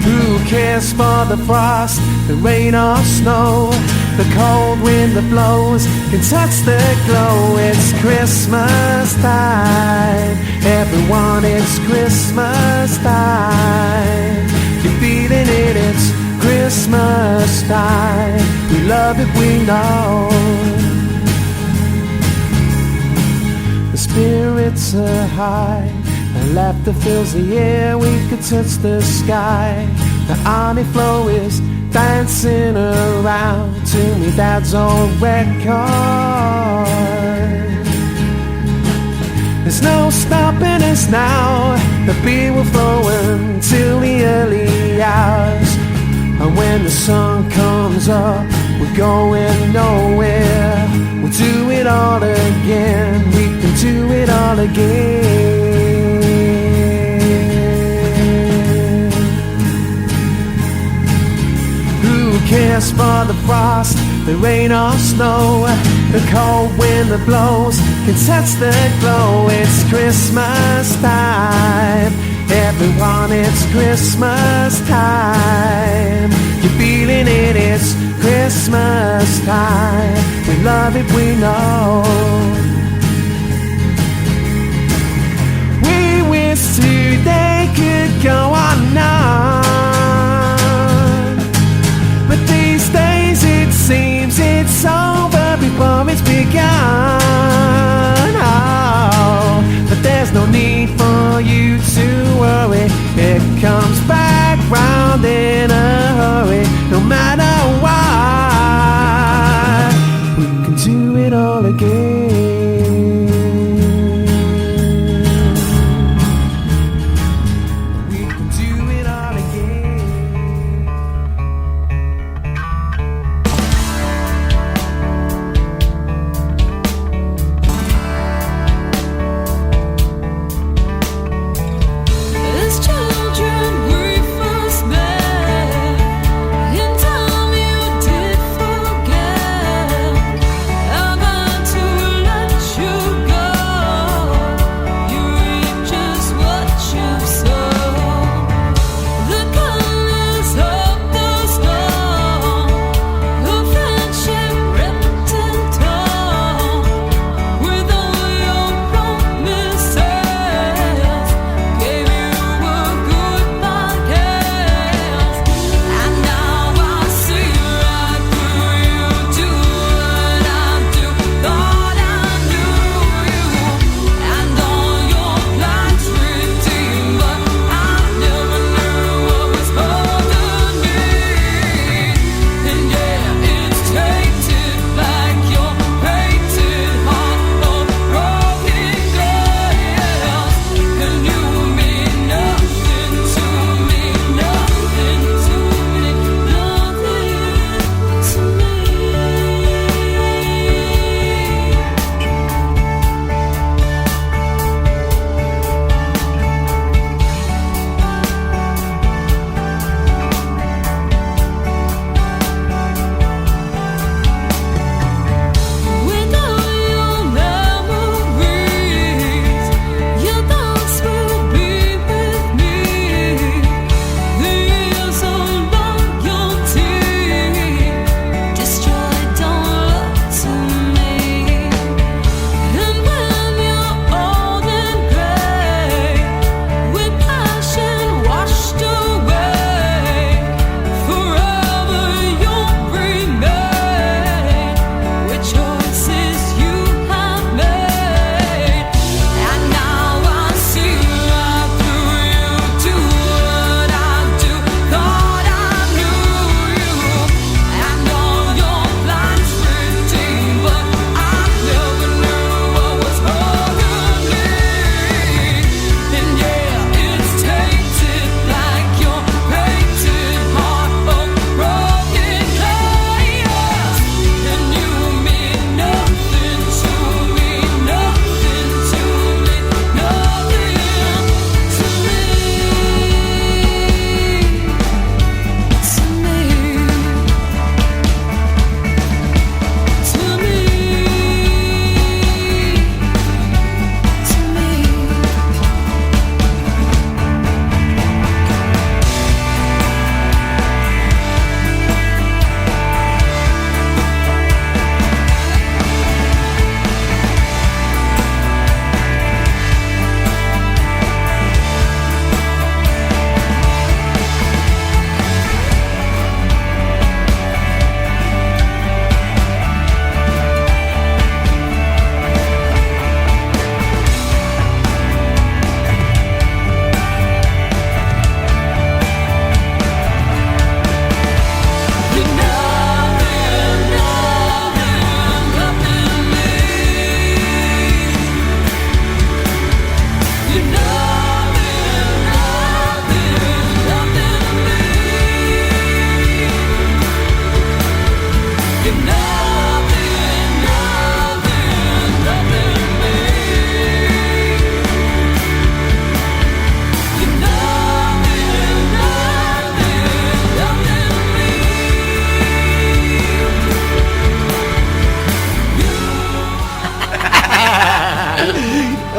Who cares for the frost, the rain or snow? The cold wind that blows can touch the glow. It's Christmas time, everyone, it's Christmas time. You're feeling it, it's Christmas time. We love it, we know. The spirits are high, the laughter fills the air, we could touch the sky. The honey flow is dancing around to me, dad's old record. There's no stopping us now, the beer will flow until the early hours. And when the sun comes up, we're going nowhere. We'll do it all again, we can do it all again. Who cares for the frost, the rain or snow? The cold wind that blows can touch the glow. It's Christmas time, everyone, it's Christmas time. You're feeling it, it's Christmas time. We love it, we know. We wish today could go on now, but these days it seems it's so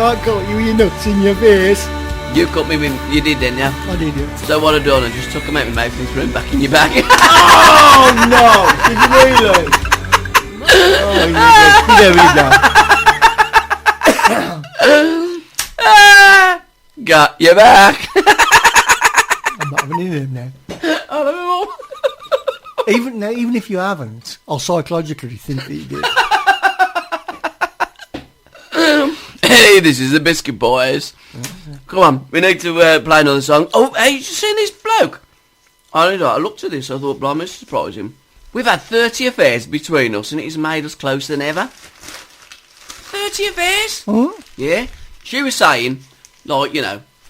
I got you with your nuts in your face. You cut me with... You did, didn't you? I did it. So what I done, I just took them out of my mouth and threw them back in your bag. Oh no! Did you really? Oh, there we go. Got you back. I'm not having any of them now. I don't know. Even if you haven't, I'll psychologically think that you did. Hey, this is the Biscuit Boys. Come on, we need to play another song. Oh, hey, you seen this bloke? I looked at this, I thought, blimey, this surprised him. We've had 30 affairs between us, and it has made us closer than ever. 30 affairs? Huh? Yeah. She was saying, like,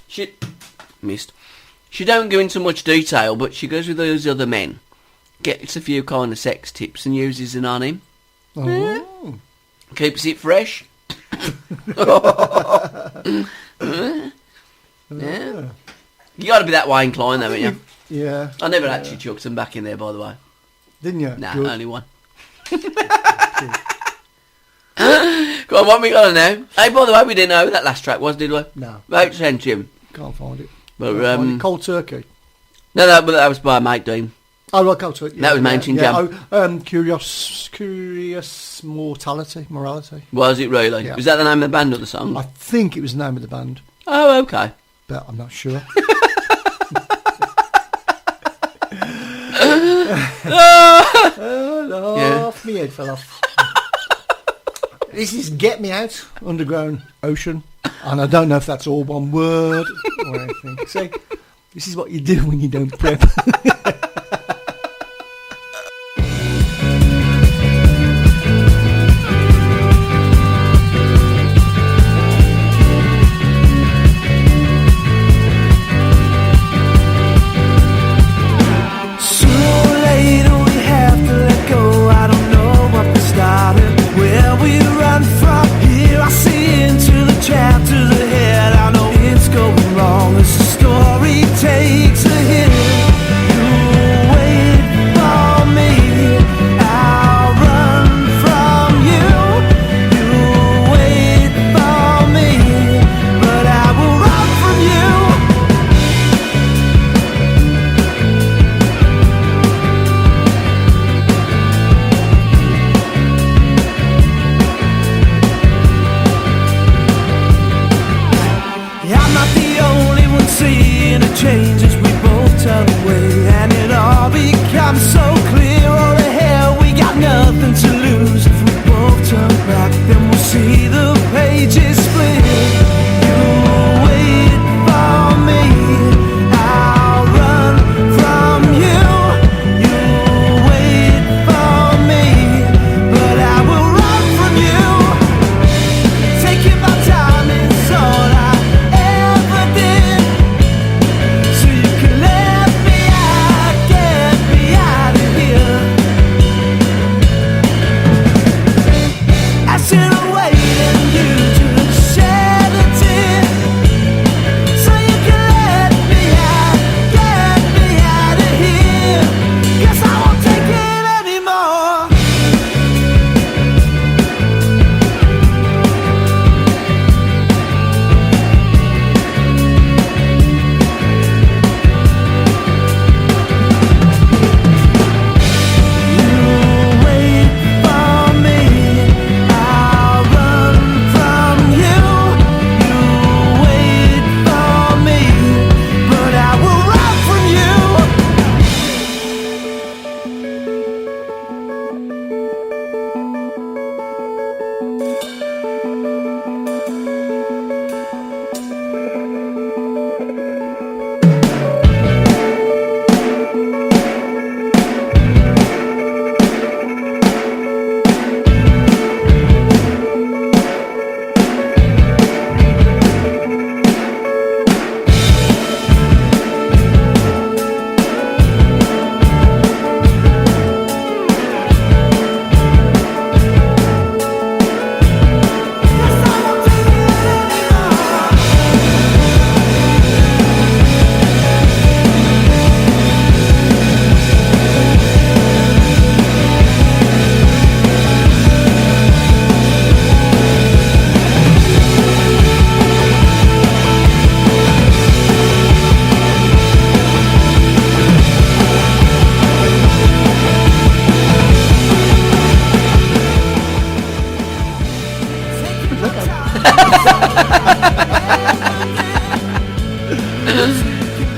she missed. She don't go into much detail, but she goes with those other men, gets a few kind of sex tips and uses it on him. Oh. Keeps it fresh. Yeah. You got to be that way inclined, though, haven't you? Yeah. I never actually chucked them back in there, by the way. Didn't you? Nah, Good. only one. Come on, what we got now? Hey, by the way, we didn't know who that last track was, did we? No. Right, sent him. Can't find it. But, Can't find it. Cold Turkey. No, but that was by mate Dean. Oh, right, Cold Turkey. That was Mountain Jam. Oh, Curious Morality. Was it really? Yeah. Was that the name of the band or the song? I think it was the name of the band, Oh, okay. but I'm not sure. Off me head fell off. This is Get Me Out, Underground Ocean, and I don't know if that's all one word or anything. See, this is what you do when you don't prep. Takes a hit. Waiting you to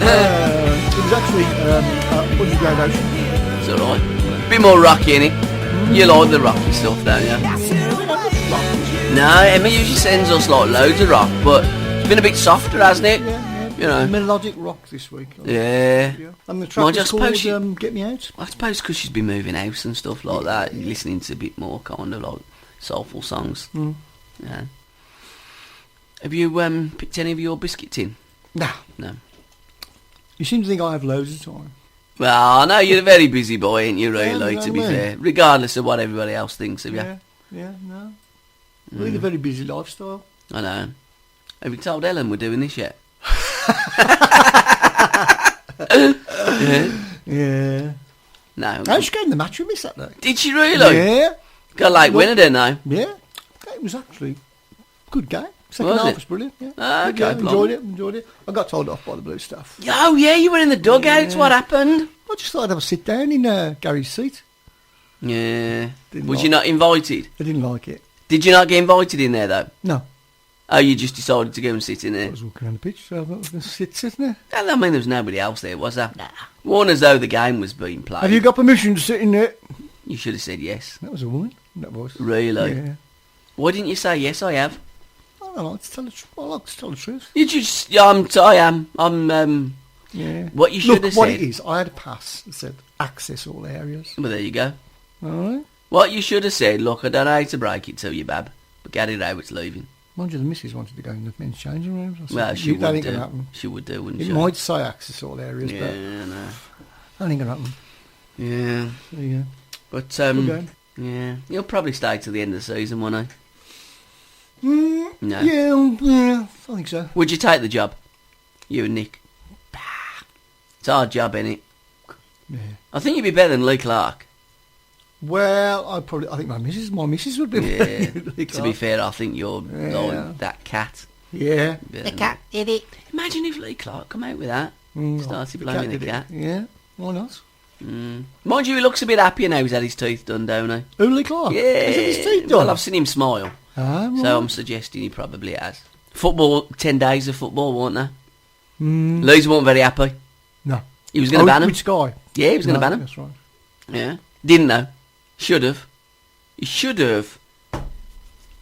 It was actually Underground Ocean. It's alright. Bit more rocky, innit? You like the rocky stuff, don't you? No, Emma usually sends us like loads of rock, but it's been a bit softer, hasn't it? You know. Melodic rock this week. Yeah. And the Mind track you, I is suppose called Get Me Out. I suppose because she's been moving house and stuff like that, you're listening to a bit more kind of like soulful songs. Yeah. Have you picked any of your biscuit tin? Nah. No. You seem to think I have loads of time. Well, I know you're a very busy boy, ain't you, really, Yeah, to be I mean. fair. Regardless of what everybody else thinks of you. No. Lead a very busy lifestyle. I know. Have you told Ellen we're doing this yet? Yeah. No. Oh, she came to the match with me Saturday. Did she really? Yeah. Got a late winner, didn't I? Yeah. It was actually a good game. Second Was half it? was brilliant. Yeah. Ah, Good okay, game. Enjoyed it. I got told off by the blue staff. Oh, yeah, you were in the dugouts. What happened? I just thought I'd have a sit down in Gary's seat. Yeah. Didn't Was like you not invited? I didn't like it. Did you not get invited in there, though? No. Oh, you just decided to go and sit in I there? was walking around the pitch, so I thought I was going to sit there. I mean, there was nobody else there, was there? Nah. One as though the game was being played. Have you got permission to sit in there? You should have said yes. That was a woman. That was. Really? Yeah. Why didn't you say yes? I have. I don't like to tell the truth. I like to tell the truth. You just. Yeah, I am. Yeah. What you should Look, have what said. it is, I had a pass that said access all areas. Well, there you go. All right. What you should have said. Look, I don't know how to break it to you, Bab, but Gary Rowett's leaving. Mind you, the missus wanted to go in the men's changing rooms. I said, Well, she that would ain't going to do. happen. She would do, wouldn't It she? might say access all areas, Yeah, but no. that ain't going to happen. Yeah, There you go. but Good game. yeah, you'll probably stay till the end of the season, won't I? No. Yeah, I think so. Would you take the job? You and Nick? It's a hard job, innit? Yeah. I think you'd be better than Lee Clark. Well, I think my missus would be. Yeah. To be fair, I think you're like that cat. Yeah. The cat did it. Imagine if Lee Clark come out with that. Started blaming the did it. cat. Yeah. Why not? Mind you, he looks a bit happier now he's had his teeth done, don't he? Uli Clark. Yeah. Has he had his teeth done? Well, I've seen him smile. Ah, right. So I'm suggesting he probably has. Football, 10 days of football, weren't there? Leeds weren't very happy. No. He was going to ban him. With Sky. Yeah, he was going to ban him. That's right. Yeah. Didn't know. Should have. He should have.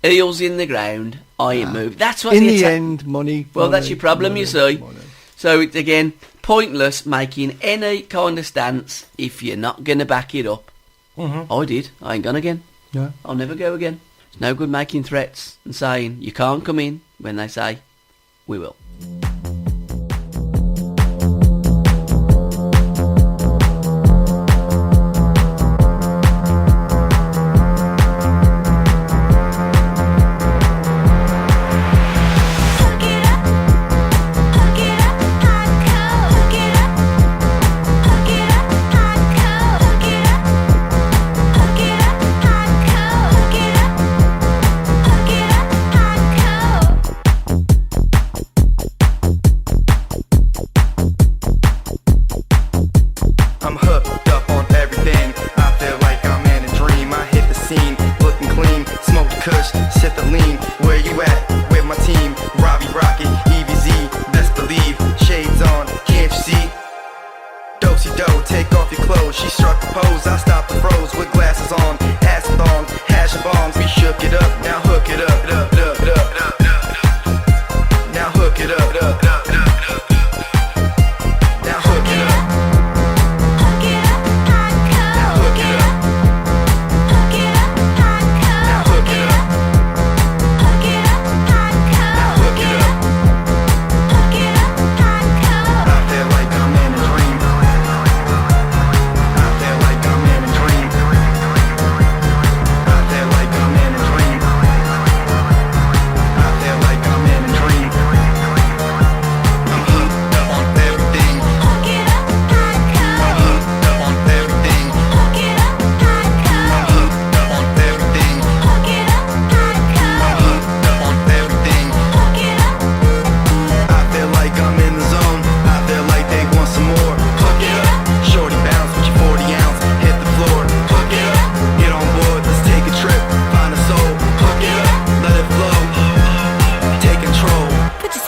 Heels in the ground. I ain't moved. That's what In the the attack- end, money. Well, that's your problem, you see. money. So it's again pointless making any kind of stance if you're not going to back it up. I did. I ain't gone again. No. I'll never go again. It's no good making threats and saying you can't come in when they say we will. Hook it up, hardcore. Hook it up, hardcore. Hook it up, hardcore. Hook it up, hardcore.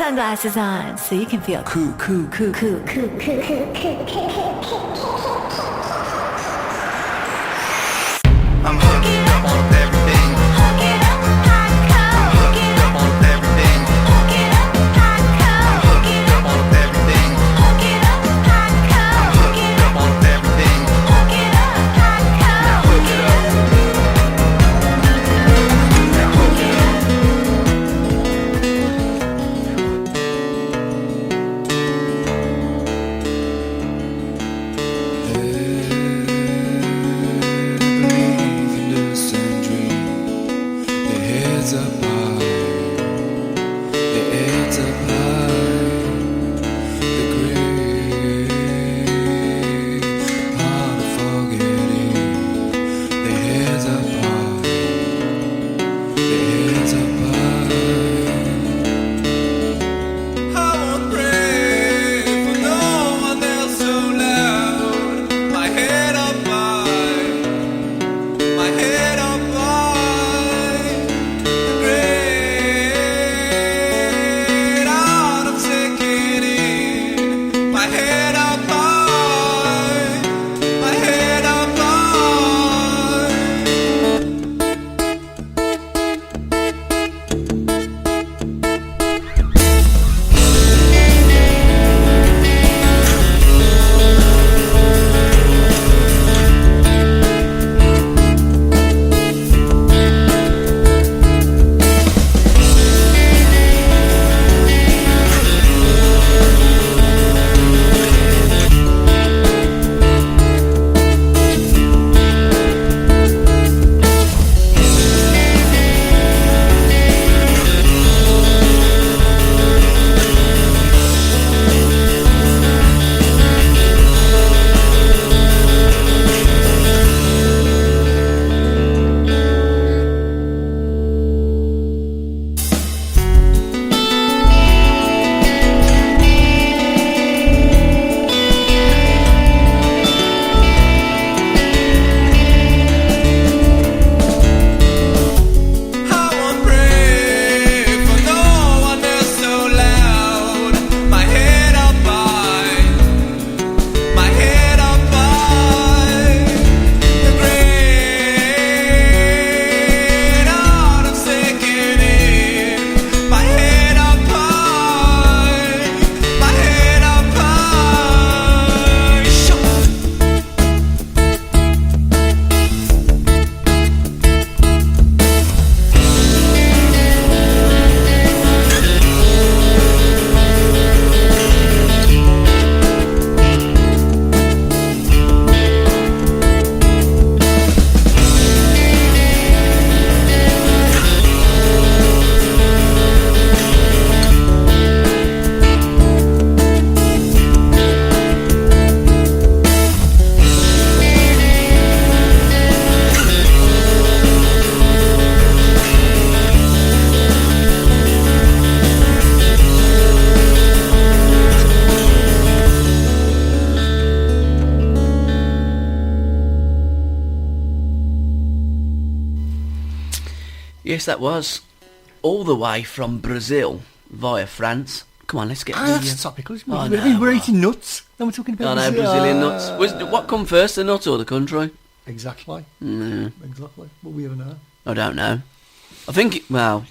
sunglasses on so you can feel cool. I'm hooked up with everything. Hook it up, hardcore. Hook it up, With everything. hook it up, hardcore. Hook it up, With everything. hook it up, hardcore. Hook it up, With everything. hook it up, hardcore. Hook it up. Now hook it up. Yes, that was all the way from Brazil via France. Come on, let's get That's topical. Isn't it? I We're know. eating nuts. Then we're talking about I know, Brazilian nuts. What come first, the nut or the country? Exactly. Mm, Exactly. What we ever know. I don't know. I think,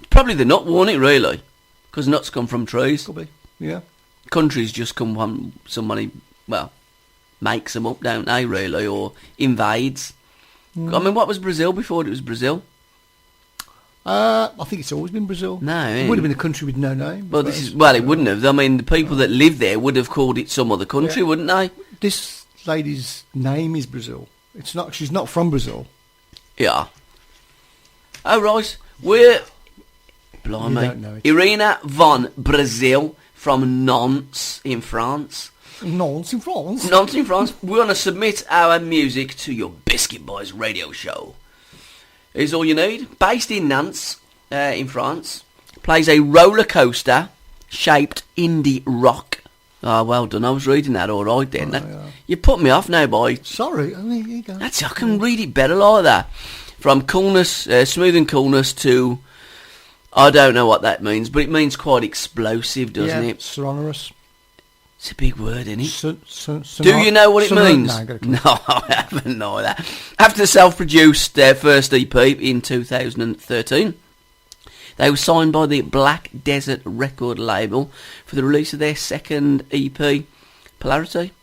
probably the nut, won't it, really? Because nuts come from trees. Could be. Yeah. Countries just come from somebody, makes them up, don't they, really, or invades. I mean, what was Brazil before it was Brazil? I think it's always been Brazil. No, It would have been a country with no name. Well, it wouldn't have. I mean, the people that live there would have called it some other country, Yeah. wouldn't they? This lady's name is Brazil. It's not. She's not from Brazil. Yeah. Oh, right. We're... Blimey. You don't know it. Irina von Brazil from Nantes in France. Nantes in France. Nantes in France. We're going to submit our music to your Biscuit Boys radio show. Here's all you need. Based in Nantes, in France. Plays a roller coaster shaped indie rock. Oh, well done. I was reading that all right then. yeah. You put me off now, boy. Sorry. I mean, here you go. I can read it better like that. From coolness, smooth and coolness to I don't know what that means, but it means quite explosive, doesn't it? Sonorous. It's a big word, isn't it? Do Do you know what it means? No, I got a clue. No, I haven't know that. After the self-produced their first EP in 2013, they were signed by the Black Desert record label for the release of their second EP, Polarity.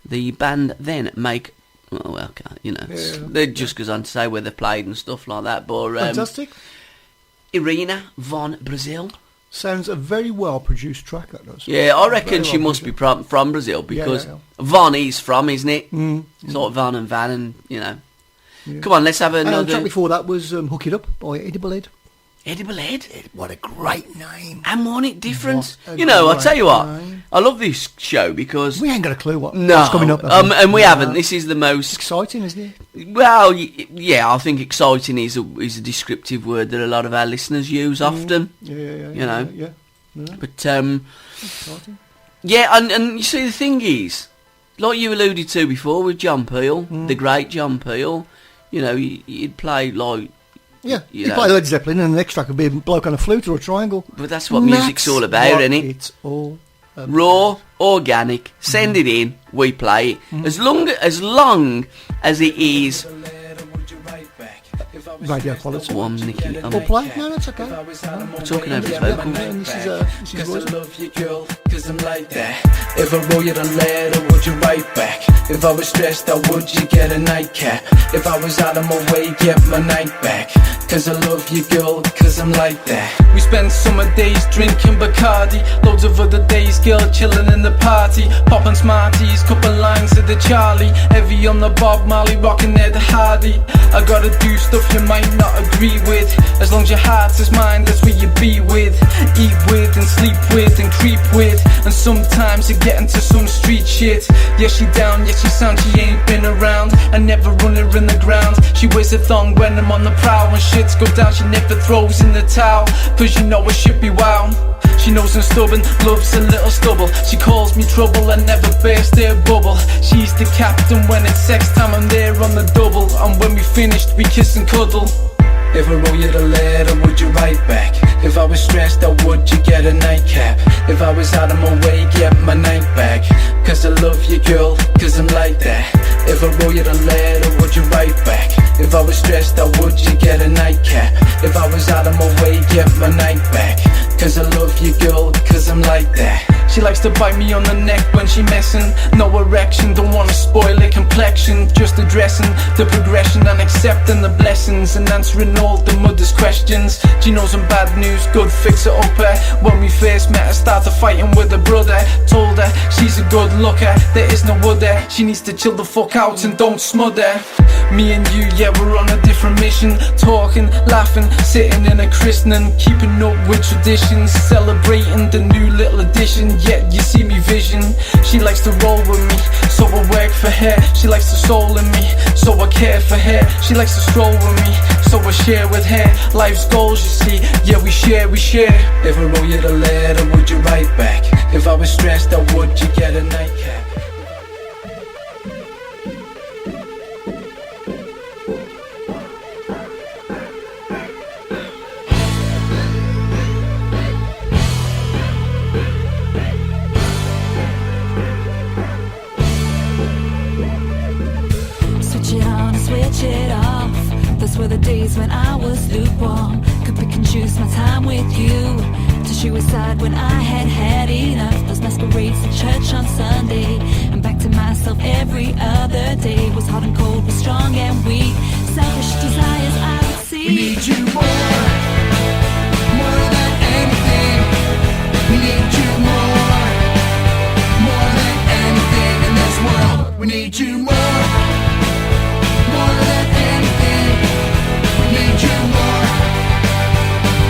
The band then make, it just goes on to say where they played and stuff like that. But Fantastic. Irina von Brazil. Sounds a very well produced track, that does. Yeah, I reckon Very she well must be produced. from Brazil because yeah. Von is from, isn't it? Mm. It's like Von and Van, and Yeah. Come on, let's have And the another. track before that was Hook It Up by Edible Ed. Edible Head. What a great name. And wasn't it different? What a I'll tell you what, great name. I love this show because We ain't got a clue what's no, coming up. and we haven't. This is the most Exciting, isn't it? well, yeah. I think exciting is a descriptive word that a lot of our listeners use often. Yeah. But Exciting. yeah, and you see the thing is, like you alluded to before with John Peel, the great John Peel. You'd play like. Yeah, You you know. play Led Zeppelin and the next track would be a bloke on a flute or a triangle. But that's what music's all about, what isn't it? It's all about. Raw, organic. Send it in. We play it as long as it is. Radio quality. One Nicky. I'm Or play? No, that's okay. talking over his vocals. And this is Royce. love you, girl, cause I'm like that. If I wrote you the letter, would you write back? If I was stressed out, would you get a nightcap? If I was out of my way, get my night back. Cause I love you, girl, cause I'm like that. We spend summer days drinking Bacardi. Loads of other days, girl, chilling in the party. Popping Smarties, couple lines of the Charlie. Heavy on the Bob Marley, rocking Ed Hardy. I gotta do stuff you might not agree with. As long as your heart is mine, that's where you be with. Eat with and sleep with and creep with. And sometimes you get into some street shit. Yeah, she down, yeah, she sound, she ain't been around. I never run her in the ground. She wears a thong when I'm on the prowl. When shits go down, she never throws in the towel. Cause you know it should be wow. She knows I'm stubborn, loves a little stubble. She calls me trouble, I never burst their bubble. She's the captain when it's sex time, I'm there on the double. And when we finished, we kiss and cuddle. If I wrote you the letter, would you write back? If I was stressed out, would you get a nightcap? If I was out of my way, get my night back. Cause I love you, girl, cause I'm like that. If I wrote you the letter, would you write back? If I was stressed out, would you get a nightcap? If I was out of my way, get my night back. Cause I love you, girl, cause I'm like that. She likes to bite me on the neck when she messin'. No erection, don't wanna spoil her complexion. Just addressing the progression and accepting the blessings. And answering all the mother's questions. She knows I'm bad news, good fixer upper. When we first met, I started fighting with her brother. Told her she's a good looker, there is no other. She needs to chill the fuck out and don't smother. Me and you, yeah, we're on a different mission. Talking, laughing, sitting in a christening. Keeping up with traditions, celebrating the new little addition. Yet you see me vision. She likes to roll with me, so I work for her. She likes the soul in me, so I care for her. She likes to stroll with me, so I share with her. Life's goals, you see, yeah, we share. If I wrote you the letter, would you write back? If I was stressed out, would you get a nightcap? Switch it on and switch it off. Those were the days when I was lukewarm. Could pick and choose my time with you. To shoot aside when I had enough. Those masquerades at church on Sunday. And back to myself every other day. Was hot and cold, was strong and weak. Selfish desires I would see. We need you more than anything. We need you more than anything in this world. We need you more than anything. We need you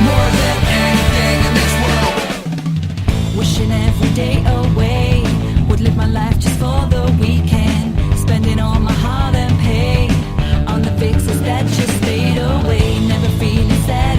more than anything in this world. Wishing every day away. Would live my life just for the weekend. Spending all my hard-earned pay on the fixes that just fade away. Never feeling sad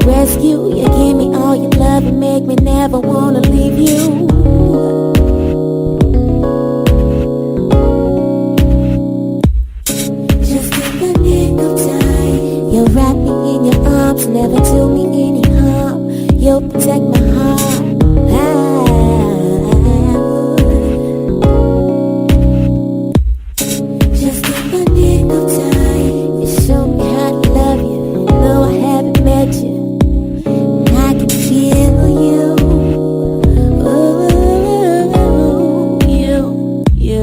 rescue. You give me all your love and make me never wanna leave you. Just in the nick of time, you wrap me in your arms, never do me any harm. You'll protect my heart. Just in the nick of time, you show me how to love you. Though I haven't met you, I can feel you. Ooh, you.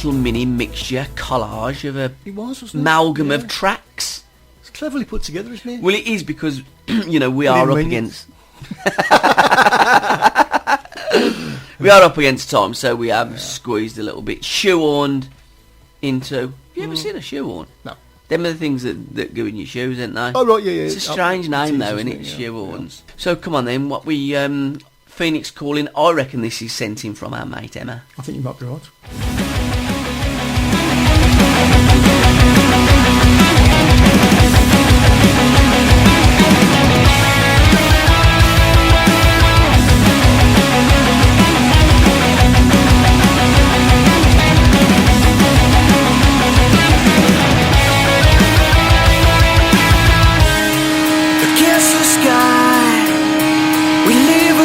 Mini mixture collage of a wasn't it? amalgam of tracks. It's cleverly put together, isn't it? Well, it is because we are up against we are up against time, so we have squeezed a little bit, shoehorned into. Have you ever seen a shoehorn? No. Them are the things that go in your shoes, aren't they? Oh right, yeah. It's a strange name though, isn't it? Shoehorns. So come on then, what we Phoenix calling? I reckon this is sent in from our mate Emma. I think you might be right. Against the sky, we live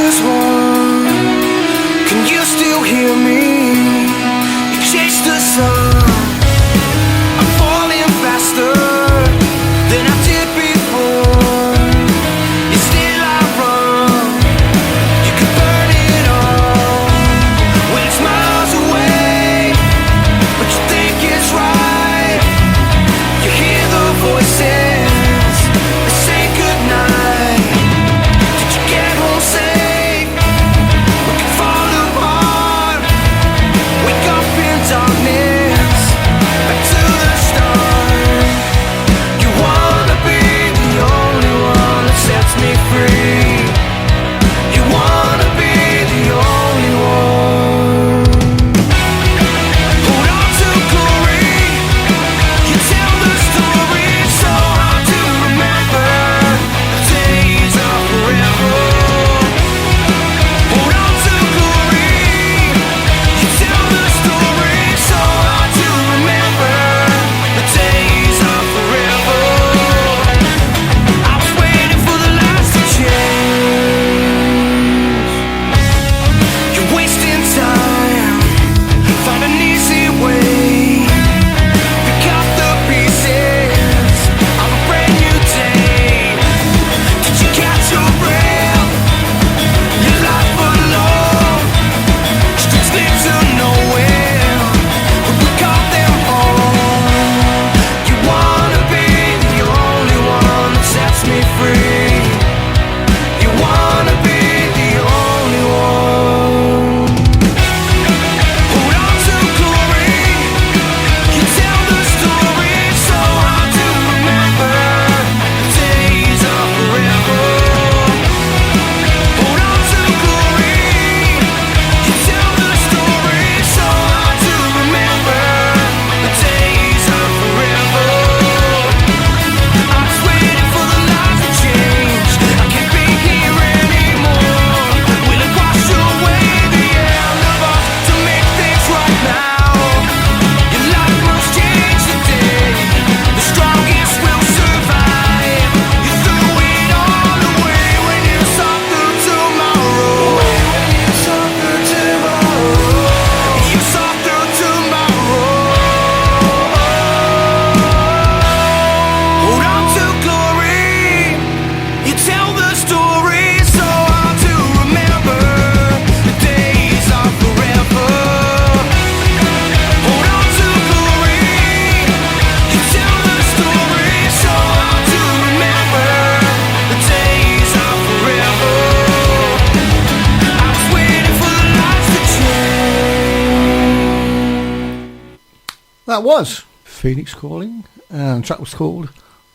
That was Phoenix Calling, and the track was called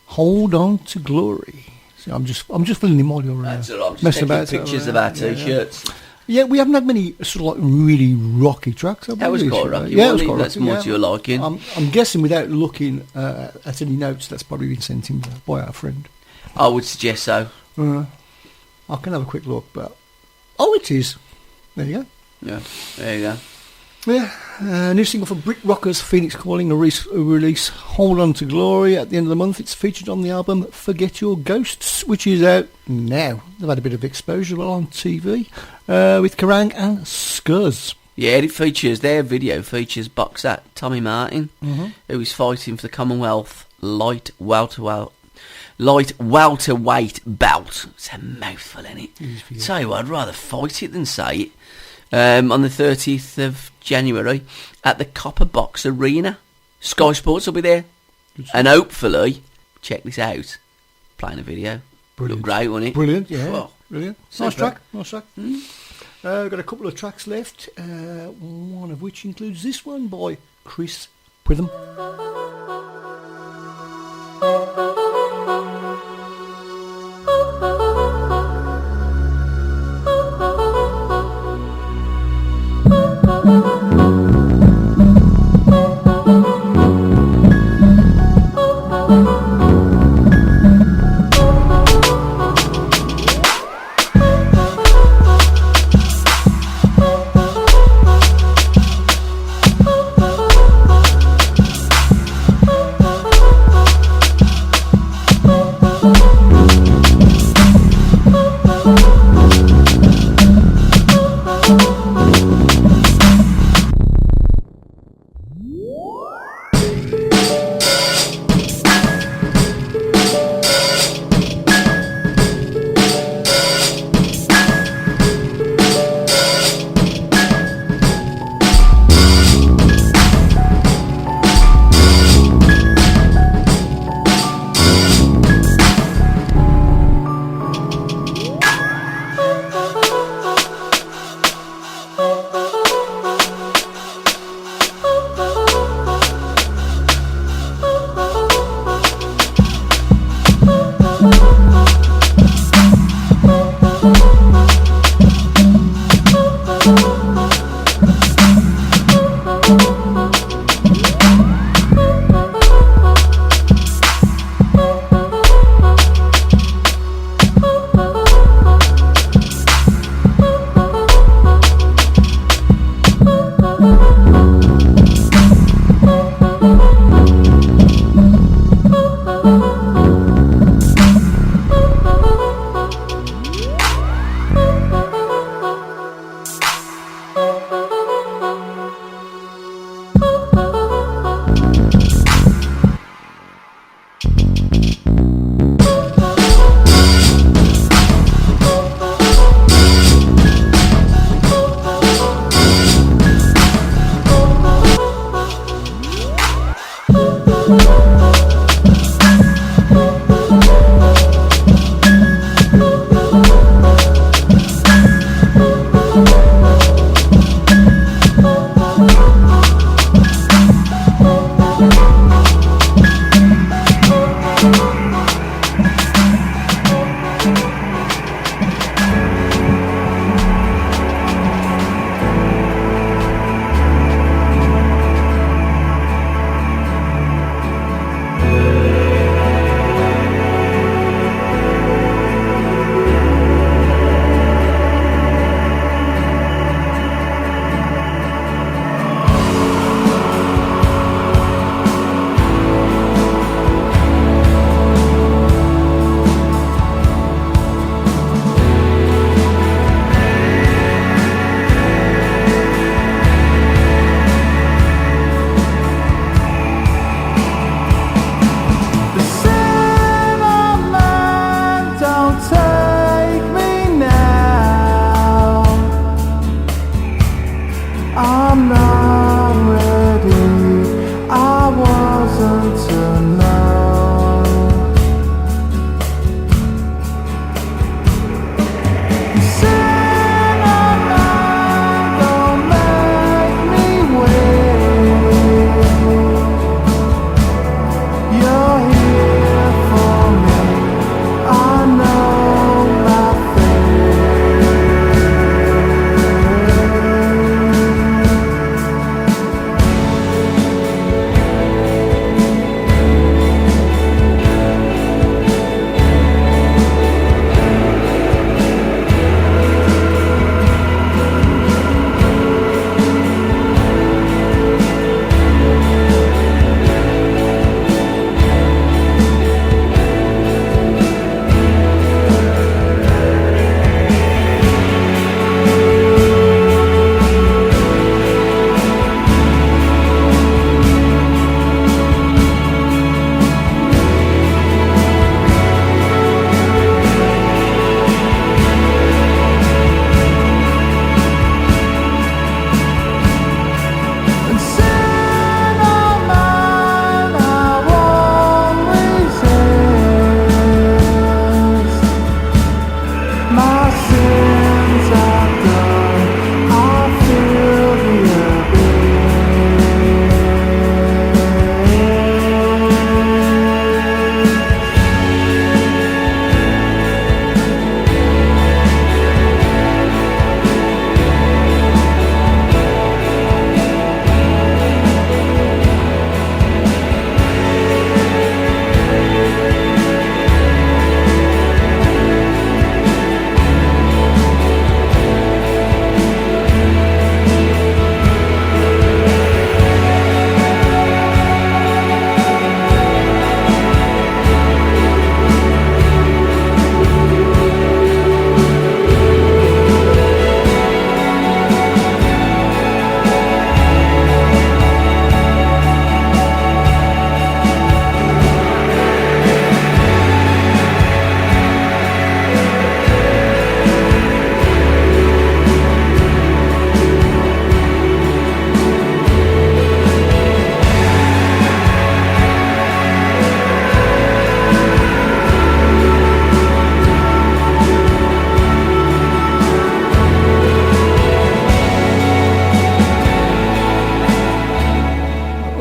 "Hold On to Glory." See, I'm just filling in while you're That's all right. I'm just messing taking about. pictures of our t-shirts. Yeah, we haven't had many sort of like really rocky tracks. That was quite rocky. Yeah, it was wasn't quite That's rocky, more yeah. to your liking. I'm guessing without looking at any notes, that's probably been sent in by our friend. I would suggest so. I can have a quick look, but it is. There you go. Yeah, there you go. Yeah, new single for Brit Rockers, Phoenix Calling, a release, Hold On to Glory, at the end of the month. It's featured on the album Forget Your Ghosts, which is out now. They've had a bit of exposure on TV with Kerrang and Skuz. Yeah, their video features boxer Tommy Martin, who is fighting for the Commonwealth light welterweight belt. It's a mouthful, isn't it? Tell you what, I'd rather fight it than say it. On the 30th of January at the Copper Box Arena. Sky Sports will be there. And hopefully, check this out, playing a video. Brilliant. Look great, won't it? Brilliant, yeah. Oh, Brilliant. super. Nice track. Got a couple of tracks left, one of which includes this one by Chris Pritham.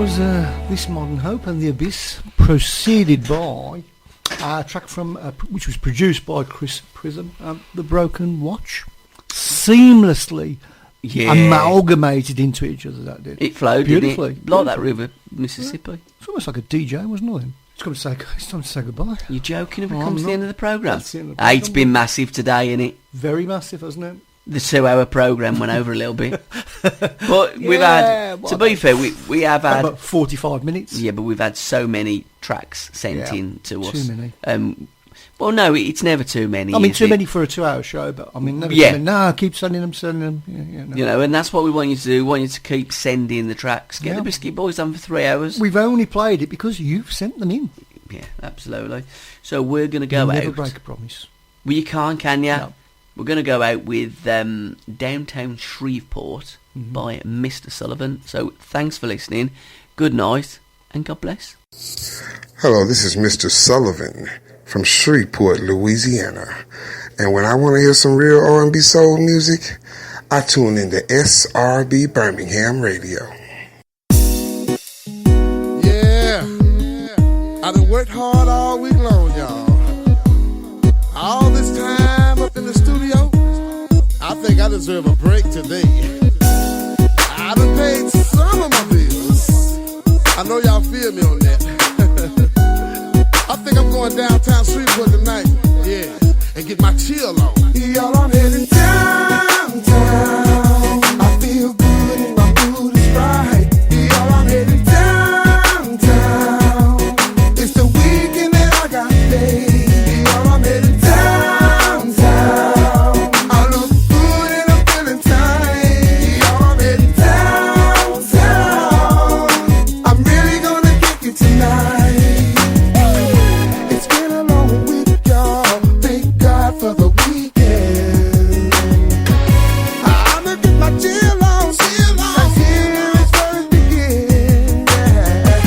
was This Modern Hope and the Abyss, preceded by a track from which was produced by Chris Prism, The Broken Watch, seamlessly amalgamated into each other. That did. It flowed beautifully, didn't it? Like that river, Mississippi. It's almost like a DJ, wasn't it? It's time to say goodbye. You're joking if it comes to the end of the programme? That's the end of the programme. It's been massive today, isn't it? Very massive, hasn't it? The 2-hour programme went over a little bit. But we've had, to be fair, we have had... About 45 minutes. Yeah, but we've had so many tracks sent in to us. Too many. Well, no, it's never too many. I mean, too many for a 2-hour show, but I mean, never too many. No, keep sending them. No. You know, and that's what we want you to do. We want you to keep sending the tracks. Get the Biscuit Boys on for 3 hours. We've only played it because you've sent them in. Yeah, absolutely. So we're going to go out. Never break a promise. Well, you can't, can you? No. We're going to go out with Downtown Shreveport by Mr. Sullivan. So thanks for listening. Good night and God bless. Hello, this is Mr. Sullivan from Shreveport, Louisiana. And when I want to hear some real R&B soul music, I tune into SRB Birmingham Radio. Yeah, I done worked hard all week long, y'all. All this time up in the studio, I think I deserve a break today. I done paid some of my bills. I know y'all feel me on that. I think I'm going downtown Shreveport tonight, yeah, and get my chill on. Y'all, I'm heading downtown. I feel good and my mood is right. Y'all, I'm heading downtown. It's the weekend and I got paid. Y'all, I'm heading downtown. I look good and I'm feeling tight. Y'all, I'm heading downtown. I'm really gonna kick it tonight. It's been a long week, y'all. Thank God for the weekend. I'ma get my chill on. And here is where it begins. Yeah.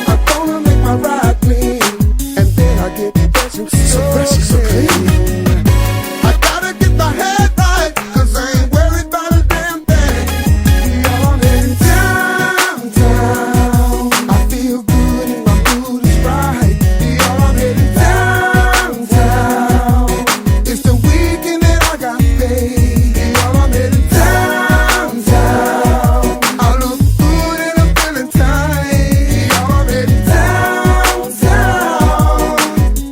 I'm gonna make my ride clean, and then I get fresh and so clean. I gotta get my head right, 'cause I ain't worried about a damn thing. Y'all, I'm heading downtown. I feel good and my mood is right. Y'all, I'm heading downtown. It's the weekend and I got paid. Y'all, I'm heading downtown. I look good and I'm feeling tight. Y'all, I'm heading downtown.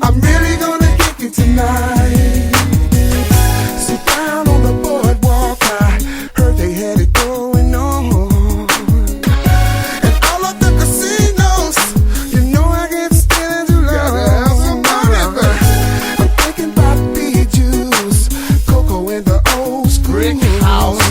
I'm really gonna kick it tonight. Sit down on the boardwalk. I heard they had it going on. And all of the casinos, you know I can't stand too long. I'm thinking about Juice, Coco and the old school. Brick house